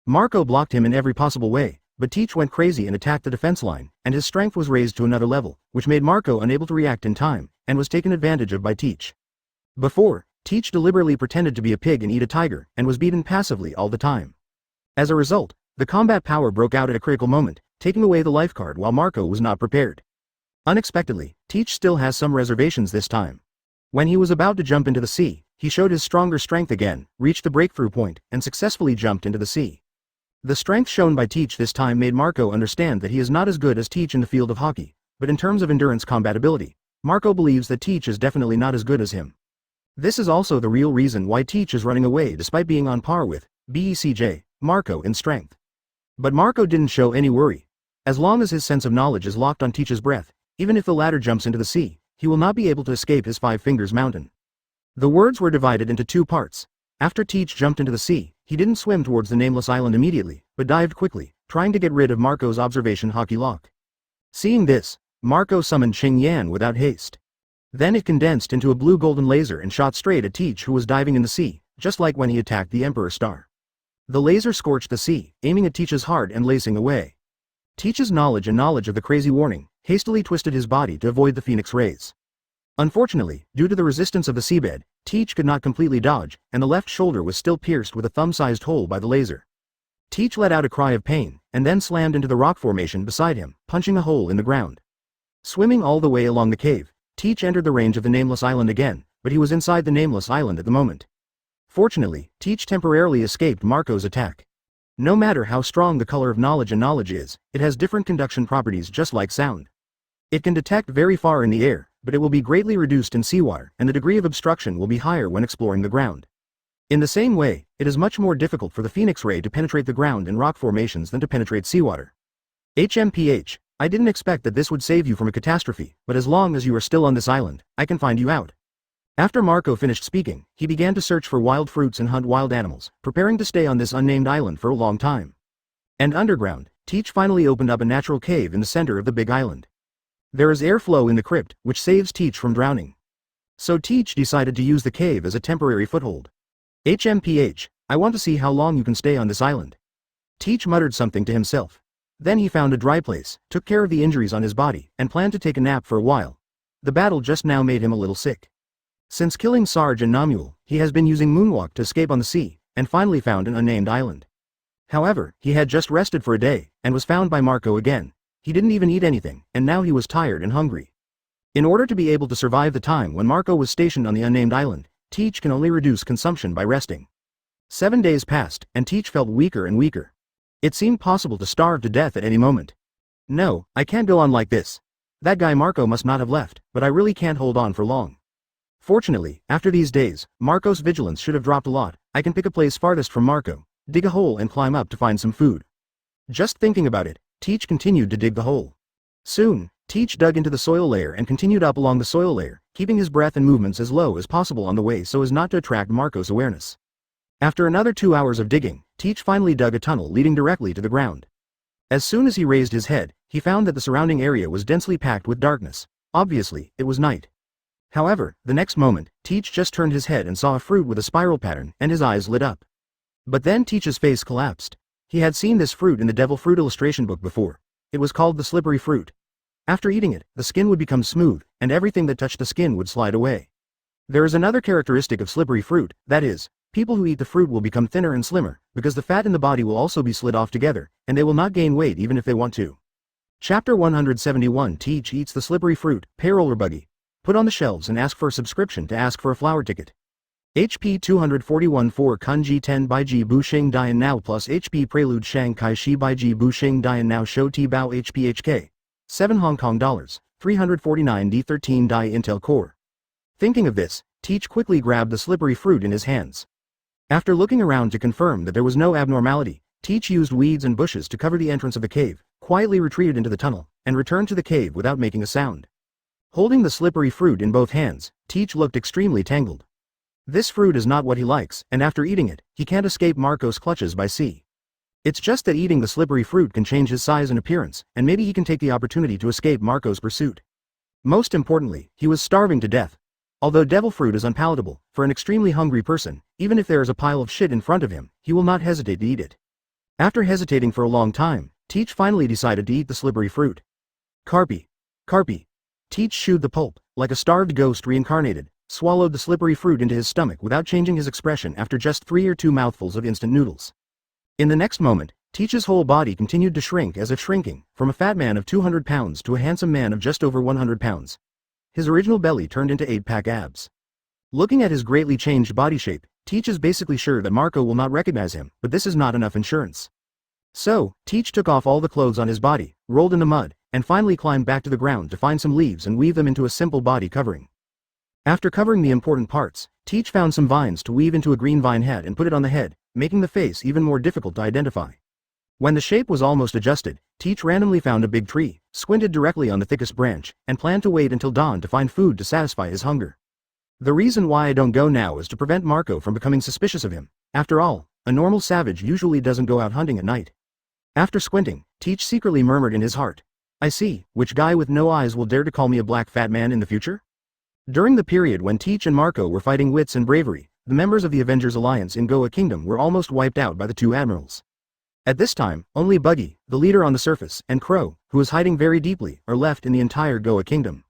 [SPEAKER 1] Marco blocked him in every possible way, but Teach went crazy and attacked the defense line, and his strength was raised to another level, which made Marco unable to react in time, and was taken advantage of by Teach. Before, Teach deliberately pretended to be a pig and eat a tiger, and was beaten passively all the time. As a result, the combat power broke out at a critical moment, taking away the life card while Marco was not prepared. Unexpectedly, Teach still has some reservations this time. When he was about to jump into the sea, he showed his stronger strength again, reached the breakthrough point, and successfully jumped into the sea. The strength shown by Teach this time made Marco understand that he is not as good as Teach in the field of hockey, but in terms of endurance combatability, Marco believes that Teach is definitely not as good as him. This is also the real reason why Teach is running away despite being on par with Marco in strength. But Marco didn't show any worry. As long as his sense of knowledge is locked on Teach's breath, even if the latter jumps into the sea, he will not be able to escape his Five Fingers Mountain. The words were divided into two parts. After Teach jumped into the sea, he didn't swim towards the nameless island immediately, but dived quickly, trying to get rid of Marco's observation hockey lock. Seeing this, Marco summoned Xing Yan without haste. Then it condensed into a blue golden laser and shot straight at Teach, who was diving in the sea, just like when he attacked the Emperor Star. The laser scorched the sea, aiming at Teach's heart and lacing away. Teach's knowledge of the crazy warning hastily twisted his body to avoid the Phoenix rays. Unfortunately, due to the resistance of the seabed, Teach could not completely dodge, and the left shoulder was still pierced with a thumb-sized hole by the laser. Teach let out a cry of pain, and then slammed into the rock formation beside him, punching a hole in the ground. Swimming all the way along the cave, Teach entered the range of the Nameless Island again, but he was inside the Nameless Island at the moment. Fortunately, Teach temporarily escaped Marco's attack. No matter how strong the color of knowledge is, it has different conduction properties just like sound. It can detect very far in the air, but it will be greatly reduced in seawater, and the degree of obstruction will be higher when exploring the ground. In the same way, it is much more difficult for the Phoenix Ray to penetrate the ground in rock formations than to penetrate seawater. HMPH, I didn't expect that this would save you from a catastrophe, but as long as you are still on this island, I can find you out. After Marco finished speaking, he began to search for wild fruits and hunt wild animals, preparing to stay on this unnamed island for a long time. And underground, Teach finally opened up a natural cave in the center of the big island. There is airflow in the crypt, which saves Teach from drowning. So Teach decided to use the cave as a temporary foothold. HMPH, I want to see how long you can stay on this island. Teach muttered something to himself. Then he found a dry place, took care of the injuries on his body, and planned to take a nap for a while. The battle just now made him a little sick. Since killing Sarge and Nami, he has been using moonwalk to escape on the sea, and finally found an unnamed island. However, he had just rested for a day, and was found by Marco again. He didn't even eat anything, and now he was tired and hungry. In order to be able to survive the time when Marco was stationed on the unnamed island, Teach can only reduce consumption by resting. 7 days passed, and Teach felt weaker and weaker. It seemed possible to starve to death at any moment. No, I can't go on like this. That guy Marco must not have left, but I really can't hold on for long. Fortunately, after these days, Marco's vigilance should have dropped a lot. I can pick a place farthest from Marco, dig a hole and climb up to find some food. Just thinking about it, Teach continued to dig the hole. Soon, Teach dug into the soil layer and continued up along the soil layer, keeping his breath and movements as low as possible on the way so as not to attract Marco's awareness. After another 2 hours of digging, Teach finally dug a tunnel leading directly to the ground. As soon as he raised his head, he found that the surrounding area was densely packed with darkness. Obviously, it was night. However, the next moment, Teach just turned his head and saw a fruit with a spiral pattern, and his eyes lit up. But then Teach's face collapsed. He had seen this fruit in the Devil Fruit illustration book before. It was called the slippery fruit. After eating it, the skin would become smooth, and everything that touched the skin would slide away. There is another characteristic of slippery fruit, that is, people who eat the fruit will become thinner and slimmer, because the fat in the body will also be slid off together, and they will not gain weight even if they want to. Chapter 171 Teach eats the slippery fruit, payroller buggy. Put on the shelves and ask for a subscription to ask for a flower ticket. HP 241 4 Kanji 10 by Ji Bu Xing Dian Now plus HP Prelude Shang Kai Shi by Ji Bu Xing Dian Now Show T Bao HPHK. 7 Hong Kong dollars, 349 D13 Die Intel Core. Thinking of this, Teach quickly grabbed the slippery fruit in his hands. After looking around to confirm that there was no abnormality, Teach used weeds and bushes to cover the entrance of the cave, quietly retreated into the tunnel, and returned to the cave without making a sound. Holding the slippery fruit in both hands, Teach looked extremely tangled. This fruit is not what he likes, and after eating it, he can't escape Marco's clutches by sea. It's just that eating the slippery fruit can change his size and appearance, and maybe he can take the opportunity to escape Marco's pursuit. Most importantly, he was starving to death. Although devil fruit is unpalatable, for an extremely hungry person, even if there is a pile of shit in front of him, he will not hesitate to eat it. After hesitating for a long time, Teach finally decided to eat the slippery fruit. Carpi. Carpi. Teach chewed the pulp, like a starved ghost reincarnated, swallowed the slippery fruit into his stomach without changing his expression after just 3 or 2 mouthfuls of instant noodles. In the next moment, Teach's whole body continued to shrink as if shrinking, from a fat man of 200 pounds to a handsome man of just over 100 pounds. His original belly turned into 8-pack abs. Looking at his greatly changed body shape, Teach is basically sure that Marco will not recognize him, but this is not enough insurance. So, Teach took off all the clothes on his body, rolled in the mud, and finally climbed back to the ground to find some leaves and weave them into a simple body covering. After covering the important parts, Teach found some vines to weave into a green vine hat and put it on the head, making the face even more difficult to identify. When the shape was almost adjusted, Teach randomly found a big tree, squinted directly on the thickest branch, and planned to wait until dawn to find food to satisfy his hunger. The reason why I don't go now is to prevent Marco from becoming suspicious of him. After all, a normal savage usually doesn't go out hunting at night. After squinting, Teach secretly murmured in his heart, "I see, which guy with no eyes will dare to call me a black fat man in the future?" During the period when Teach and Marco were fighting wits and bravery, the members of the Avengers Alliance in Goa Kingdom were almost wiped out by the 2 admirals. At this time, only Buggy, the leader on the surface, and Crow, who was hiding very deeply, are left in the entire Goa Kingdom.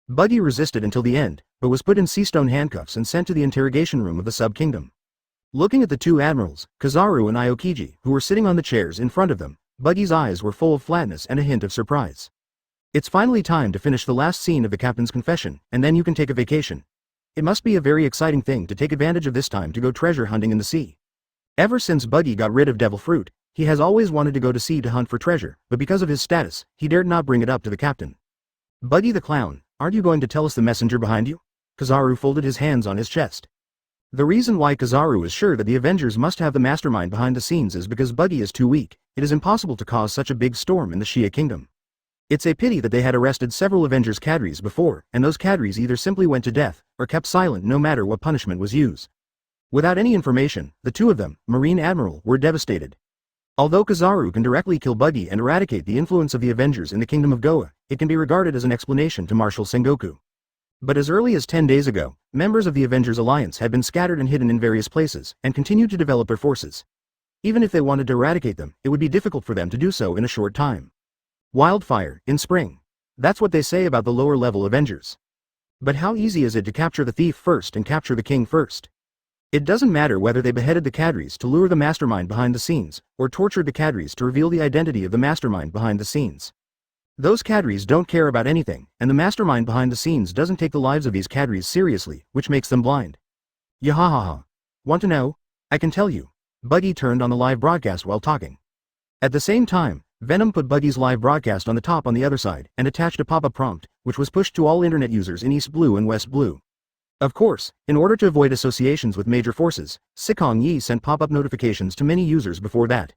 [SPEAKER 1] Buggy resisted until the end, but was put in sea-stone handcuffs and sent to the interrogation room of the sub-kingdom. Looking at the 2 admirals, Kizaru and Aokiji, who were sitting on the chairs in front of them, Buggy's eyes were full of flatness and a hint of surprise. It's finally time to finish the last scene of the captain's confession, and then you can take a vacation. It must be a very exciting thing to take advantage of this time to go treasure hunting in the sea. Ever since Buggy got rid of devil fruit, he has always wanted to go to sea to hunt for treasure, but because of his status, he dared not bring it up to the captain. Buggy the clown, aren't you going to tell us the messenger behind you? Kizaru folded his hands on his chest. The reason why Kizaru is sure that the Avengers must have the mastermind behind the scenes is because Buggy is too weak. It is impossible to cause such a big storm in the Shia Kingdom. It's a pity that they had arrested several Avengers cadres before, and those cadres either simply went to death, or kept silent no matter what punishment was used. Without any information, the 2 of them, Marine Admiral, were devastated. Although Kizaru can directly kill Buggy and eradicate the influence of the Avengers in the Kingdom of Goa, it can be regarded as an explanation to Marshal Sengoku. But as early as 10 days ago, members of the Avengers Alliance had been scattered and hidden in various places, and continued to develop their forces. Even if they wanted to eradicate them, it would be difficult for them to do so in a short time. Wildfire, in spring. That's what they say about the lower-level Avengers. But how easy is it to capture the thief first and capture the king first? It doesn't matter whether they beheaded the cadres to lure the mastermind behind the scenes, or tortured the cadres to reveal the identity of the mastermind behind the scenes. Those cadres don't care about anything, and the mastermind behind the scenes doesn't take the lives of these cadres seriously, which makes them blind. Yahahaha. Want to know? I can tell you. Buggy turned on the live broadcast while talking. At the same time, Venom put Buggy's live broadcast on the top on the other side, and attached a pop-up prompt, which was pushed to all internet users in East Blue and West Blue. Of course, in order to avoid associations with major forces, Sikong Yi sent pop-up notifications to many users before that.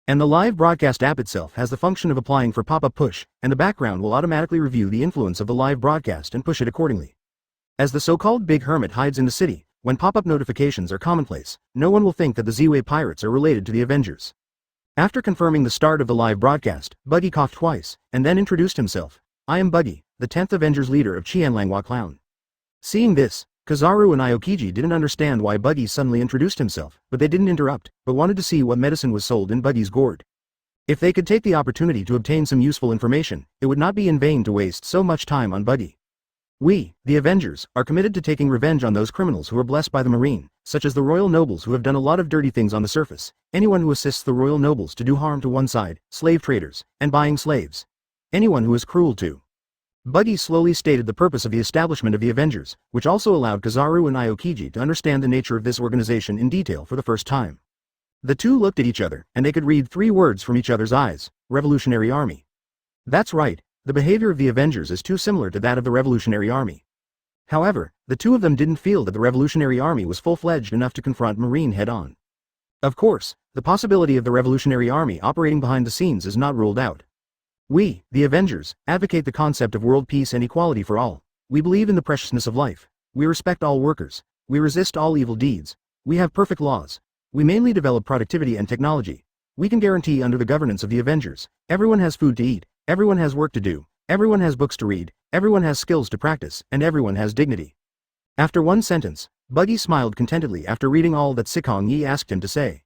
[SPEAKER 1] And the live broadcast app itself has the function of applying for pop-up push, and the background will automatically review the influence of the live broadcast and push it accordingly. As the so-called Big Hermit hides in the city, when pop-up notifications are commonplace, no one will think that the Z-Way pirates are related to the Avengers. After confirming the start of the live broadcast, Buggy coughed twice, and then introduced himself. I am Buggy, the 10th Avengers leader of Qianlangua Clown. Seeing this, Kizaru and Aokiji didn't understand why Buggy suddenly introduced himself, but they didn't interrupt, but wanted to see what medicine was sold in Buggy's gourd. If they could take the opportunity to obtain some useful information, it would not be in vain to waste so much time on Buggy. We, the Avengers, are committed to taking revenge on those criminals who are blessed by the Marine, such as the royal nobles who have done a lot of dirty things on the surface, anyone who assists the royal nobles to do harm to one side, slave traders, and buying slaves. Anyone who is cruel to. Buggy slowly stated the purpose of the establishment of the Avengers, which also allowed Kizaru and Aokiji to understand the nature of this organization in detail for the first time. The 2 looked at each other, and they could read 3 words from each other's eyes: Revolutionary Army. That's right, the behavior of the Avengers is too similar to that of the Revolutionary Army. However, the 2 of them didn't feel that the Revolutionary Army was full-fledged enough to confront Marine head-on. Of course, the possibility of the Revolutionary Army operating behind the scenes is not ruled out. We, the Avengers, advocate the concept of world peace and equality for all. We believe in the preciousness of life. We respect all workers. We resist all evil deeds. We have perfect laws. We mainly develop productivity and technology. We can guarantee under the governance of the Avengers, everyone has food to eat, everyone has work to do, everyone has books to read, everyone has skills to practice, and everyone has dignity. After one sentence, Buggy smiled contentedly after reading all that Sikong Yi asked him to say.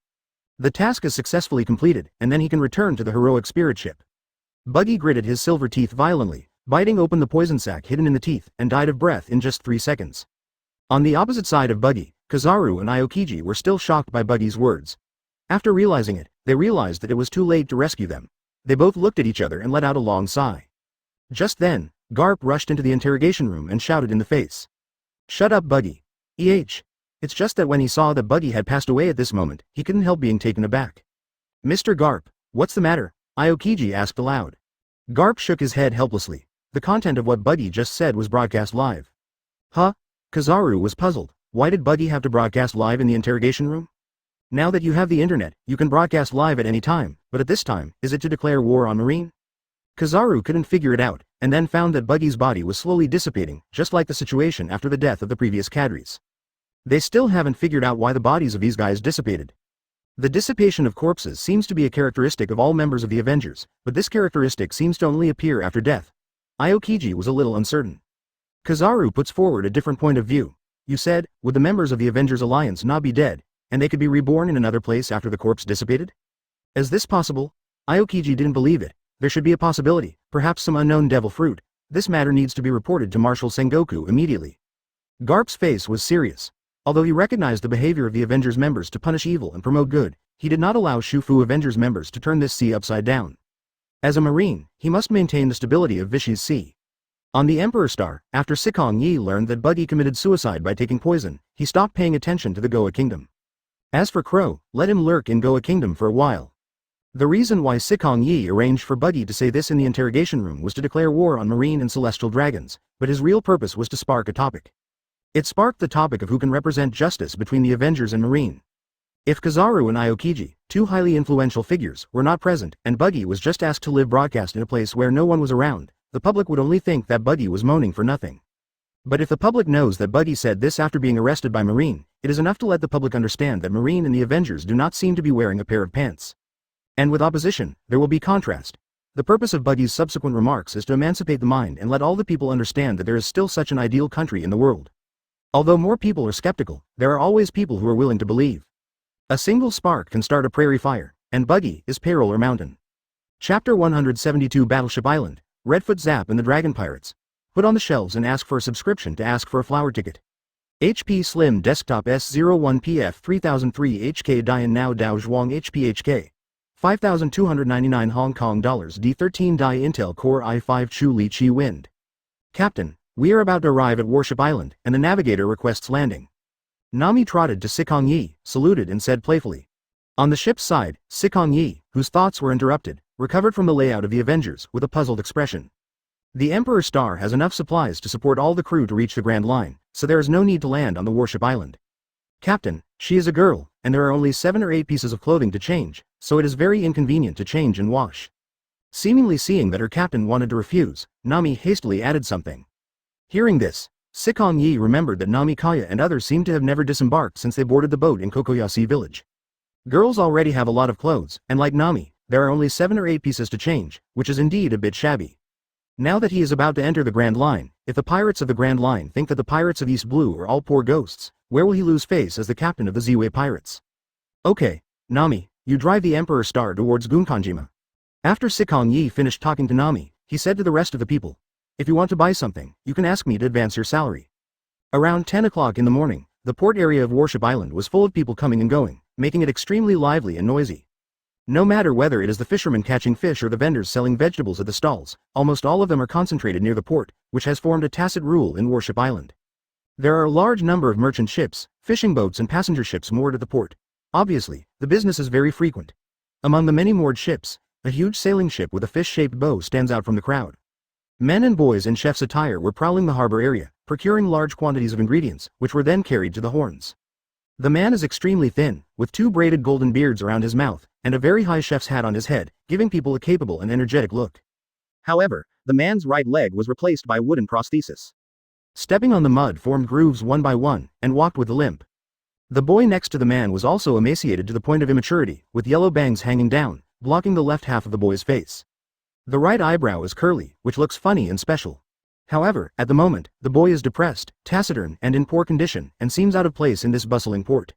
[SPEAKER 1] The task is successfully completed, and then he can return to the heroic spirit ship. Buggy gritted his silver teeth violently, biting open the poison sac hidden in the teeth, and died of breath in just 3 seconds. On the opposite side of Buggy, Kizaru and Aokiji were still shocked by Buggy's words. After realizing it, they realized that it was too late to rescue them. They both looked at each other and let out a long sigh. Just then, Garp rushed into the interrogation room and shouted in the face. "Shut up, Buggy. It's just that when he saw that Buggy had passed away at this moment, he couldn't help being taken aback." "Mr. Garp, what's the matter?" Aokiji asked aloud. Garp shook his head helplessly. The content of what Buggy just said was broadcast live. Huh? Kizaru was puzzled. Why did Buggy have to broadcast live in the interrogation room? Now that you have the internet, you can broadcast live at any time, but at this time, is it to declare war on Marine? Kizaru couldn't figure it out, and then found that Buggy's body was slowly dissipating, just like the situation after the death of the previous cadres. They still haven't figured out why the bodies of these guys dissipated. The dissipation of corpses seems to be a characteristic of all members of the Avengers, but this characteristic seems to only appear after death. Aokiji was a little uncertain. Kizaru puts forward a different point of view. You said, would the members of the Avengers Alliance not be dead, and they could be reborn in another place after the corpse dissipated? Is this possible? Aokiji didn't believe it. There should be a possibility, perhaps some unknown devil fruit. This matter needs to be reported to Marshal Sengoku immediately. Garp's face was serious. Although he recognized the behavior of the Avengers members to punish evil and promote good, he did not allow Shufu Avengers members to turn this sea upside down. As a Marine, he must maintain the stability of Vichy's sea. On the Emperor Star, after Sikong Yi learned that Buggy committed suicide by taking poison, he stopped paying attention to the Goa Kingdom. As for Crow, let him lurk in Goa Kingdom for a while. The reason why Sikong Yi arranged for Buggy to say this in the interrogation room was to declare war on Marine and Celestial Dragons, but his real purpose was to spark a topic. It sparked the topic of who can represent justice between the Avengers and Marine. If Kizaru and Aokiji, two highly influential figures, were not present, and Buggy was just asked to live broadcast in a place where no one was around, the public would only think that Buggy was moaning for nothing. But if the public knows that Buggy said this after being arrested by Marine, it is enough to let the public understand that Marine and the Avengers do not seem to be wearing a pair of pants. And with opposition, there will be contrast. The purpose of Buggy's subsequent remarks is to emancipate the mind and let all the people understand that there is still such an ideal country in the world. Although more people are skeptical, there are always people who are willing to believe. A single spark can start a prairie fire, and Buggy is peril or mountain. Chapter 172 Battleship Island, Redfoot Zap and the Dragon Pirates. Put on the shelves and ask for a subscription to ask for a flower ticket. HP Slim Desktop S01PF 3003 HK Dian Now Dao Zhuang HPHK. 5,299 Hong Kong dollars D13 Dai Intel Core i5 Chu Li Chi Wind. Captain, we are about to arrive at Warship Island, and the navigator requests landing. Nami trotted to Sikong Yi, saluted and said playfully. On the ship's side, Sikong Yi, whose thoughts were interrupted, recovered from the layout of the Avengers with a puzzled expression. The Emperor Star has enough supplies to support all the crew to reach the Grand Line, so there is no need to land on the Warship Island. Captain, she is a girl, and there are only 7 or 8 pieces of clothing to change, so it is very inconvenient to change and wash. Seemingly seeing that her captain wanted to refuse, Nami hastily added something. Hearing this, Sikong Yi remembered that Nami Kaya and others seemed to have never disembarked since they boarded the boat in Kokoyasi village. Girls already have a lot of clothes, and like Nami, there are only 7 or 8 pieces to change, which is indeed a bit shabby. Now that he is about to enter the Grand Line, if the pirates of the Grand Line think that the pirates of East Blue are all poor ghosts, where will he lose face as the captain of the Ziwei pirates? Okay, Nami, you drive the Emperor Star towards Gunkanjima. After Sikong Yi finished talking to Nami, he said to the rest of the people, if you want to buy something, you can ask me to advance your salary. Around 10 o'clock in the morning, the port area of Warship Island was full of people coming and going, making it extremely lively and noisy. No matter whether it is the fishermen catching fish or the vendors selling vegetables at the stalls, almost all of them are concentrated near the port, which has formed a tacit rule in Warship Island. There are a large number of merchant ships, fishing boats and passenger ships moored at the port. Obviously, the business is very frequent. Among the many moored ships, a huge sailing ship with a fish-shaped bow stands out from the crowd. Men and boys in chef's attire were prowling the harbor area, procuring large quantities of ingredients, which were then carried to the horns. The man is extremely thin, with 2 braided golden beards around his mouth, and a very high chef's hat on his head, giving people a capable and energetic look. However, the man's right leg was replaced by a wooden prosthesis. Stepping on the mud formed grooves one by one, and walked with a limp. The boy next to the man was also emaciated to the point of immaturity, with yellow bangs hanging down, blocking the left half of the boy's face. The right eyebrow is curly, which looks funny and special. However, at the moment, the boy is depressed, taciturn, and in poor condition, and seems out of place in this bustling port.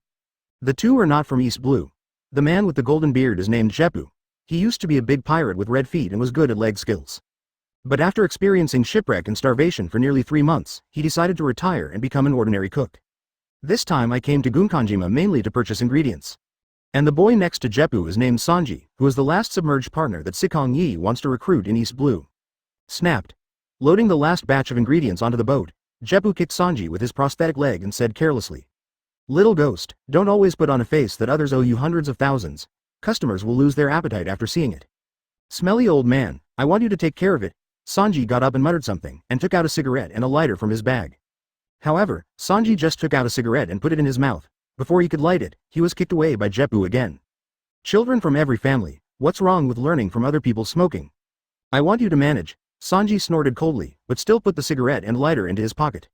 [SPEAKER 1] The two are not from East Blue. The man with the golden beard is named Jeppu. He used to be a big pirate with red feet and was good at leg skills. But after experiencing shipwreck and starvation for nearly 3 months, he decided to retire and become an ordinary cook. This time I came to Gunkanjima mainly to purchase ingredients. And the boy next to Jeppu is named Sanji, who is the last submerged partner that Sikong Yi wants to recruit in East Blue. Snapped. Loading the last batch of ingredients onto the boat, Jeppu kicked Sanji with his prosthetic leg and said carelessly, "Little ghost, don't always put on a face that others owe you hundreds of thousands. Customers will lose their appetite after seeing it." "Smelly old man, I want you to take care of it." Sanji got up and muttered something, and took out a cigarette and a lighter from his bag. However, Sanji just took out a cigarette and put it in his mouth. Before he could light it, he was kicked away by Jeppu again. "Children from every family, what's wrong with learning from other people smoking? I want you to manage." Sanji snorted coldly, but still put the cigarette and lighter into his pocket.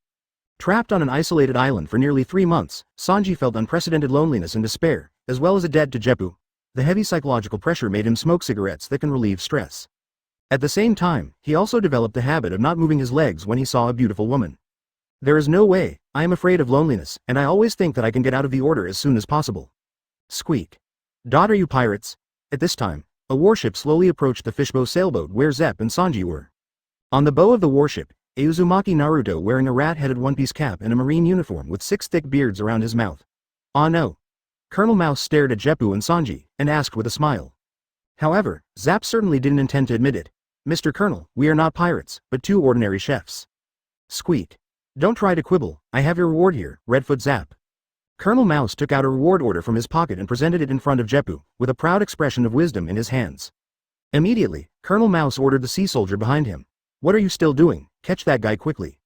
[SPEAKER 1] Trapped on an isolated island for nearly 3 months, Sanji felt unprecedented loneliness and despair, as well as a debt to Jeppu. The heavy psychological pressure made him smoke cigarettes that can relieve stress. At the same time, he also developed the habit of not moving his legs when he saw a beautiful woman. "There is no way, I am afraid of loneliness, and I always think that I can get out of the order as soon as possible." Squeak. "Are you pirates?" At this time, a warship slowly approached the fishbow sailboat where Zepp and Sanji were. On the bow of the warship, a Uzumaki Naruto wearing a rat-headed one-piece cap and a marine uniform with 6 thick beards around his mouth. "Ah no." Colonel Mouse stared at Jeppu and Sanji, and asked with a smile. However, Zapp certainly didn't intend to admit it. "Mr. Colonel, we are not pirates, but 2 ordinary chefs." Squeak. "Don't try to quibble, I have your reward here, Redfoot Zapp." Colonel Mouse took out a reward order from his pocket and presented it in front of Jeppu, with a proud expression of wisdom in his hands. Immediately, Colonel Mouse ordered the sea soldier behind him. "What are you still doing? Catch that guy quickly."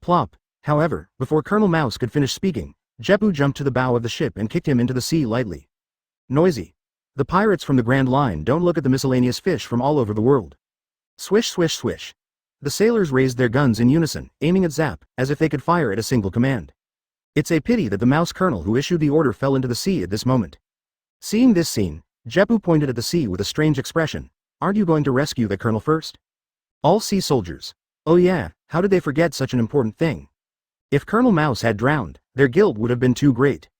[SPEAKER 1] Plop. However, before Colonel Mouse could finish speaking, Jeppu jumped to the bow of the ship and kicked him into the sea lightly. Noisy. The pirates from the Grand Line don't look at the miscellaneous fish from all over the world. Swish swish swish. The sailors raised their guns in unison, aiming at Zapp, as if they could fire at a single command. It's a pity that the Mouse Colonel who issued the order fell into the sea at this moment. Seeing this scene, Jeppu pointed at the sea with a strange expression. "Aren't you going to rescue the colonel first?" All sea soldiers. Oh yeah, how did they forget such an important thing? If Colonel Mouse had drowned, their guilt would have been too great.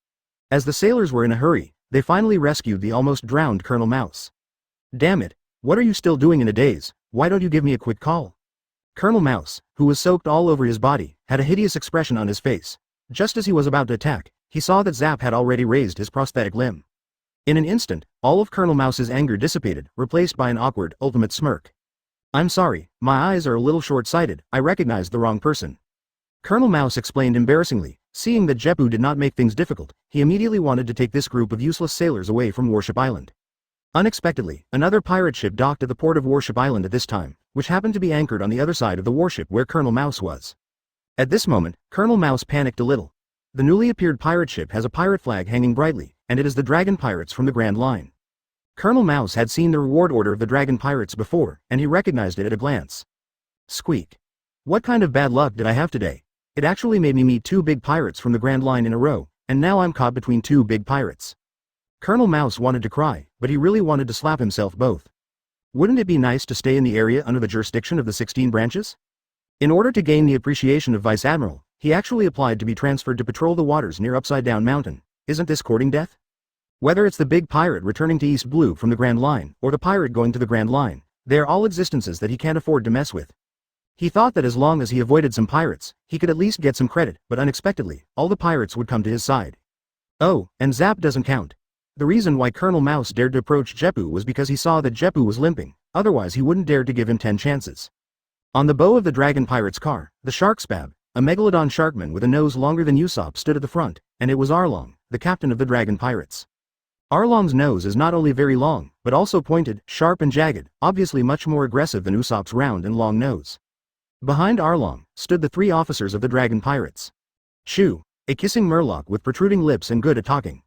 [SPEAKER 1] As the sailors were in a hurry, they finally rescued the almost drowned Colonel Mouse. "Damn it, what are you still doing in a daze? Why don't you give me a quick call?" Colonel Mouse, who was soaked all over his body, had a hideous expression on his face. Just as he was about to attack, he saw that Zapp had already raised his prosthetic limb. In an instant, all of Colonel Mouse's anger dissipated, replaced by an awkward, ultimate smirk. "I'm sorry, my eyes are a little short-sighted, I recognized the wrong person." Colonel Mouse explained embarrassingly. Seeing that Jeppu did not make things difficult, he immediately wanted to take this group of useless sailors away from Warship Island. Unexpectedly, another pirate ship docked at the port of Warship Island at this time, which happened to be anchored on the other side of the warship where Colonel Mouse was. At this moment, Colonel Mouse panicked a little. The newly appeared pirate ship has a pirate flag hanging brightly, and it is the Dragon Pirates from the Grand Line. Colonel Mouse had seen the reward order of the Dragon Pirates before, and he recognized it at a glance. Squeak. "What kind of bad luck did I have today? It actually made me meet 2 big pirates from the Grand Line in a row, and now I'm caught between 2 big pirates." Colonel Mouse wanted to cry, but he really wanted to slap himself both. Wouldn't it be nice to stay in the area under the jurisdiction of the 16 branches? In order to gain the appreciation of Vice Admiral, he actually applied to be transferred to patrol the waters near Upside Down Mountain. Isn't this courting death? Whether it's the big pirate returning to East Blue from the Grand Line, or the pirate going to the Grand Line, they are all existences that he can't afford to mess with. He thought that as long as he avoided some pirates, he could at least get some credit, but unexpectedly, all the pirates would come to his side. Oh, and Zapp doesn't count. The reason why Colonel Mouse dared to approach Jeppu was because he saw that Jeppu was limping, otherwise he wouldn't dare to give him 10 chances. On the bow of the Dragon Pirate's car, the Sharkspab, a megalodon sharkman with a nose longer than Usopp stood at the front, and it was Arlong, the captain of the Dragon Pirates. Arlong's nose is not only very long, but also pointed, sharp and jagged, obviously much more aggressive than Usopp's round and long nose. Behind Arlong, stood the 3 officers of the Dragon Pirates. Shu, a kissing murloc with protruding lips and good at talking.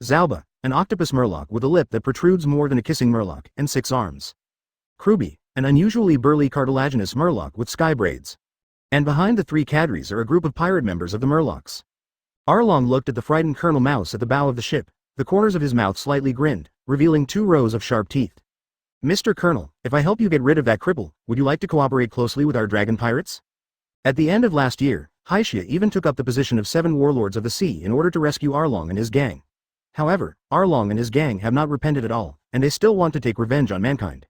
[SPEAKER 1] Zalba, an octopus murloc with a lip that protrudes more than a kissing murloc, and 6 arms. Kruby, an unusually burly cartilaginous murloc with sky braids. And behind the 3 cadres are a group of pirate members of the murlocs. Arlong looked at the frightened Colonel Mouse at the bow of the ship. The corners of his mouth slightly grinned, revealing 2 rows of sharp teeth. Mr. Colonel, if I help you get rid of that cripple, would you like to cooperate closely with our dragon pirates? At the end of last year, Hyshia even took up the position of 7 warlords of the sea in order to rescue Arlong and his gang. However, Arlong and his gang have not repented at all, and they still want to take revenge on mankind.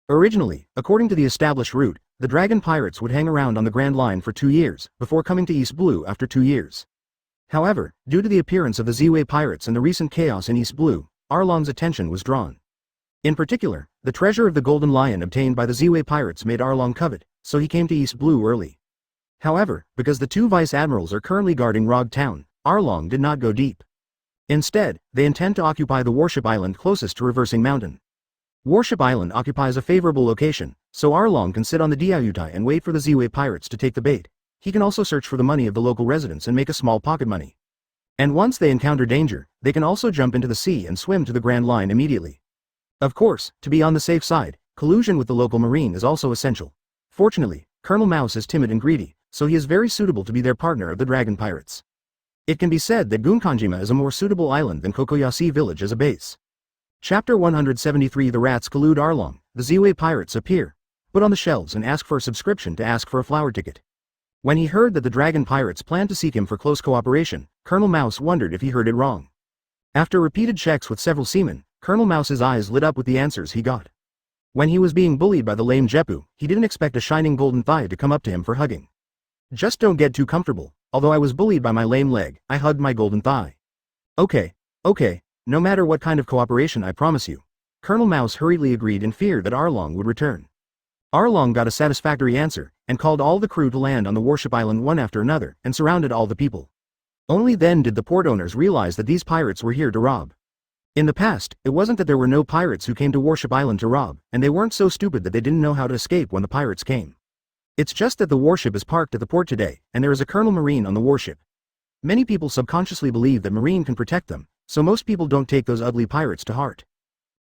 [SPEAKER 1] Originally, according to the established route, the dragon pirates would hang around on the Grand Line for 2 years, before coming to East Blue after 2 years. However, due to the appearance of the Ziwei pirates and the recent chaos in East Blue, Arlong's attention was drawn. In particular, the treasure of the Golden Lion obtained by the Ziwei pirates made Arlong covet, so he came to East Blue early. However, because the 2 vice-admirals are currently guarding Rog Town, Arlong did not go deep. Instead, they intend to occupy the warship island closest to Reversing Mountain. Warship Island occupies a favorable location, so Arlong can sit on the Diaoyutai and wait for the Ziwei pirates to take the bait. He can also search for the money of the local residents and make a small pocket money. And once they encounter danger, they can also jump into the sea and swim to the Grand Line immediately. Of course, to be on the safe side, collusion with the local marine is also essential. Fortunately, Colonel Mouse is timid and greedy, so he is very suitable to be their partner of the dragon pirates. It can be said that Gunkanjima is a more suitable island than Kokoyasi village as a base. Chapter 173 The rats collude Arlong. The Ziwei pirates appear, put on the shelves and ask for a subscription to ask for a flower ticket. When he heard that the dragon pirates planned to seek him for close cooperation, Colonel Mouse wondered if he heard it wrong. After repeated checks with several seamen, Colonel Mouse's eyes lit up with the answers he got. When he was being bullied by the lame Jeppu, he didn't expect a shining golden thigh to come up to him for hugging. Just don't get too comfortable. Although I was bullied by my lame leg, I hugged my golden thigh. Okay, no matter what kind of cooperation I promise you. Colonel Mouse hurriedly agreed in fear that Arlong would return. Arlong got a satisfactory answer, and called all the crew to land on the warship island one after another, and surrounded all the people. Only then did the port owners realize that these pirates were here to rob. In the past, it wasn't that there were no pirates who came to Warship Island to rob, and they weren't so stupid that they didn't know how to escape when the pirates came. It's just that the warship is parked at the port today, and there is a Colonel Marine on the warship. Many people subconsciously believe that Marine can protect them, so most people don't take those ugly pirates to heart.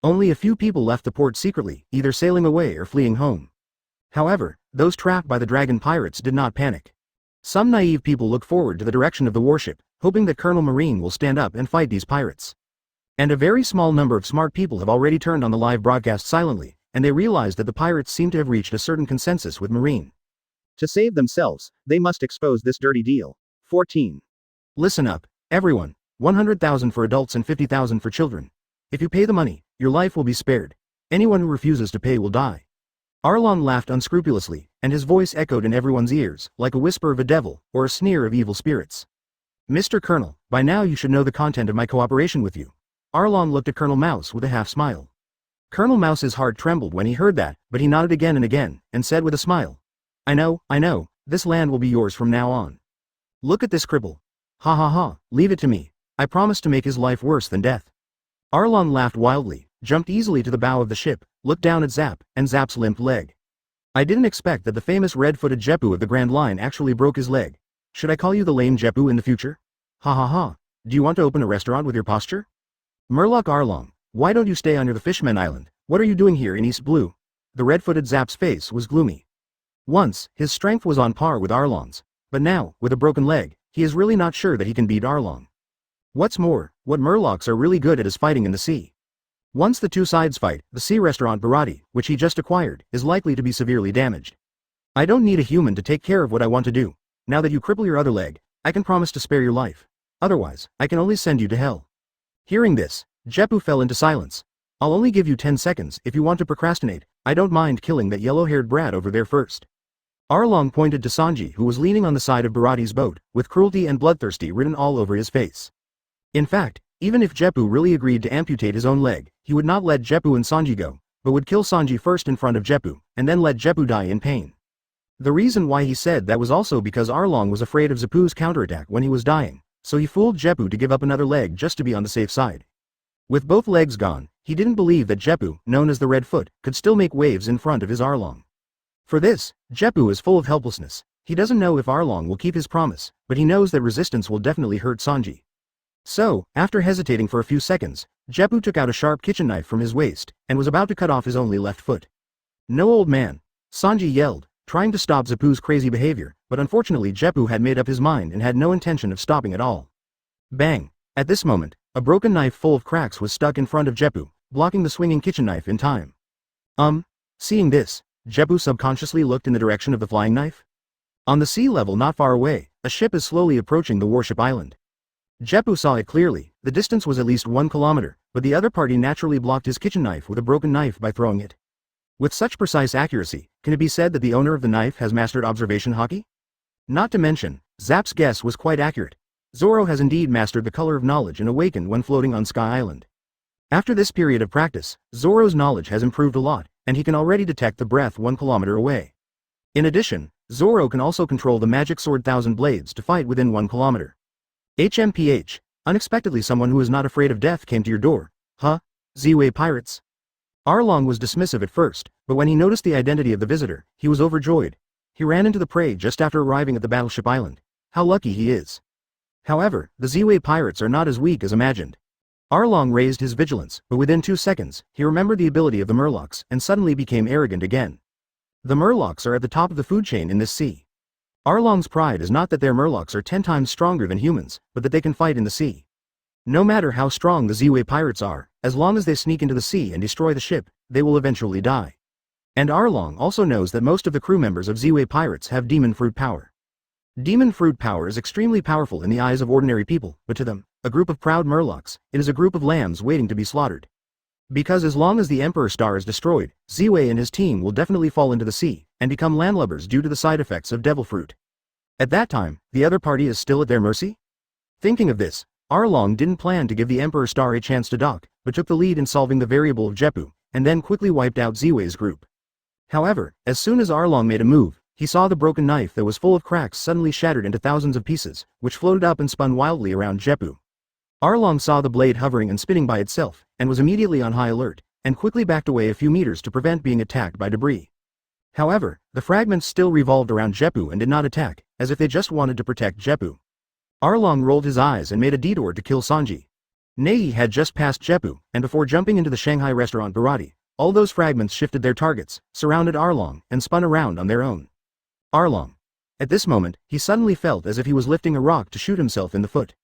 [SPEAKER 1] Only a few people left the port secretly, either sailing away or fleeing home. However, those trapped by the dragon pirates did not panic. Some naive people look forward to the direction of the warship, hoping that Colonel Marine will stand up and fight these pirates. And a very small number of smart people have already turned on the live broadcast silently, and they realize that the pirates seem to have reached a certain consensus with Marine.
[SPEAKER 2] To save themselves, they must expose this dirty deal. 14.
[SPEAKER 1] Listen up, everyone. 100,000 for adults and 50,000 for children. If you pay the money, your life will be spared. Anyone who refuses to pay will die. Arlong laughed unscrupulously, and his voice echoed in everyone's ears, like a whisper of a devil, or a sneer of evil spirits. Mr. Colonel, by now you should know the content of my cooperation with you. Arlong looked at Colonel Mouse with a half smile. Colonel Mouse's heart trembled when he heard that, but he nodded again, and said with a smile. I know, this land will be yours from now on. Look at this cripple. Ha ha ha, leave it to me. I promise to make his life worse than death. Arlong laughed wildly, jumped easily to the bow of the ship, looked down at Zap, and Zap's limp leg. I didn't expect that the famous red-footed Jeppu of the Grand Line actually broke his leg. Should I call you the lame Jeppu in the future? Ha ha ha, do you want to open a restaurant with your posture? Murloc Arlong, why don't you stay under the Fishman Island? What are you doing here in East Blue? The red-footed Zap's face was gloomy. Once, his strength was on par with Arlong's, but now, with a broken leg, he is really not sure that he can beat Arlong. What's more, what Murlocs are really good at is fighting in the sea. Once the two sides fight, the sea restaurant Baratie, which he just acquired, is likely to be severely damaged. I don't need a human to take care of what I want to do. Now that you cripple your other leg, I can promise to spare your life. Otherwise, I can only send you to hell. Hearing this, Jeppu fell into silence. I'll only give you 10 seconds if you want to procrastinate. I don't mind killing that yellow-haired brat over there first. Arlong pointed to Sanji, who was leaning on the side of Baratie's boat, with cruelty and bloodthirsty written all over his face. In fact, even if Jeppu really agreed to amputate his own leg, he would not let Jeppu and Sanji go, but would kill Sanji first in front of Jeppu, and then let Jeppu die in pain. The reason why he said that was also because Arlong was afraid of Zeppu's counterattack when he was dying, so he fooled Jeppu to give up another leg just to be on the safe side. With both legs gone, he didn't believe that Jeppu, known as the Red Foot, could still make waves in front of his Arlong. For this, Jeppu is full of helplessness. He doesn't know if Arlong will keep his promise, but he knows that resistance will definitely hurt Sanji. So, after hesitating for a few seconds, Jeppu took out a sharp kitchen knife from his waist, and was about to cut off his only left foot. No, old man! Sanji yelled, trying to stop Zeppu's crazy behavior, but unfortunately Jeppu had made up his mind and had no intention of stopping at all. Bang! At this moment, a broken knife full of cracks was stuck in front of Jeppu, blocking the swinging kitchen knife in time. Seeing this, Jeppu subconsciously looked in the direction of the flying knife. On the sea level not far away, a ship is slowly approaching the warship island. Jeppu saw it clearly, the distance was at least 1 kilometer, but the other party naturally blocked his kitchen knife with a broken knife by throwing it. With such precise accuracy, can it be said that the owner of the knife has mastered observation hockey? Not to mention, Zap's guess was quite accurate. Zoro has indeed mastered the color of knowledge and awakened when floating on Sky Island. After this period of practice, Zoro's knowledge has improved a lot, and he can already detect the breath 1 kilometer away. In addition, Zoro can also control the Magic Sword Thousand Blades to fight within 1 kilometer. HMPH, unexpectedly someone who is not afraid of death came to your door. Huh? Z-Way pirates? Arlong was dismissive at first, but when he noticed the identity of the visitor, he was overjoyed. He ran into the prey just after arriving at the battleship island. How lucky he is. However, the Z-Way pirates are not as weak as imagined. Arlong raised his vigilance, but within 2 seconds, he remembered the ability of the Murlocs and suddenly became arrogant again. The Murlocs are at the top of the food chain in this sea. Arlong's pride is not that their Murlocs are 10 times stronger than humans, but that they can fight in the sea. No matter how strong the Z-Way pirates are, as long as they sneak into the sea and destroy the ship, they will eventually die. And Arlong also knows that most of the crew members of Z-Way pirates have demon fruit power. Demon fruit power is extremely powerful in the eyes of ordinary people, but to them, a group of proud Murlocs, it is a group of lambs waiting to be slaughtered. Because as long as the Emperor Star is destroyed, Z-Way and his team will definitely fall into the sea, and become landlubbers due to the side effects of devil fruit. At that time, the other party is still at their mercy? Thinking of this, Arlong didn't plan to give the Emperor Star a chance to dock, but took the lead in solving the variable of Jeppu, and then quickly wiped out Z-Way's group. However, as soon as Arlong made a move, he saw the broken knife that was full of cracks suddenly shattered into thousands of pieces, which floated up and spun wildly around Jeppu. Arlong saw the blade hovering and spinning by itself, and was immediately on high alert, and quickly backed away a few meters to prevent being attacked by debris. However, the fragments still revolved around Jeppu and did not attack, as if they just wanted to protect Jeppu. Arlong rolled his eyes and made a detour to kill Sanji. Nei had just passed Jeppu, and before jumping into the Shanghai restaurant Baratie, all those fragments shifted their targets, surrounded Arlong, and spun around on their own. Arlong. At this moment, he suddenly felt as if he was lifting a rock to shoot himself in the foot.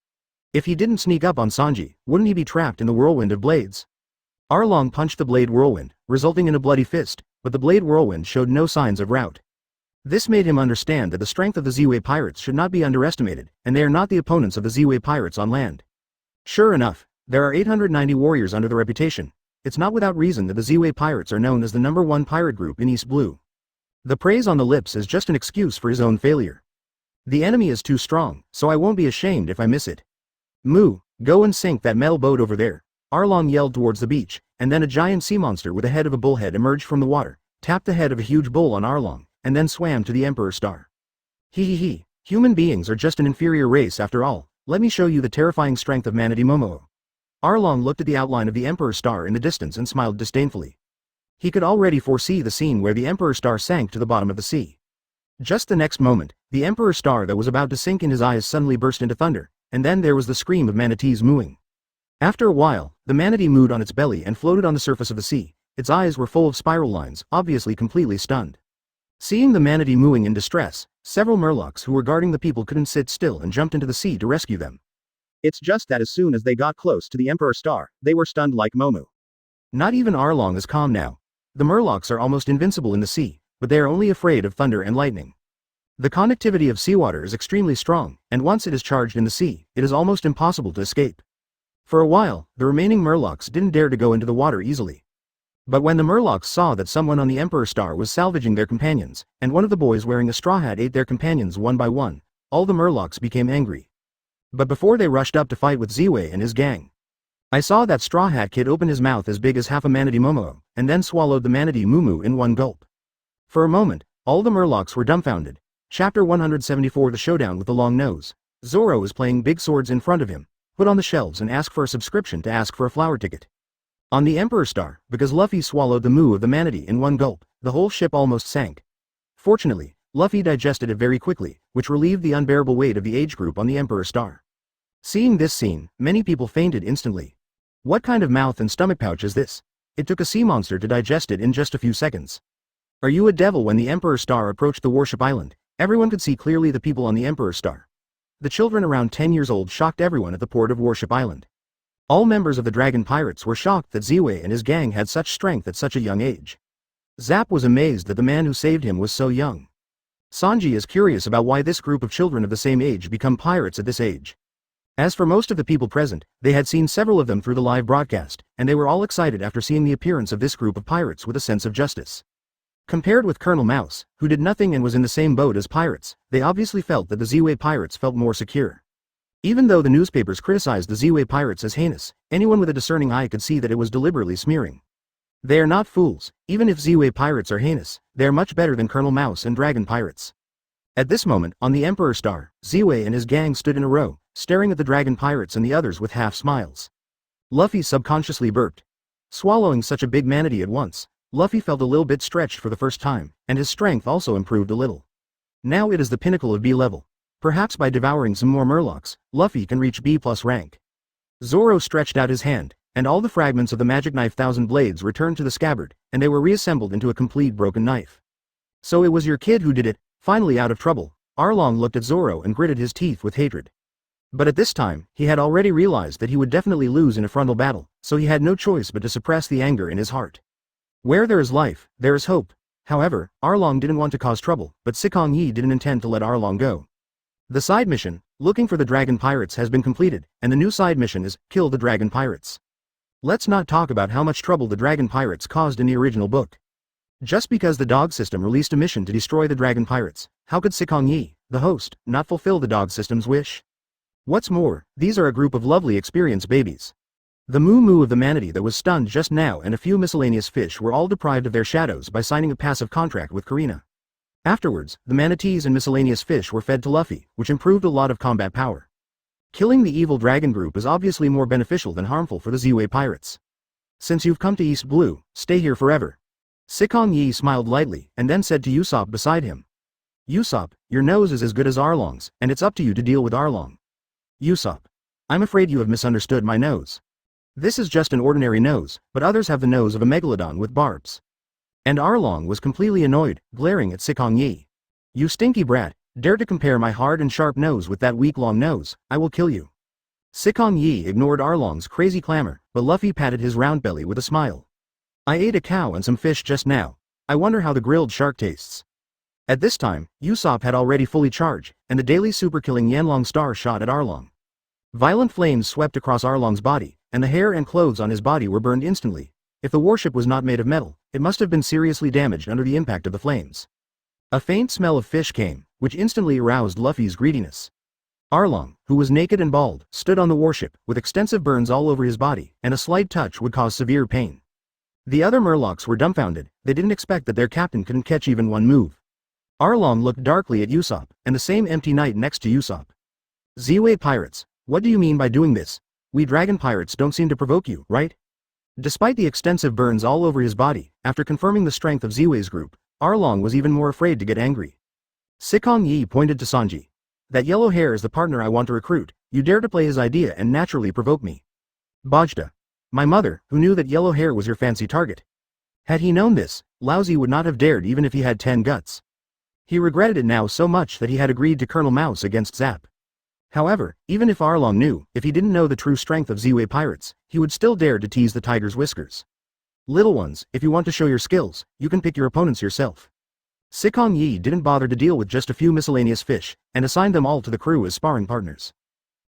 [SPEAKER 1] If he didn't sneak up on Sanji, wouldn't he be trapped in the whirlwind of blades? Arlong punched the blade whirlwind, resulting in a bloody fist, but the blade whirlwind showed no signs of rout. This made him understand that the strength of the Z-Way pirates should not be underestimated, and they are not the opponents of the Z-Way pirates on land. Sure enough, there are 890 warriors under the reputation. It's not without reason that the Z-Way pirates are known as the #1 pirate group in East Blue. The praise on the lips is just an excuse for his own failure. The enemy is too strong, so I won't be ashamed if I miss it. Moo, go and sink that metal boat over there. Arlong yelled towards the beach, and then a giant sea monster with the head of a bullhead emerged from the water, tapped the head of a huge bull on Arlong, and then swam to the Emperor Star. Hee, human beings are just an inferior race after all, let me show you the terrifying strength of Manatee Momo. Arlong looked at the outline of the Emperor Star in the distance and smiled disdainfully. He could already foresee the scene where the Emperor Star sank to the bottom of the sea. Just the next moment, the Emperor Star that was about to sink in his eyes suddenly burst into thunder, and then there was the scream of manatees mooing. After a while, the manatee mooed on its belly and floated on the surface of the sea. Its eyes were full of spiral lines, obviously completely stunned. Seeing the manatee mooing in distress, several Murlocs who were guarding the people couldn't sit still and jumped into the sea to rescue them. It's just that as soon as they got close to the Emperor Star, they were stunned like Momo. Not even Arlong is calm now. The Murlocs are almost invincible in the sea, but they are only afraid of thunder and lightning. The conductivity of seawater is extremely strong, and once it is charged in the sea, it is almost impossible to escape. For a while, the remaining Murlocs didn't dare to go into the water easily. But when the Murlocs saw that someone on the Emperor Star was salvaging their companions, and one of the boys wearing a straw hat ate their companions one by one, all the Murlocs became angry. But before they rushed up to fight with Z-Way and his gang, I saw that straw hat kid open his mouth as big as half a manatee Momo, and then swallowed the manatee Mumu in one gulp. For a moment, all the Murlocs were dumbfounded. Chapter 174 The Showdown with the Long Nose. Zoro is playing big swords in front of him. Put on the shelves and ask for a subscription to ask for a flower ticket. On the Emperor Star, because Luffy swallowed the moo of the manatee in one gulp, the whole ship almost sank. Fortunately, Luffy digested it very quickly, which relieved the unbearable weight of the age group on the Emperor Star. Seeing this scene, many people fainted instantly. What kind of mouth and stomach pouch is this? It took a sea monster to digest it in just a few seconds. Are you a devil? When the Emperor Star approached the warship island, everyone could see clearly the people on the Emperor Star. The children around 10 years old shocked everyone at the port of Warship Island. All members of the Dragon Pirates were shocked that Ziwei and his gang had such strength at such a young age. Zap was amazed that the man who saved him was so young. Sanji is curious about why this group of children of the same age become pirates at this age. As for most of the people present, they had seen several of them through the live broadcast, and they were all excited after seeing the appearance of this group of pirates with a sense of justice. Compared with Colonel Mouse, who did nothing and was in the same boat as pirates, they obviously felt that the Ziwei pirates felt more secure. Even though the newspapers criticized the Ziwei pirates as heinous, anyone with a discerning eye could see that it was deliberately smearing. They are not fools. Even if Ziwei pirates are heinous, they are much better than Colonel Mouse and Dragon pirates. At this moment, on the Emperor Star, Ziwei and his gang stood in a row, staring at the Dragon pirates and the others with half smiles. Luffy subconsciously burped. Swallowing such a big manatee at once, Luffy felt a little bit stretched for the first time, and his strength also improved a little. Now it is the pinnacle of B level. Perhaps by devouring some more murlocs, Luffy can reach B+ rank. Zoro stretched out his hand, and all the fragments of the Magic Knife Thousand Blades returned to the scabbard, and they were reassembled into a complete broken knife. So it was your kid who did it. Finally out of trouble, Arlong looked at Zoro and gritted his teeth with hatred. But at this time, he had already realized that he would definitely lose in a frontal battle, so he had no choice but to suppress the anger in his heart. Where there is life, there is hope. However, Arlong didn't want to cause trouble, but Sikong Yi didn't intend to let Arlong go. The side mission, looking for the Dragon Pirates, has been completed, and the new side mission is, kill the Dragon Pirates. Let's not talk about how much trouble the Dragon Pirates caused in the original book. Just because the dog system released a mission to destroy the Dragon Pirates, how could Sikong Yi, the host, not fulfill the dog system's wish? What's more, these are a group of lovely experienced babies. The moo-moo of the manatee that was stunned just now and a few miscellaneous fish were all deprived of their shadows by signing a passive contract with Karina. Afterwards, the manatees and miscellaneous fish were fed to Luffy, which improved a lot of combat power. Killing the evil dragon group is obviously more beneficial than harmful for the Ziwei pirates. Since you've come to East Blue, stay here forever. Sikong Yi smiled lightly, and then said to Usopp beside him. Usopp, your nose is as good as Arlong's, and it's up to you to deal with Arlong. Usopp. I'm afraid you have misunderstood my nose. This is just an ordinary nose, but others have the nose of a megalodon with barbs. And Arlong was completely annoyed, glaring at Sikong Yi. You stinky brat, dare to compare my hard and sharp nose with that weak long nose, I will kill you. Sikong Yi ignored Arlong's crazy clamor, but Luffy patted his round belly with a smile. I ate a cow and some fish just now. I wonder how the grilled shark tastes. At this time, Usopp had already fully charged, and the daily super-killing Yanlong star shot at Arlong. Violent flames swept across Arlong's body, and the hair and clothes on his body were burned instantly. If the warship was not made of metal, it must have been seriously damaged under the impact of the flames. A faint smell of fish came, which instantly aroused Luffy's greediness. Arlong, who was naked and bald, stood on the warship, with extensive burns all over his body, and a slight touch would cause severe pain. The other murlocs were dumbfounded. They didn't expect that their captain couldn't catch even one move. Arlong looked darkly at Usopp, and the same empty night next to Usopp. Ziwei pirates, what do you mean by doing this? We dragon pirates don't seem to provoke you, right? Despite the extensive burns all over his body, after confirming the strength of Ziwei's group, Arlong was even more afraid to get angry. Sikong Yi pointed to Sanji. That yellow hair is the partner I want to recruit. You dare to play his idea and naturally provoke me. Bajda. My mother, who knew that yellow hair was your fancy target. Had he known this, Lousy would not have dared even if he had 10 guts. He regretted it now so much that he had agreed to Colonel Mouse against Zap. However, even if Arlong knew, if he didn't know the true strength of Ziwei pirates, he would still dare to tease the tiger's whiskers. Little ones, if you want to show your skills, you can pick your opponents yourself. Sikong Yi didn't bother to deal with just a few miscellaneous fish, and assigned them all to the crew as sparring partners.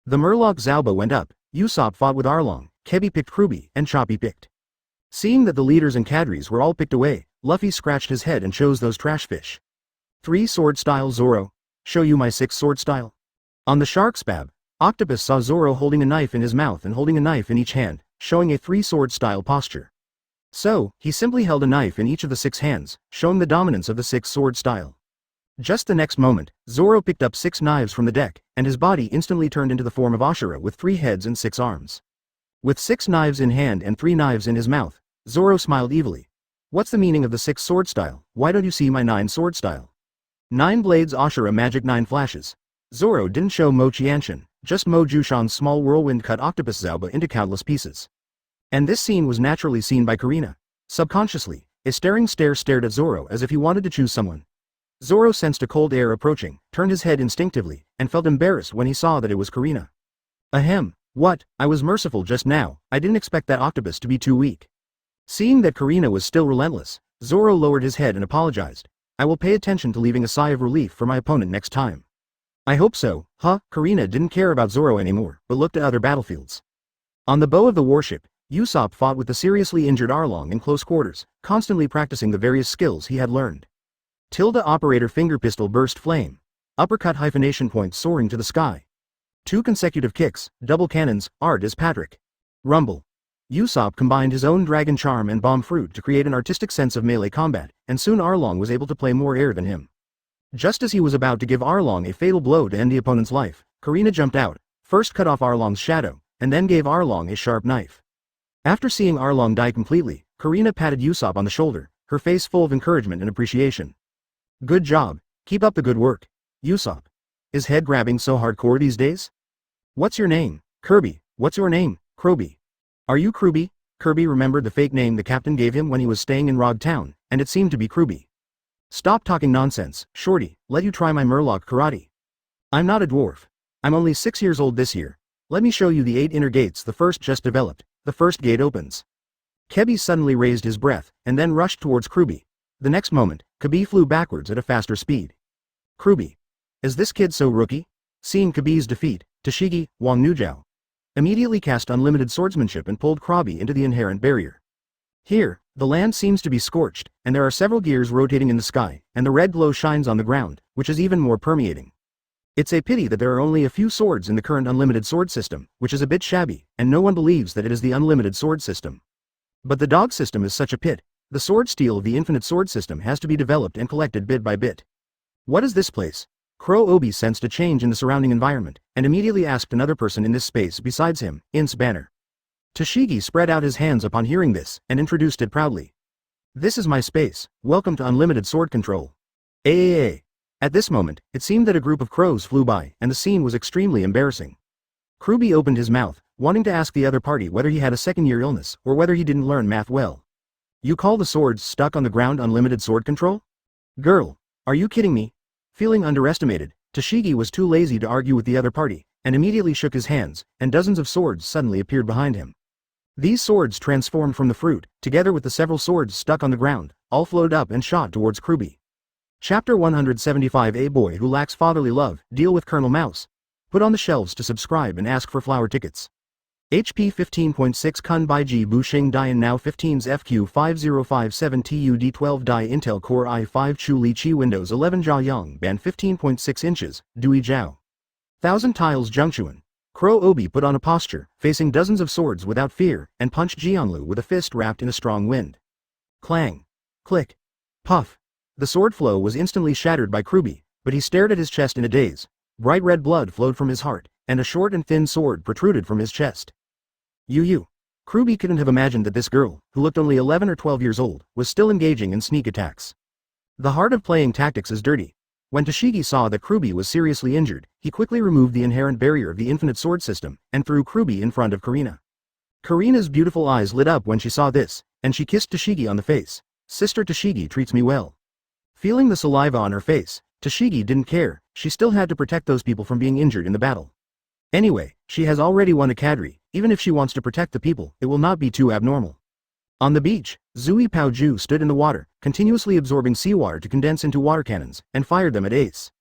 [SPEAKER 1] The Murloc Zauba went up, Usopp fought with Arlong, Kebi picked Kruby, and Choppy picked. Seeing that the leaders and cadres were all picked away, Luffy scratched his head and chose those trash fish. 3 sword style Zoro. Show you my 6 sword style. On the shark spab, Octopus saw Zoro holding a knife in his mouth and holding a knife in each hand, showing a 3 sword style posture. So, he simply held a knife in each of the 6 hands, showing the dominance of the 6 sword style. Just the next moment, Zoro picked up 6 knives from the deck, and his body instantly turned into the form of Ashura with 3 heads and 6 arms. With 6 knives in hand and 3 knives in his mouth, Zoro smiled evilly. What's the meaning of the 6 sword style? Why don't you see my 9 sword style? 9 blades Ashura magic 9 flashes. Zoro didn't show Mo Qianshan, just Mo Jushan's small whirlwind cut Octopus Zauba into countless pieces. And this scene was naturally seen by Karina. Subconsciously, a staring stare stared at Zoro as if he wanted to choose someone. Zoro sensed a cold air approaching, turned his head instinctively, and felt embarrassed when he saw that it was Karina. Ahem, what, I was merciful just now, I didn't expect that octopus to be too weak. Seeing that Karina was still relentless, Zoro lowered his head and apologized. I will pay attention to leaving a sigh of relief for my opponent next time. I hope so, huh? Karina didn't care about Zoro anymore, but looked at other battlefields. On the bow of the warship, Usopp fought with the seriously injured Arlong in close quarters, constantly practicing the various skills he had learned. Tilde operator finger pistol burst flame. Uppercut hyphenation point soaring to the sky. 2 consecutive kicks, double cannons, art as Patrick. Rumble. Usopp combined his own dragon charm and bomb fruit to create an artistic sense of melee combat, and soon Arlong was able to play more air than him. Just as he was about to give Arlong a fatal blow to end the opponent's life, Karina jumped out, first cut off Arlong's shadow, and then gave Arlong a sharp knife. After seeing Arlong die completely, Karina patted Usopp on the shoulder, her face full of encouragement and appreciation. Good job, keep up the good work. Usopp. Is head grabbing so hardcore these days? What's your name? Kirby. What's your name? Kroby. Are you Kruby? Kirby remembered the fake name the captain gave him when he was staying in Rog Town, and it seemed to be Kruby. Stop talking nonsense, shorty, let you try my Murloc karate. I'm not a dwarf. I'm only 6 years old this year. Let me show you the 8 inner gates the first just developed. The first gate opens. Kebi suddenly raised his breath, and then rushed towards Kruby. The next moment, Kebi flew backwards at a faster speed. Kruby. Is this kid so rookie? Seeing Kebi's defeat, Tashigi, Wang Nujiao, immediately cast unlimited swordsmanship and pulled Krabi into the inherent barrier. Here, the land seems to be scorched, and there are several gears rotating in the sky, and the red glow shines on the ground, which is even more permeating. It's a pity that there are only a few swords in the current unlimited sword system, which is a bit shabby, and no one believes that it is the unlimited sword system. But the dog system is such a pit. The sword steel of the infinite sword system has to be developed and collected bit by bit. What is this place? Crow Obi sensed a change in the surrounding environment, and immediately asked another person in this space besides him, Ince Banner. Tashigi spread out his hands upon hearing this, and introduced it proudly. This is my space, welcome to unlimited sword control. Aaa. At this moment, it seemed that a group of crows flew by, and the scene was extremely embarrassing. Kruby opened his mouth, wanting to ask the other party whether he had a second-year illness, or whether he didn't learn math well. You call the swords stuck on the ground unlimited sword control? Girl, are you kidding me? Feeling underestimated, Tashigi was too lazy to argue with the other party, and immediately shook his hands, and dozens of swords suddenly appeared behind him. These swords transformed from the fruit, together with the several swords stuck on the ground, all flowed up and shot towards Kruby. Chapter 175. A boy who lacks fatherly love, deal with Colonel Mouse. Put on the shelves to subscribe and ask for flower tickets. HP 15.6 Kun Bai Ji Bushing Dian Now 15's FQ5057 TUD 12 Die Intel Core i5 Chu Li Chi Windows 11 Jia Yang Band 15.6 inches, Dui Zhao. 1000 Tiles Zhengchuan. Crow Obi put on a posture, facing dozens of swords without fear, and punched Jianlu with a fist wrapped in a strong wind. Clang. Click. Puff. The sword flow was instantly shattered by Kruby, but he stared at his chest in a daze. Bright red blood flowed from his heart, and a short and thin sword protruded from his chest. You. Kruby couldn't have imagined that this girl, who looked only 11 or 12 years old, was still engaging in sneak attacks. The heart of playing tactics is dirty. When Tashigi saw that Kruby was seriously injured, he quickly removed the inherent barrier of the infinite sword system, and threw Kruby in front of Karina. Karina's beautiful eyes lit up when she saw this, and she kissed Tashigi on the face. Sister Tashigi treats me well. Feeling the saliva on her face, Tashigi didn't care, she still had to protect those people from being injured in the battle. Anyway, she has already won a cadre, even if she wants to protect the people, it will not be too abnormal. On the beach, Zui Paoju stood in the water, continuously absorbing seawater to condense into water cannons, and fired them at Ace.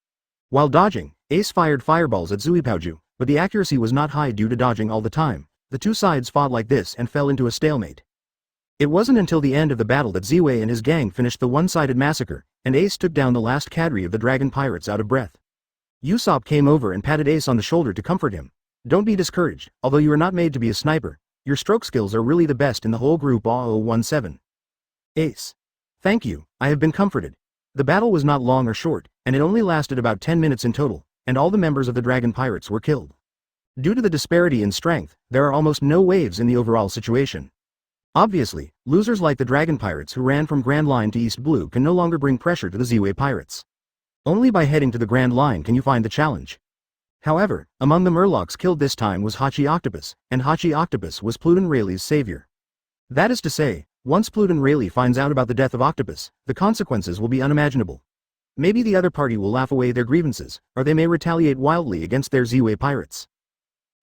[SPEAKER 1] While dodging, Ace fired fireballs at Zui Paoju, but the accuracy was not high due to dodging all the time. The two sides fought like this and fell into a stalemate. It wasn't until the end of the battle that Ziwei and his gang finished the one-sided massacre, and Ace took down the last cadre of the dragon pirates out of breath. Usopp came over and patted Ace on the shoulder to comfort him. Don't be discouraged, although you are not made to be a sniper. Your stroke skills are really the best in the whole group. 0017. Ace. Thank you, I have been comforted. The battle was not long or short, and it only lasted about 10 minutes in total, and all the members of the dragon pirates were killed. Due to the disparity in strength, there are almost no waves in the overall situation. Obviously, losers like the dragon pirates who ran from Grand Line to East Blue can no longer bring pressure to the Ziwei pirates. Only by heading to the Grand Line can you find the challenge. However, among the Murlocs killed this time was Hachi Octopus, and Hachi Octopus was Pluton Rayleigh's savior. That is to say, once Pluton Rayleigh finds out about the death of Octopus, the consequences will be unimaginable. Maybe the other party will laugh away their grievances, or they may retaliate wildly against their Ziwei pirates.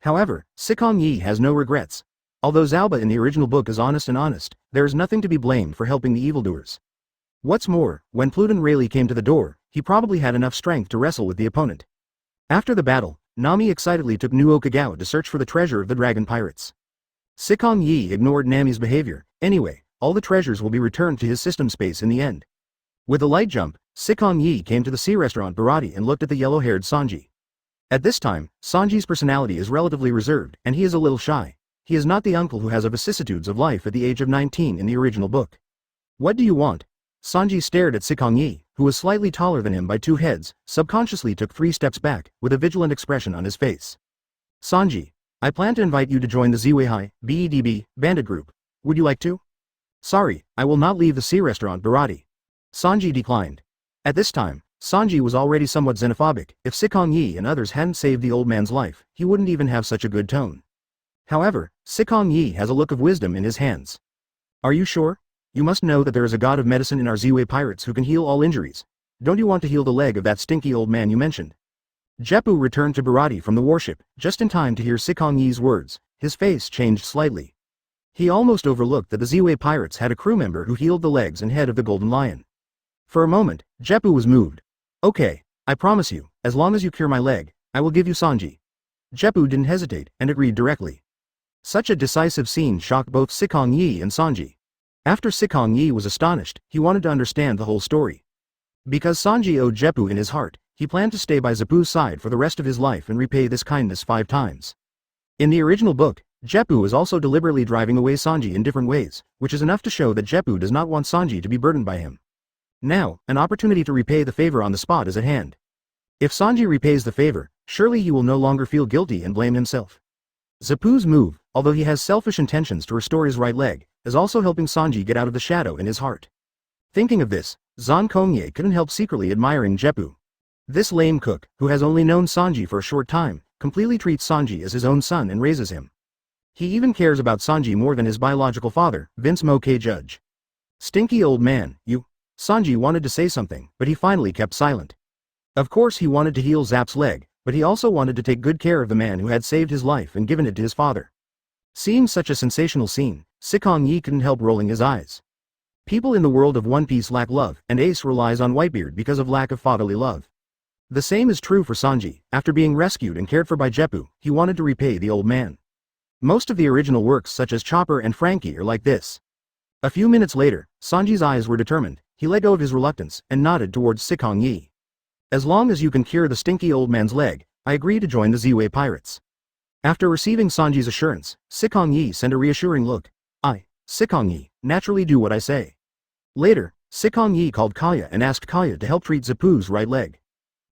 [SPEAKER 1] However, Sikong Yi has no regrets. Although Zalba in the original book is honest, there is nothing to be blamed for helping the evildoers. What's more, when Pluton Rayleigh came to the door, he probably had enough strength to wrestle with the opponent. After the battle, Nami excitedly took New Okagawa to search for the treasure of the dragon pirates. Sikong Yi ignored Nami's behavior. Anyway, all the treasures will be returned to his system space in the end. With a light jump, Sikong Yi came to the sea restaurant Baratie and looked at the yellow-haired Sanji. At this time, Sanji's personality is relatively reserved, and he is a little shy. He is not the uncle who has vicissitudes of life at the age of 19 in the original book. What do you want? Sanji stared at Sikong Yi, who was slightly taller than him by 2 heads, subconsciously took 3 steps back, with a vigilant expression on his face. Sanji, I plan to invite you to join the Ziweihai, BEDB, bandit group. Would you like to? Sorry, I will not leave the sea restaurant Baratie. Sanji declined. At this time, Sanji was already somewhat xenophobic. If Sikong Yi and others hadn't saved the old man's life, he wouldn't even have such a good tone. However, Sikong Yi has a look of wisdom in his hands. Are you sure? You must know that there is a god of medicine in our Ziwei pirates who can heal all injuries. Don't you want to heal the leg of that stinky old man you mentioned? Jeppu returned to Baratie from the warship, just in time to hear Sikong Yi's words. His face changed slightly. He almost overlooked that the Ziwei pirates had a crew member who healed the legs and head of the Golden Lion. For a moment, Jeppu was moved. Okay, I promise you, as long as you cure my leg, I will give you Sanji. Jeppu didn't hesitate, and agreed directly. Such a decisive scene shocked both Sikong Yi and Sanji. After Sikong Yi was astonished, he wanted to understand the whole story. Because Sanji owed Jeppu in his heart, he planned to stay by Zeppu's side for the rest of his life and repay this kindness 5 times. In the original book, Jeppu is also deliberately driving away Sanji in different ways, which is enough to show that Jeppu does not want Sanji to be burdened by him. Now, an opportunity to repay the favor on the spot is at hand. If Sanji repays the favor, surely he will no longer feel guilty and blame himself. Zeppu's move, although he has selfish intentions to restore his right leg, is also helping Sanji get out of the shadow in his heart. Thinking of this, Sikong Ye couldn't help secretly admiring Jeppu. This lame cook, who has only known Sanji for a short time, completely treats Sanji as his own son and raises him. He even cares about Sanji more than his biological father, Vince Moke Judge. Stinky old man, you. Sanji wanted to say something, but he finally kept silent. Of course he wanted to heal Zap's leg, but he also wanted to take good care of the man who had saved his life and given it to his father. Seeing such a sensational scene, Sikong Yi couldn't help rolling his eyes. People in the world of One Piece lack love, and Ace relies on Whitebeard because of lack of fatherly love. The same is true for Sanji. After being rescued and cared for by Jeppu, he wanted to repay the old man. Most of the original works such as Chopper and Frankie are like this. A few minutes later, Sanji's eyes were determined. He let go of his reluctance, and nodded towards Sikong Yi. As long as you can cure the stinky old man's leg, I agree to join the Ziwei pirates. After receiving Sanji's assurance, Sikong Yi sent a reassuring look. I, Sikong Yi, naturally do what I say. Later, Sikong Yi called Kaya and asked Kaya to help treat Zeppu's right leg.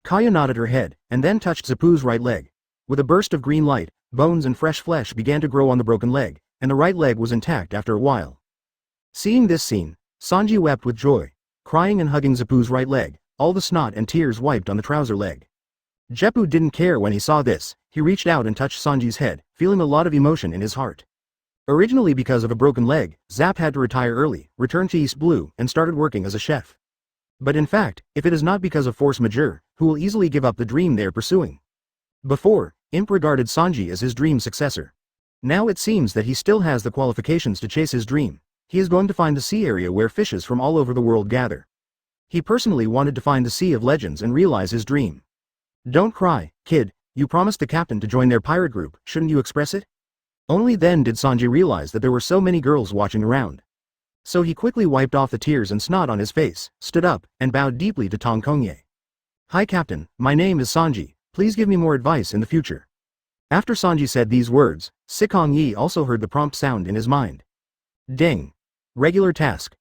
[SPEAKER 1] Kaya nodded her head, and then touched Zeppu's right leg. With a burst of green light, bones and fresh flesh began to grow on the broken leg, and the right leg was intact after a while. Seeing this scene, Sanji wept with joy, crying and hugging Zeppu's right leg, all the snot and tears wiped on the trouser leg. Jeppu didn't care when he saw this. He reached out and touched Sanji's head, feeling a lot of emotion in his heart. Originally because of a broken leg, Zap had to retire early, returned to East Blue, and started working as a chef. But in fact, if it is not because of force majeure, who will easily give up the dream they are pursuing? Before, Imp regarded Sanji as his dream successor. Now it seems that he still has the qualifications to chase his dream. He is going to find the sea area where fishes from all over the world gather. He personally wanted to find the Sea of Legends and realize his dream. Don't cry, kid, you promised the captain to join their pirate group, shouldn't you express it? Only then did Sanji realize that there were so many girls watching around. So he quickly wiped off the tears and snot on his face, stood up, and bowed deeply to Sikong Ye. Hi captain, my name is Sanji, please give me more advice in the future. After Sanji said these words, Sikong Yi also heard the prompt sound in his mind. Ding. Regular task.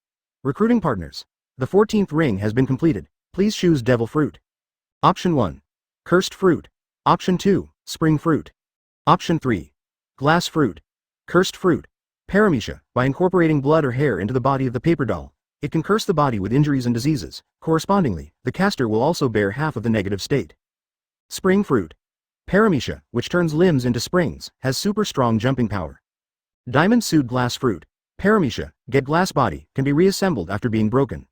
[SPEAKER 1] Recruiting partners. The 14th ring has been completed. Please choose Devil Fruit. Option 1. Cursed Fruit. Option 2. Spring Fruit. Option 3. Glass Fruit. Cursed Fruit. Paramecia, by incorporating blood or hair into the body of the paper doll, it can curse the body with injuries and diseases. Correspondingly, the caster will also bear half of the negative state. Spring Fruit. Paramecia, which turns limbs into springs, has super strong jumping power. Diamond Suit Glass Fruit. Paramecia, get glass body, can be reassembled after being broken.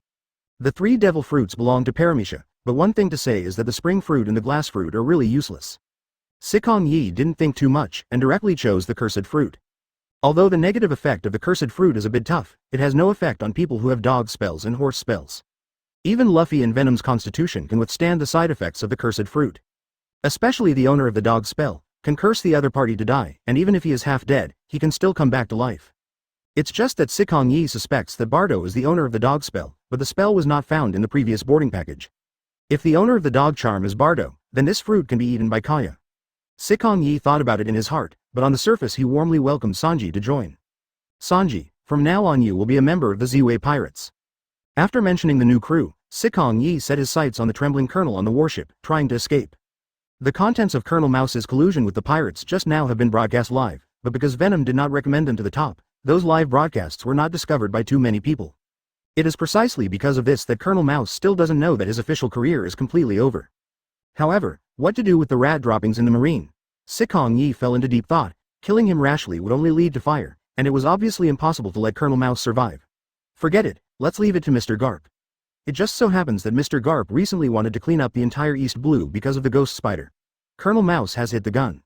[SPEAKER 1] The 3 devil fruits belong to Paramecia, but one thing to say is that the spring fruit and the glass fruit are really useless. Sikong Yi didn't think too much and directly chose the cursed fruit. Although the negative effect of the cursed fruit is a bit tough, it has no effect on people who have dog spells and horse spells. Even Luffy and Venom's constitution can withstand the side effects of the cursed fruit. Especially the owner of the dog spell can curse the other party to die, and even if he is half dead, he can still come back to life. It's just that Sikong Yi suspects that Baratie is the owner of the dog spell, but the spell was not found in the previous boarding package. If the owner of the dog charm is Baratie, then this fruit can be eaten by Kaya. Sikong Yi thought about it in his heart, but on the surface he warmly welcomed Sanji to join. Sanji, from now on you will be a member of the Ziwei Pirates. After mentioning the new crew, Sikong Yi set his sights on the trembling colonel on the warship, trying to escape. The contents of Colonel Mouse's collusion with the pirates just now have been broadcast live, but because Venom did not recommend them to the top, those live broadcasts were not discovered by too many people. It is precisely because of this that Colonel Mouse still doesn't know that his official career is completely over. However, what to do with the rat droppings in the marine? Sikong Yi fell into deep thought. Killing him rashly would only lead to fire, and it was obviously impossible to let Colonel Mouse survive. Forget it, let's leave it to Mr. Garp. It just so happens that Mr. Garp recently wanted to clean up the entire East Blue because of the ghost spider. Colonel Mouse has hit the gun.